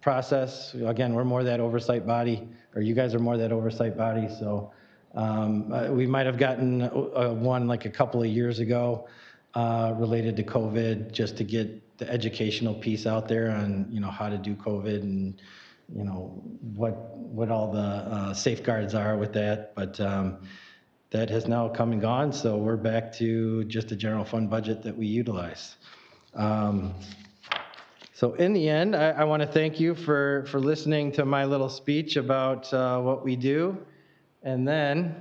process. Again, we're more that oversight body, or you guys are more that oversight body. So we might have gotten one like a couple of years ago related to COVID, just to get the educational piece out there on, you know, how to do COVID and, you know, what all the safeguards are with that. But that has now come and gone, so we're back to just a general fund budget that we utilize. So in the end, I want to thank you for listening to my little speech about what we do. And then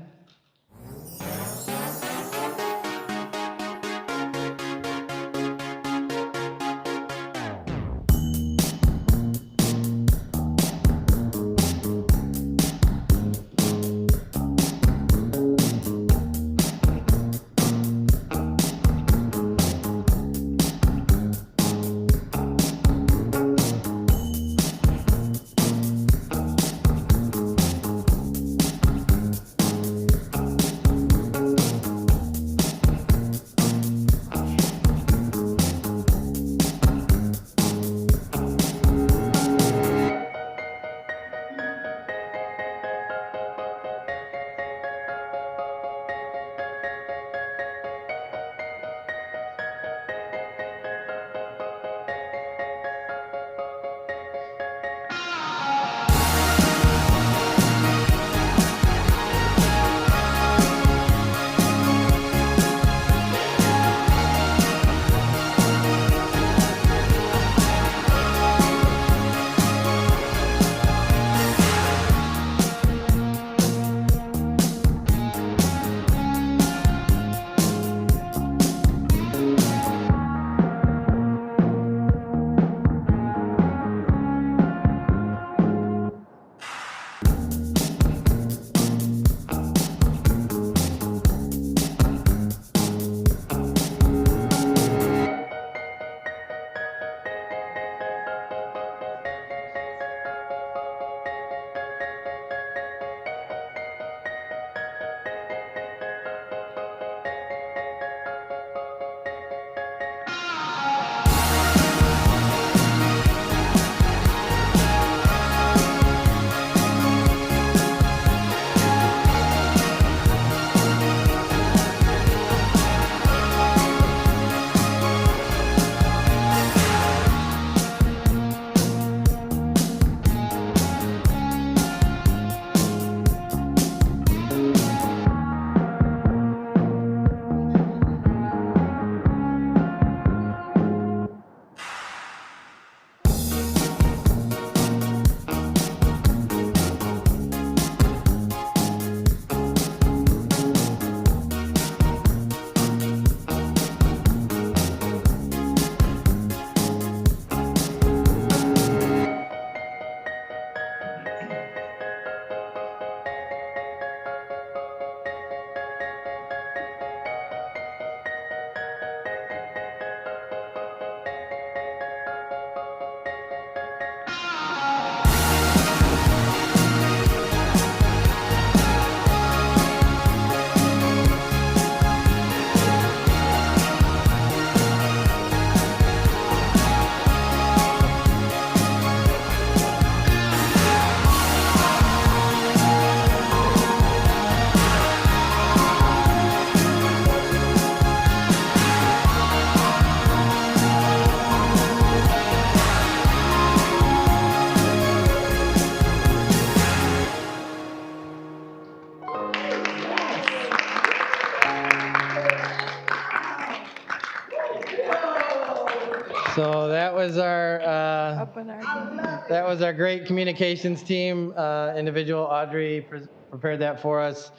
was our great communications team. Individual Audrey prepared that for us.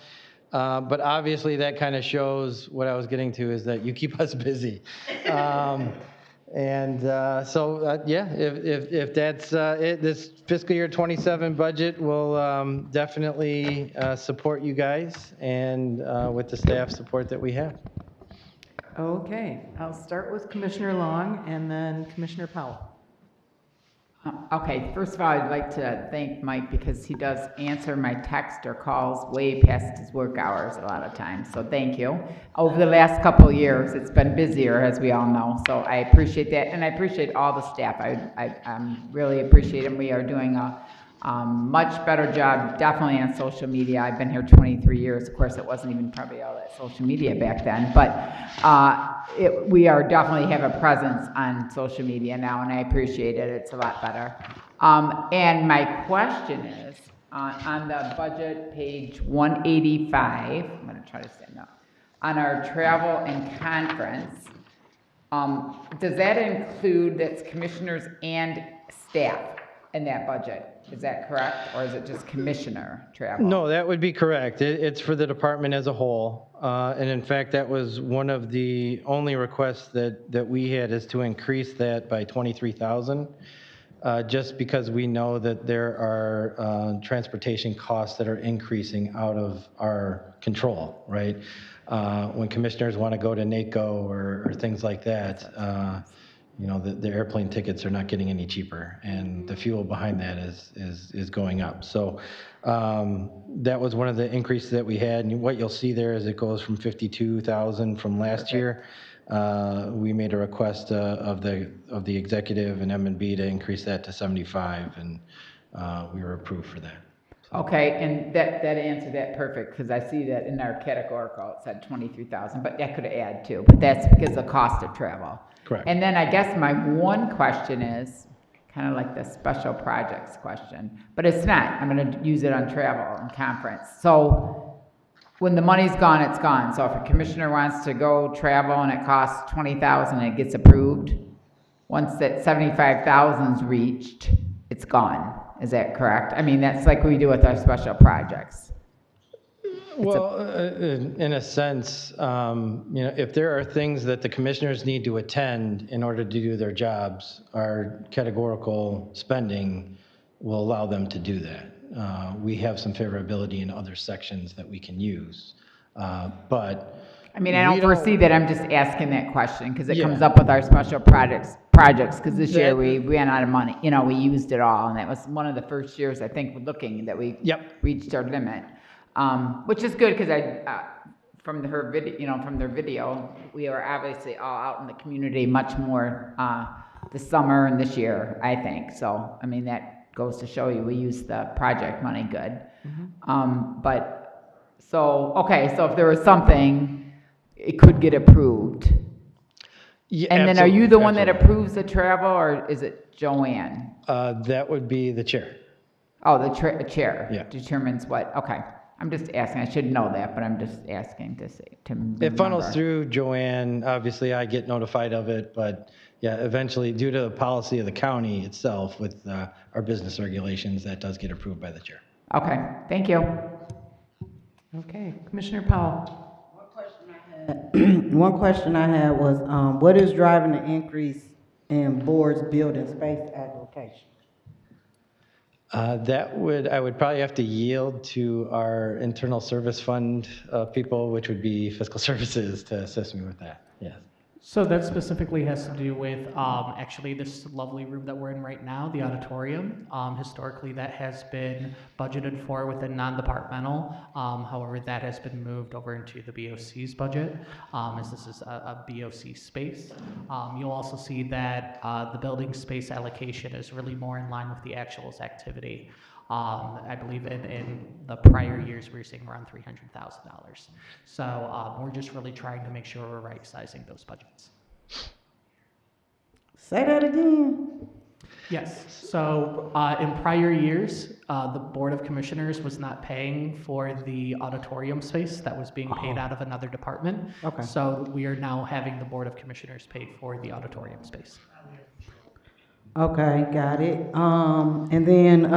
But obviously that kind of shows what I was getting to, is that you keep us busy. If that's it, this fiscal year 27 budget will definitely support you guys, and with the staff support that we have. Okay, I'll start with Commissioner Long and then Commissioner Powell. Okay, first of all, I'd like to thank Mike because he does answer my text or calls way past his work hours a lot of times, so thank you. Over the last couple of years, it's been busier, as we all know, so I appreciate that, and I appreciate all the staff. I really appreciate it. We are doing a much better job, definitely on social media. I've been here 23 years. Of course, it wasn't even probably all that social media back then, but we are definitely have a presence on social media now, and I appreciate it. It's a lot better. And my question is, on the budget, page 185, I'm going to try to stand up, on our travel and conference, does that include that's commissioners and staff in that budget? Is that correct, or is it just commissioner travel? No, that would be correct. It's for the department as a whole. And in fact, that was one of the only requests that we had, is to increase that by 23,000, just because we know that there are transportation costs that are increasing out of our control, right? When commissioners want to go to NACO or things like that, the airplane tickets are not getting any cheaper, and the fuel behind that is going up. So that was one of the increases that we had. And what you'll see there is it goes from 52,000 from last year. We made a request of the executive and M&B to increase that to 75, and we were approved for that. Okay, and that answered that perfect, because I see that in our categorical, it said 23,000, but that could add too, but that's because of the cost of travel. Correct. And then I guess my one question is, kind of like the special projects question, but it's not. I'm going to use it on travel and conference. So when the money's gone, it's gone. So if a commissioner wants to go travel and it costs 20,000 and it gets approved, once that 75,000 is reached, it's gone. Is that correct? I mean, that's like we do with our special projects. Well, in a sense, if there are things that the commissioners need to attend in order to do their jobs, our categorical spending will allow them to do that. We have some favorability in other sections that we can use, but I mean, I don't foresee that. I'm just asking that question because it comes up with our special projects because this year we ran out of money. We used it all, and that was one of the first years I think looking that we reached our limit. Which is good because from their video, we are obviously all out in the community much more this summer and this year, I think. So, I mean, that goes to show you we use the project money good. So if there was something, it could get approved. Yeah, and then are you the one that approves the travel, or is it Joanne? That would be the chair. Oh, the chair determines what, okay. I'm just asking. I should know that, but I'm just asking to remember. It funnels through Joanne. Obviously, I get notified of it, but eventually, due to the policy of the county itself with our business regulations, that does get approved by the chair. Okay, thank you. Okay, Commissioner Powell. One question I had was, what is driving the increase in boards, building space allocation? I would probably have to yield to our internal service fund people, which would be fiscal services, to assist me with that. Yes. So that specifically has to do with actually this lovely room that we're in right now, the auditorium. Historically, that has been budgeted for within non-departmental. However, that has been moved over into the BOC's budget, as this is a BOC space. You'll also see that the building space allocation is really more in line with the actuals activity. I believe in the prior years, we were seeing around $300,000. So we're just really trying to make sure we're right-sizing those budgets. Say that again. Yes. So in prior years, the Board of Commissioners was not paying for the auditorium space that was being paid out of another department. Okay. So we are now having the Board of Commissioners pay for the auditorium space. Okay, got it. And then,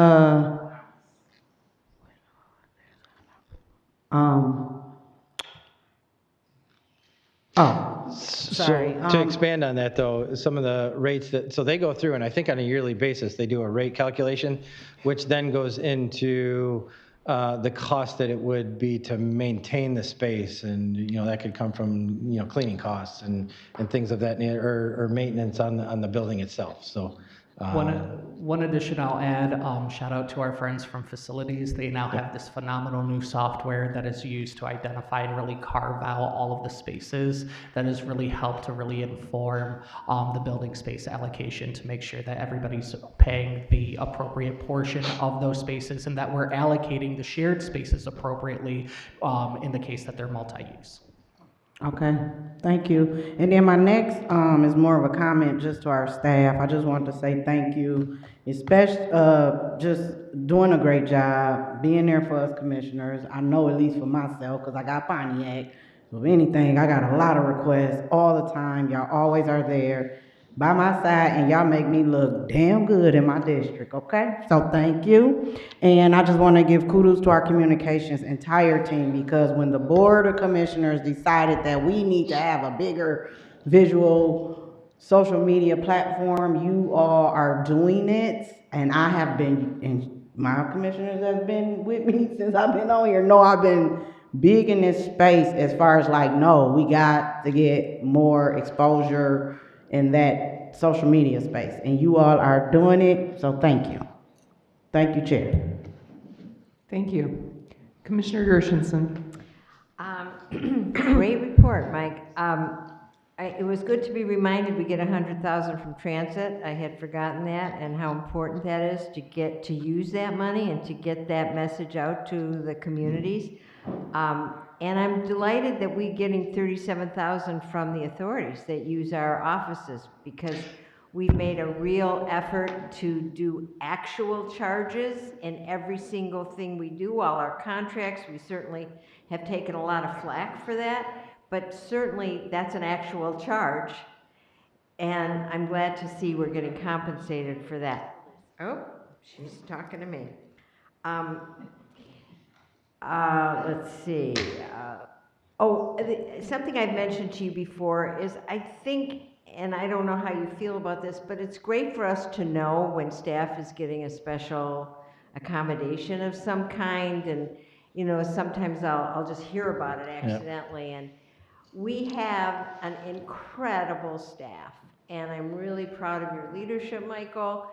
sorry. So to expand on that though, some of the rates that, so they go through and I think on a yearly basis, they do a rate calculation, which then goes into the cost that it would be to maintain the space. And, that could come from, cleaning costs and things of that, or maintenance on the building itself. So. One addition I'll add, shout out to our friends from facilities. They now have this phenomenal new software that is used to identify and really carve out all of the spaces that has really helped to really inform the building space allocation to make sure that everybody's paying the appropriate portion of those spaces and that we're allocating the shared spaces appropriately in the case that they're multi-use. Okay, thank you. And then my next is more of a comment just to our staff. I just wanted to say thank you, especially just doing a great job, being there for us commissioners. I know at least for myself, because I got Pontiac. So if anything, I got a lot of requests all the time. Y'all always are there by my side, and y'all make me look damn good in my district, okay? So thank you. And I just want to give kudos to our communications entire team, because when the Board of Commissioners decided that we need to have a bigger visual social media platform, you all are doing it. And I have been, and my commissioners have been with me since I've been on here. No, I've been big in this space as far as like, no, we got to get more exposure in that social media space, and you all are doing it, so thank you. Thank you, Chair. Thank you. Commissioner Gershenson. Great report, Mike. It was good to be reminded we get 100,000 from transit. I had forgotten that and how important that is to get to use that money and to get that message out to the communities. And I'm delighted that we're getting 37,000 from the authorities that use our offices, because we've made a real effort to do actual charges in every single thing we do. All our contracts, we certainly have taken a lot of flack for that, but certainly that's an actual charge. And I'm glad to see we're getting compensated for that. Oh, she's talking to me. Let's see. Something I've mentioned to you before is I think, and I don't know how you feel about this, but it's great for us to know when staff is getting a special accommodation of some kind. And, sometimes I'll just hear about it accidentally. And we have an incredible staff, and I'm really proud of your leadership, Michael.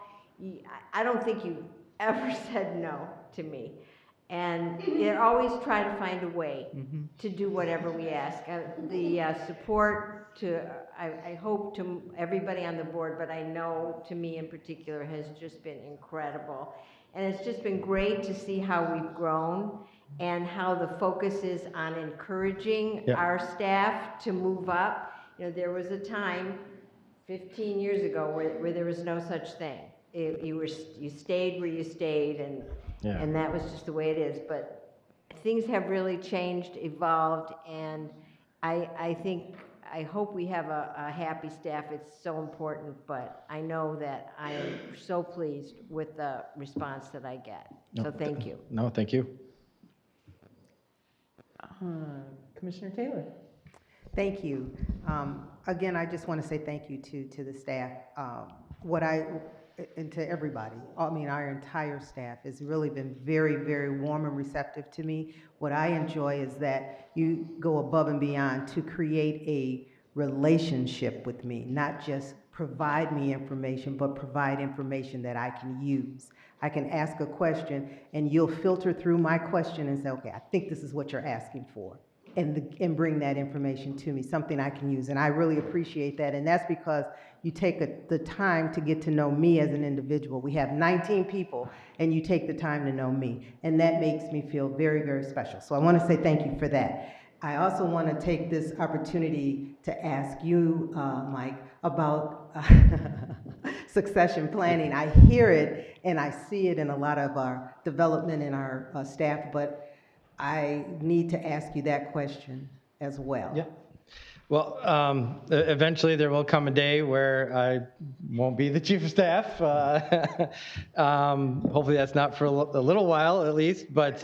I don't think you've ever said no to me. And you always try to find a way to do whatever we ask. The support I hope to everybody on the board, but I know to me in particular has just been incredible. And it's just been great to see how we've grown and how the focus is on encouraging our staff to move up. There was a time 15 years ago where there was no such thing. You stayed where you stayed, and that was just the way it is. But things have really changed, evolved, and I hope we have a happy staff. It's so important, but I know that I am so pleased with the response that I get. So thank you. No, thank you. Commissioner Taylor. Thank you. Again, I just want to say thank you to the staff. And to everybody. I mean, our entire staff has really been very, very warm and receptive to me. What I enjoy is that you go above and beyond to create a relationship with me, not just provide me information, but provide information that I can use. I can ask a question and you'll filter through my question and say, okay, I think this is what you're asking for. And bring that information to me, something I can use. And I really appreciate that. And that's because you take the time to get to know me as an individual. We have 19 people, and you take the time to know me. And that makes me feel very, very special. So I want to say thank you for that. I also want to take this opportunity to ask you, Mike, about succession planning. I hear it, and I see it in a lot of our development in our staff, but I need to ask you that question as well. Yeah. Well, eventually there will come a day where I won't be the chief of staff. Hopefully that's not for a little while at least, but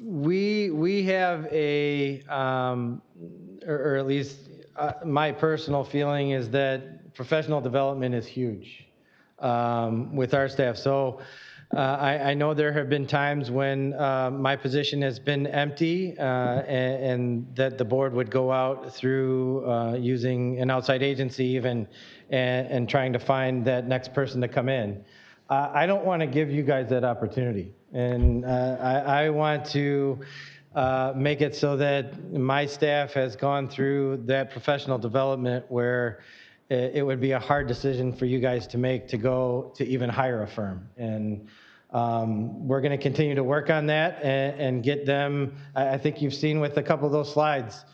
we have a, or at least my personal feeling is that professional development is huge with our staff. So I know there have been times when my position has been empty and that the board would go out through using an outside agency even and trying to find that next person to come in. I don't want to give you guys that opportunity. And I want to make it so that my staff has gone through that professional development where it would be a hard decision for you guys to make to go to even hire a firm. And we're going to continue to work on that and get them. I think you've seen with a couple of those slides,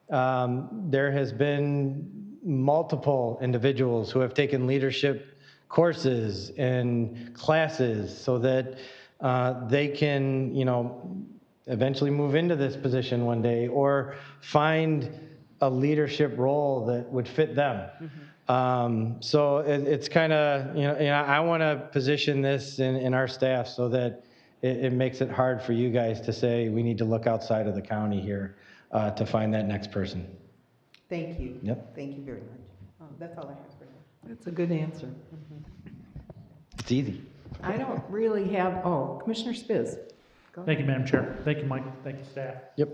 there has been multiple individuals who have taken leadership courses and classes so that they can, eventually move into this position one day or find a leadership role that would fit them. So it's kind of, I want to position this in our staff so that it makes it hard for you guys to say we need to look outside of the county here to find that next person. Thank you. Yep. Thank you very much. That's all I have for now. That's a good answer. It's easy. I don't really have, Commissioner Spiz. Go Thank you, Madam Chair. Thank you, Mike. Thank you, staff. Yep.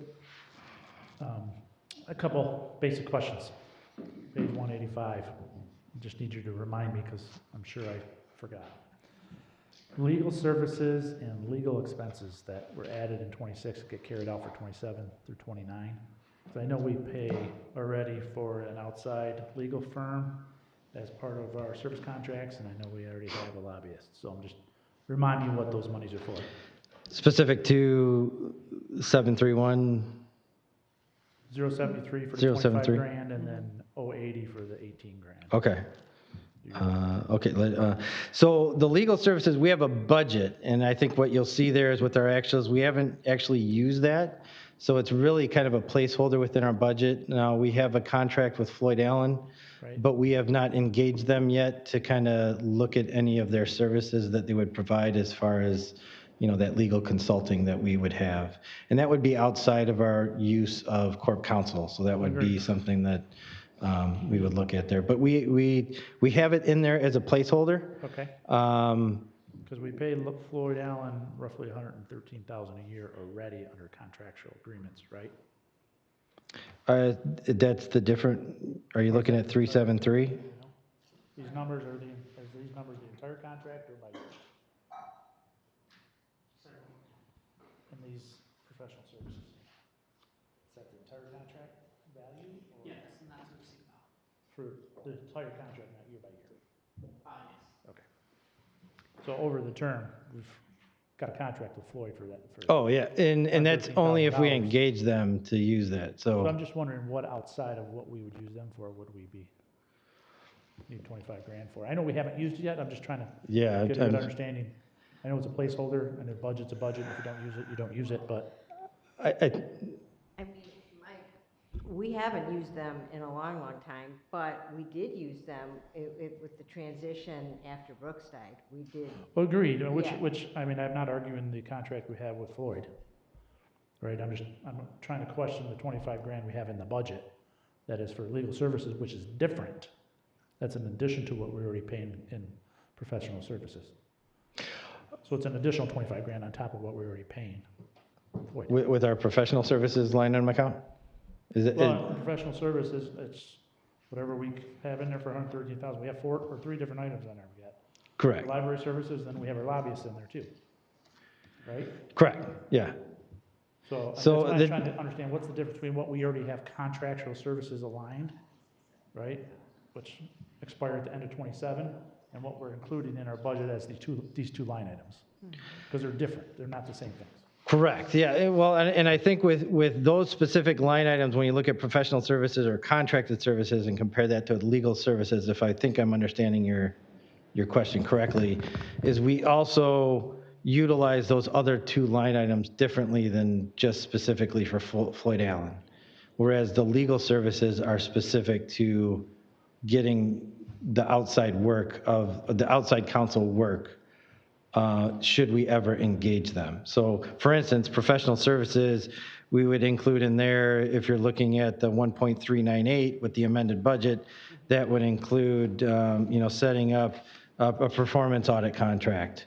A couple basic questions. Page 185. I just need you to remind me because I'm sure I forgot. Legal services and legal expenses that were added in 26 get carried out for 27 through 29. So I know we pay already for an outside legal firm as part of our service contracts, and I know we already have a lobbyist. So I'm just remind me what those monies are for. Specific to 731. 073 for the 073. 25 grand, and then 080 for the 18 grand. Okay. So the legal services, we have a budget, and I think what you'll see there is with our actuals, we haven't actually used that. So it's really kind of a placeholder within our budget. Now, we have a contract with Floyd Allen, but we have not engaged them yet to kind of look at any of their services that they would provide as far as, that legal consulting that we would have. And that would be outside of our use of corp counsel. So that would be something that we would look at there. But we have it in there as a placeholder. Okay. Because we paid Floyd Allen roughly $113,000 a year already under contractual agreements, right? That's the different, are you looking at 373? These numbers are these numbers the entire contract or by year? And these professional services? Is that the entire contract value? Yes, and that's what it's about. For the entire contract, not year by year? Yes. Okay. So over the term, we've got a contract with Floyd for that. Oh, yeah, and that's only if we $13,000. engage them to use that, So I'm just wondering what outside of what we would use them for would we be need 25 grand for? I know we haven't used it yet. I'm just trying to get a good understanding. I know it's a placeholder and their budget's a budget. If you don't use it, you don't use it, but. I mean, we haven't used them in a long, long time, but we did use them with the transition after Brooks died. We did. Agreed, Yeah. which, I mean, I'm not arguing the contract we have with Floyd, right? I'm trying to question the 25 grand we have in the budget that is for legal services, which is different. That's in addition to what we're already paying in professional services. So it's an additional 25 grand on top of what we're already paying. Floyd. with our professional services line item account? Is it? Well, professional services, it's whatever we have in there for 113,000. We have 4 or 3 different items on there we got. Correct. Library services, then we have our lobbyists in there too, right? Correct, yeah. So So I'm trying to understand what's the difference between what we already have contractual services aligned, right? Which expire at the end of 27, and what we're including in our budget as these two line items. Because they're different, they're not the same things. Correct, yeah, well, and I think with those specific line items, when you look at professional services or contracted services and compare that to legal services, if I think I'm understanding your question correctly, is we also utilize those other 2 line items differently than just specifically for Floyd Allen. whereas the legal services are specific to getting the outside work of, the outside counsel work, should we ever engage them. So for instance, professional services, we would include in there, if you're looking at the 1.398 with the amended budget, that would include, setting up a performance audit contract,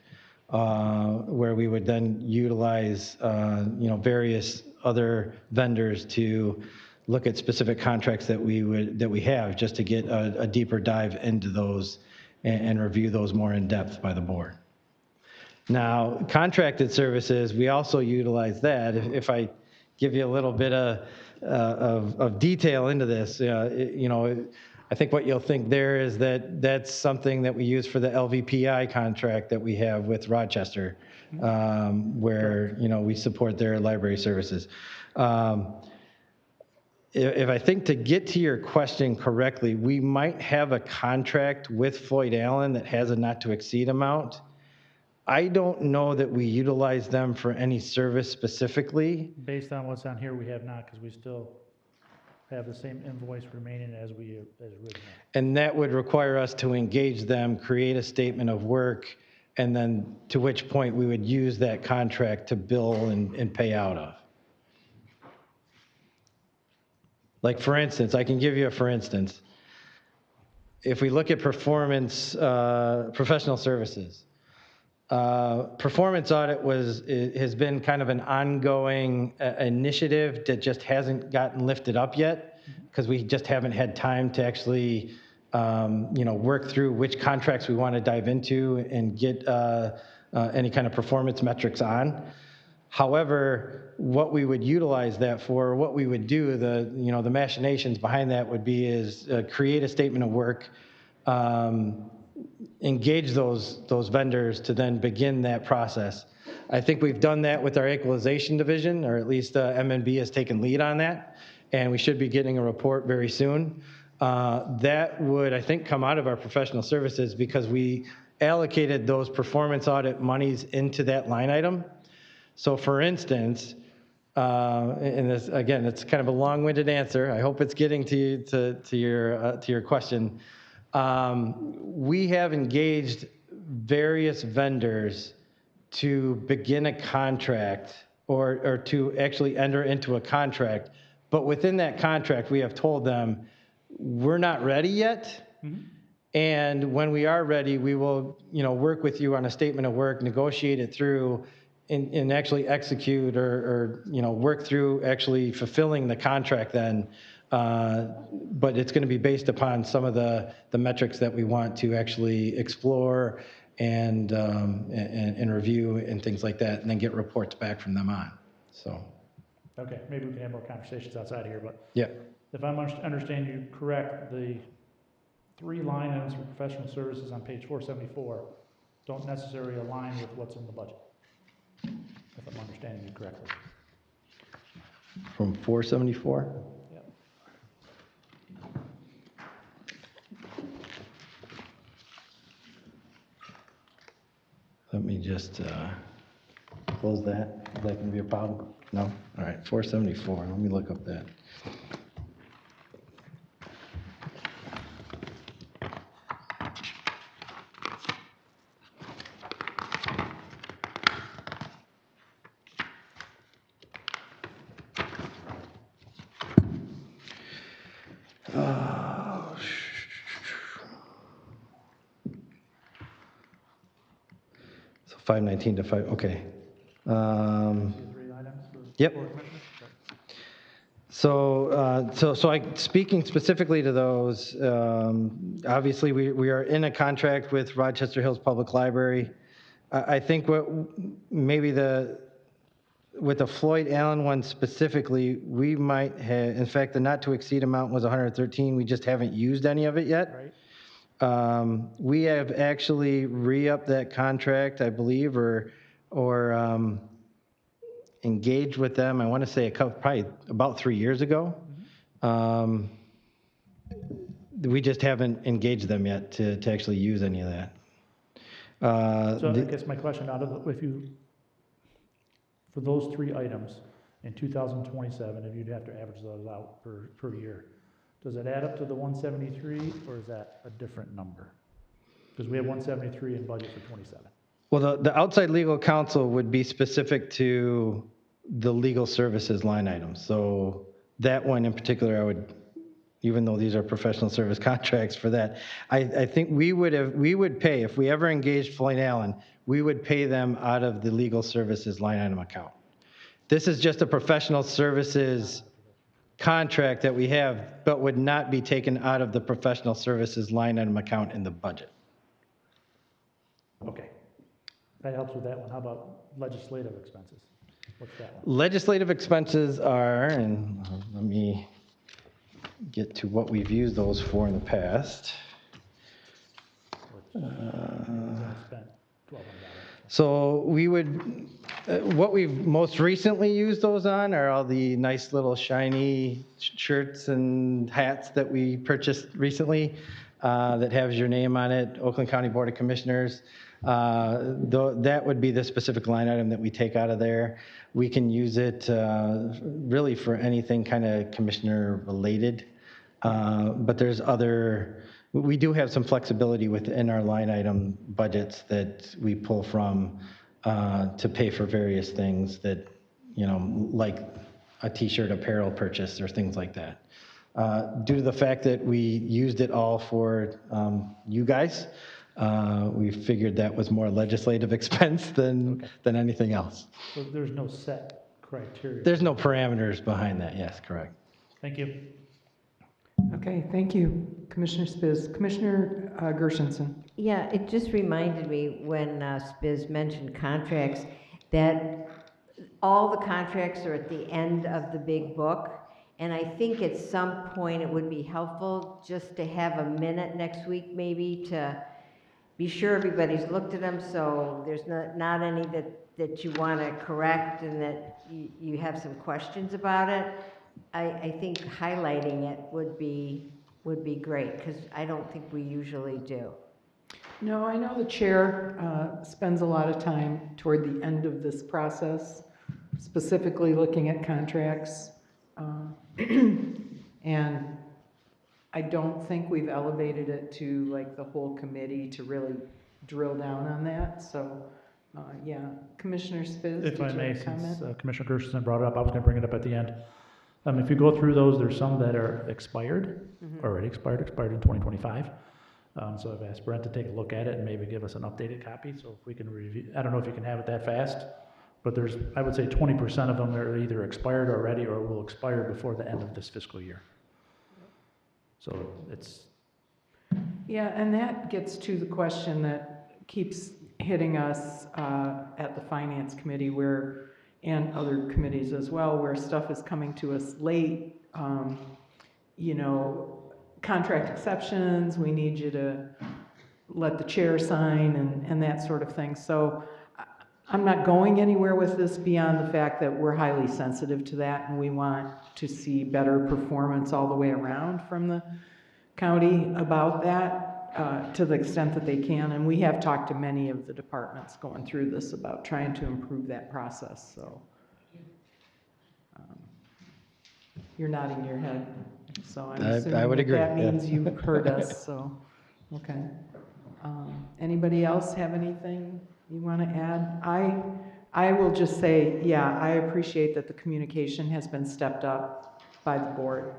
where we would then utilize, various other vendors to look at specific contracts that we have, just to get a deeper dive into those and review those more in depth by the board. Now, contracted services, we also utilize that. If I give you a little bit of detail into this, I think what you'll think there is that that's something that we use for the LVPI contract that we have with Rochester, where, we support their library services. If I think to get to your question correctly, we might have a contract with Floyd Allen that has a not to exceed amount. I don't know that we utilize them for any service specifically. Based on what's on here, we have not, because we still have the same invoice remaining as original. And that would require us to engage them, create a statement of work, and then to which point we would use that contract to bill and pay out of. Like for instance, I can give you a for instance. If we look at performance, professional services, performance audit has been kind of an ongoing initiative that just hasn't gotten lifted up yet, because we just haven't had time to actually, work through which contracts we want to dive into and get any kind of performance metrics on. However, what we would utilize that for, what we would do, the machinations behind that would be is create a statement of work, engage those vendors to then begin that process. I think we've done that with our equalization division, or at least MNB has taken lead on that, and we should be getting a report very soon. That would, I think, come out of our professional services, because we allocated those performance audit monies into that line item. So for instance, and this, again, it's kind of a long-winded answer. I hope it's getting to your question. We have engaged various vendors to begin a contract or to actually enter into a contract. But within that contract, we have told them, we're not ready yet. Mm-hmm. And when we are ready, we will, work with you on a statement of work, negotiate it through, and actually execute or work through actually fulfilling the contract then. But it's going to be based upon some of the metrics that we want to actually explore and review and things like that, and then get reports back from them on. So. Okay, maybe we can have more conversations outside of here, but yeah. If I'm understanding you correct, the 3 line items for professional services on page 474 don't necessarily align with what's in the budget, if I'm understanding you correctly. From 474? Let me just close that. Is that going to be a problem? No? All right, 474. Let me look up that. So 519 to 5, okay. Yep. So speaking specifically to those, obviously we are in a contract with Rochester Hills Public Library. I think what maybe with the Floyd Allen one specifically, we might have, in fact, the not to exceed amount was 113. We just haven't used any of it yet. Right. We have actually re-upped that contract, I believe, or engaged with them, I want to say probably about 3 years ago. Mm-hmm. We just haven't engaged them yet to actually use any of that. So I guess my question, for those 3 items, in 2027, if you'd have to average those out per year, does it add up to the 173, or is that a different number? Because we have 173 in budget for 27. Well, the outside legal counsel would be specific to the legal services line item. So that one in particular, I would, even though these are professional service contracts for that, I think we would pay, if we ever engaged Floyd Allen, we would pay them out of the legal services line item account. This is just a professional services contract that we have, but would not be taken out of the professional services line item account in the budget. Okay. That helps with that one. How about legislative expenses? What's that one? Legislative expenses are, and let me get to what we've used those for in the past. Spent $1,200. So we would, what we've most recently used those on are all the nice little shiny shirts and hats that we purchased recently that has your name on it, Oakland County Board of Commissioners. That would be the specific line item that we take out of there. We can use it really for anything kind of commissioner related, but there's other, we do have some flexibility within our line item budgets that we pull from to pay for various things that, you know, like a t-shirt apparel purchase or things like that. Due to the fact that we used it all for you guys, we figured that was more legislative expense than anything else. So there's no set criteria? There's no parameters behind that, yes, correct. Thank you. Okay, thank you, Commissioner Spiz. Commissioner Gershenson. Yeah, it just reminded me when Spiz mentioned contracts, that all the contracts are at the end of the big book. And I think at some point it would be helpful just to have a minute next week maybe to be sure everybody's looked at them, so there's not any that you want to correct and that you have some questions about it. I think highlighting it would be great, because I don't think we usually do. No, I know the chair spends a lot of time toward the end of this process, specifically looking at contracts. And I don't think we've elevated it to like the whole committee to really drill down on that. So, yeah, Commissioner Spiz, If I may, comment? since Commissioner Gershenson brought it up, I was going to bring it up at the end. If you go through those, there's some that are expired, already expired in 2025. So I've asked Brent to take a look at it and maybe give us an updated copy. So if we can review, I don't know if you can have it that fast, but there's, I would say 20% of them are either expired already or will expire before the end of this fiscal year. So it's. Yeah, and that gets to the question that keeps hitting us at the Finance Committee where, and other committees as well, where stuff is coming to us late. You know, contract exceptions, we need you to let the chair sign and that sort of thing. So I'm not going anywhere with this beyond the fact that we're highly sensitive to that and we want to see better performance all the way around from the county about that to the extent that they can. And we have talked to many of the departments going through this about trying to improve that process. So you're nodding your head. So I'm assuming I would agree. that Yeah. means you've heard us. So, okay. Anybody else have anything you want to add? I will just say, yeah, I appreciate that the communication has been stepped up by the board.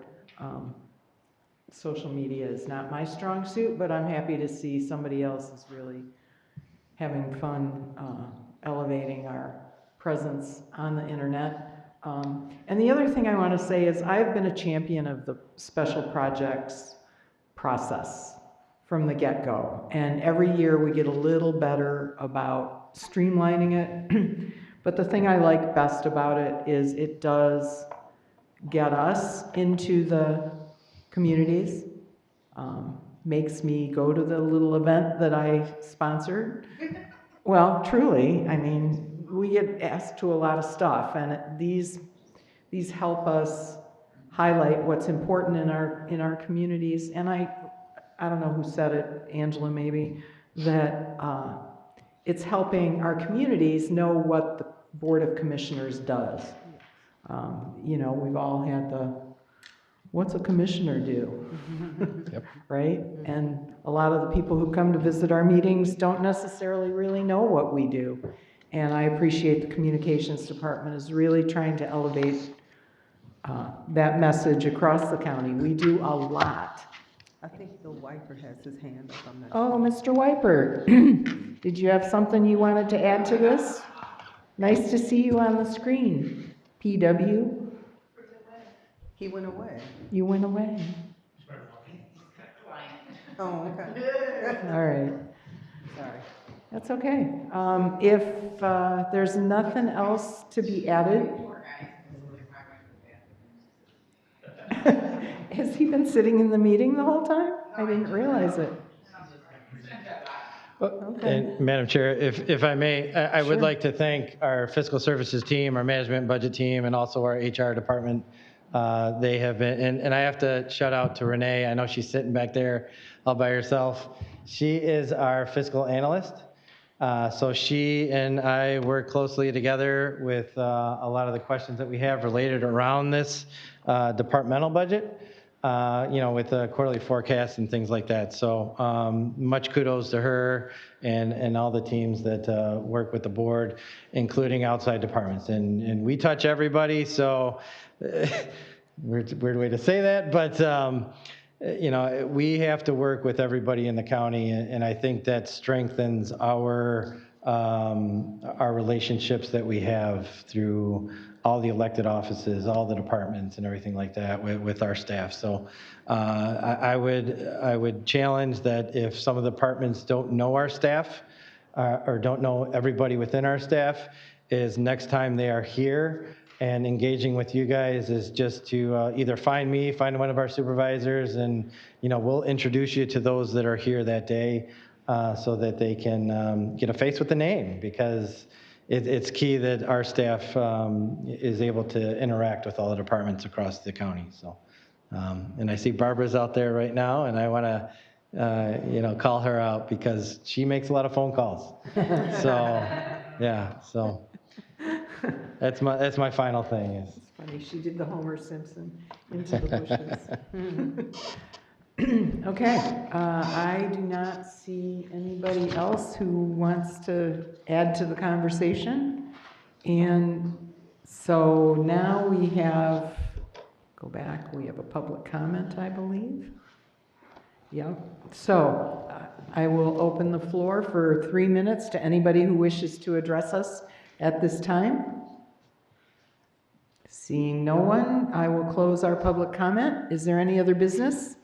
Social media is not my strong suit, but I'm happy to see somebody else is really having fun elevating our presence on the internet. And the other thing I want to say is I've been a champion of the special projects process from the get-go. And every year we get a little better about streamlining it. But the thing I like best about it is it does get us into the communities, makes me go to the little event that I sponsored. Well, truly, I mean, we get asked to a lot of stuff, and these help us highlight what's important in our communities. And I don't know who said it, Angela maybe, that it's helping our communities know what the Board of Commissioners does. You know, we've all had what's a commissioner do? Right? And a lot of the people who come to visit our meetings don't necessarily really know what we do. And I appreciate the communications department is really trying to elevate that message across the county. We do a lot. I think Bill Wiper has his hand up. I'm not Oh, Mr. Wiper, did you have something you wanted to add to this? Nice to see you on the screen. PW, He went away. you went away. Oh, okay. All right. Sorry. That's okay. If there's nothing else to be added. Has he been sitting in the meeting the whole time? I didn't realize it. Okay. And Madam Chair, if I may, I would Sure. like to thank our fiscal services team, our management and budget team, and also our HR department. They have been, and I have to shout out to Renee. I know she's sitting back there all by herself. She is our fiscal analyst. So she and I work closely together with a lot of the questions that we have related around this departmental budget. You know, with the quarterly forecasts and things like that. So much kudos to her and all the teams that work with the board, including outside departments. And we touch everybody, so weird way to say that, but you know, we have to work with everybody in the county, and I think that strengthens our relationships that we have through all the elected offices, all the departments and everything like that with our staff. So I would challenge that if some of the departments don't know our staff or don't know everybody within our staff, is next time they are here and engaging with you guys is just to either find me, find one of our supervisors, and you know, we'll introduce you to those that are here that day so that they can get a face with the name, because it's key that our staff is able to interact with all the departments across the county. So, and I see Barbara's out there right now, and I want to, you know, call her out because she makes a lot of phone calls. So, yeah. So that's my final thing. Is It's funny, she did the Homer Simpson into the bushes. Okay, I do not see anybody else who wants to add to the conversation. And so now we have, go back, we have a public comment, I believe. Yep, so I will open the floor for 3 minutes to anybody who wishes to address us at this time. Seeing no one, I will close our public comment. Is there any other business?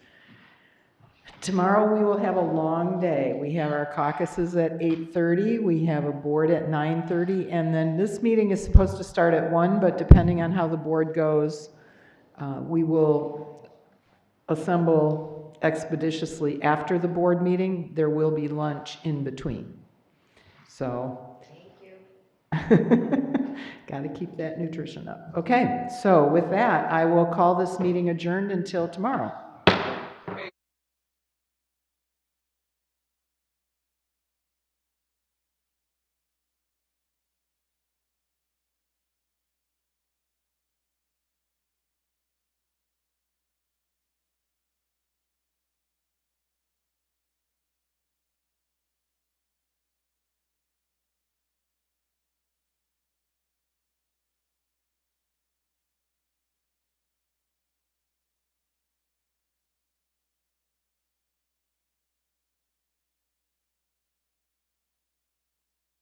Tomorrow we will have a long day. We have our caucuses at 8:30, we have a board at 9:30, and then this meeting is supposed to start at 1, but depending on how the board goes, we will assemble expeditiously after the board meeting. There will be lunch in between. So. Thank you. Got to keep that nutrition up. Okay, so with that, I will call this meeting adjourned until tomorrow.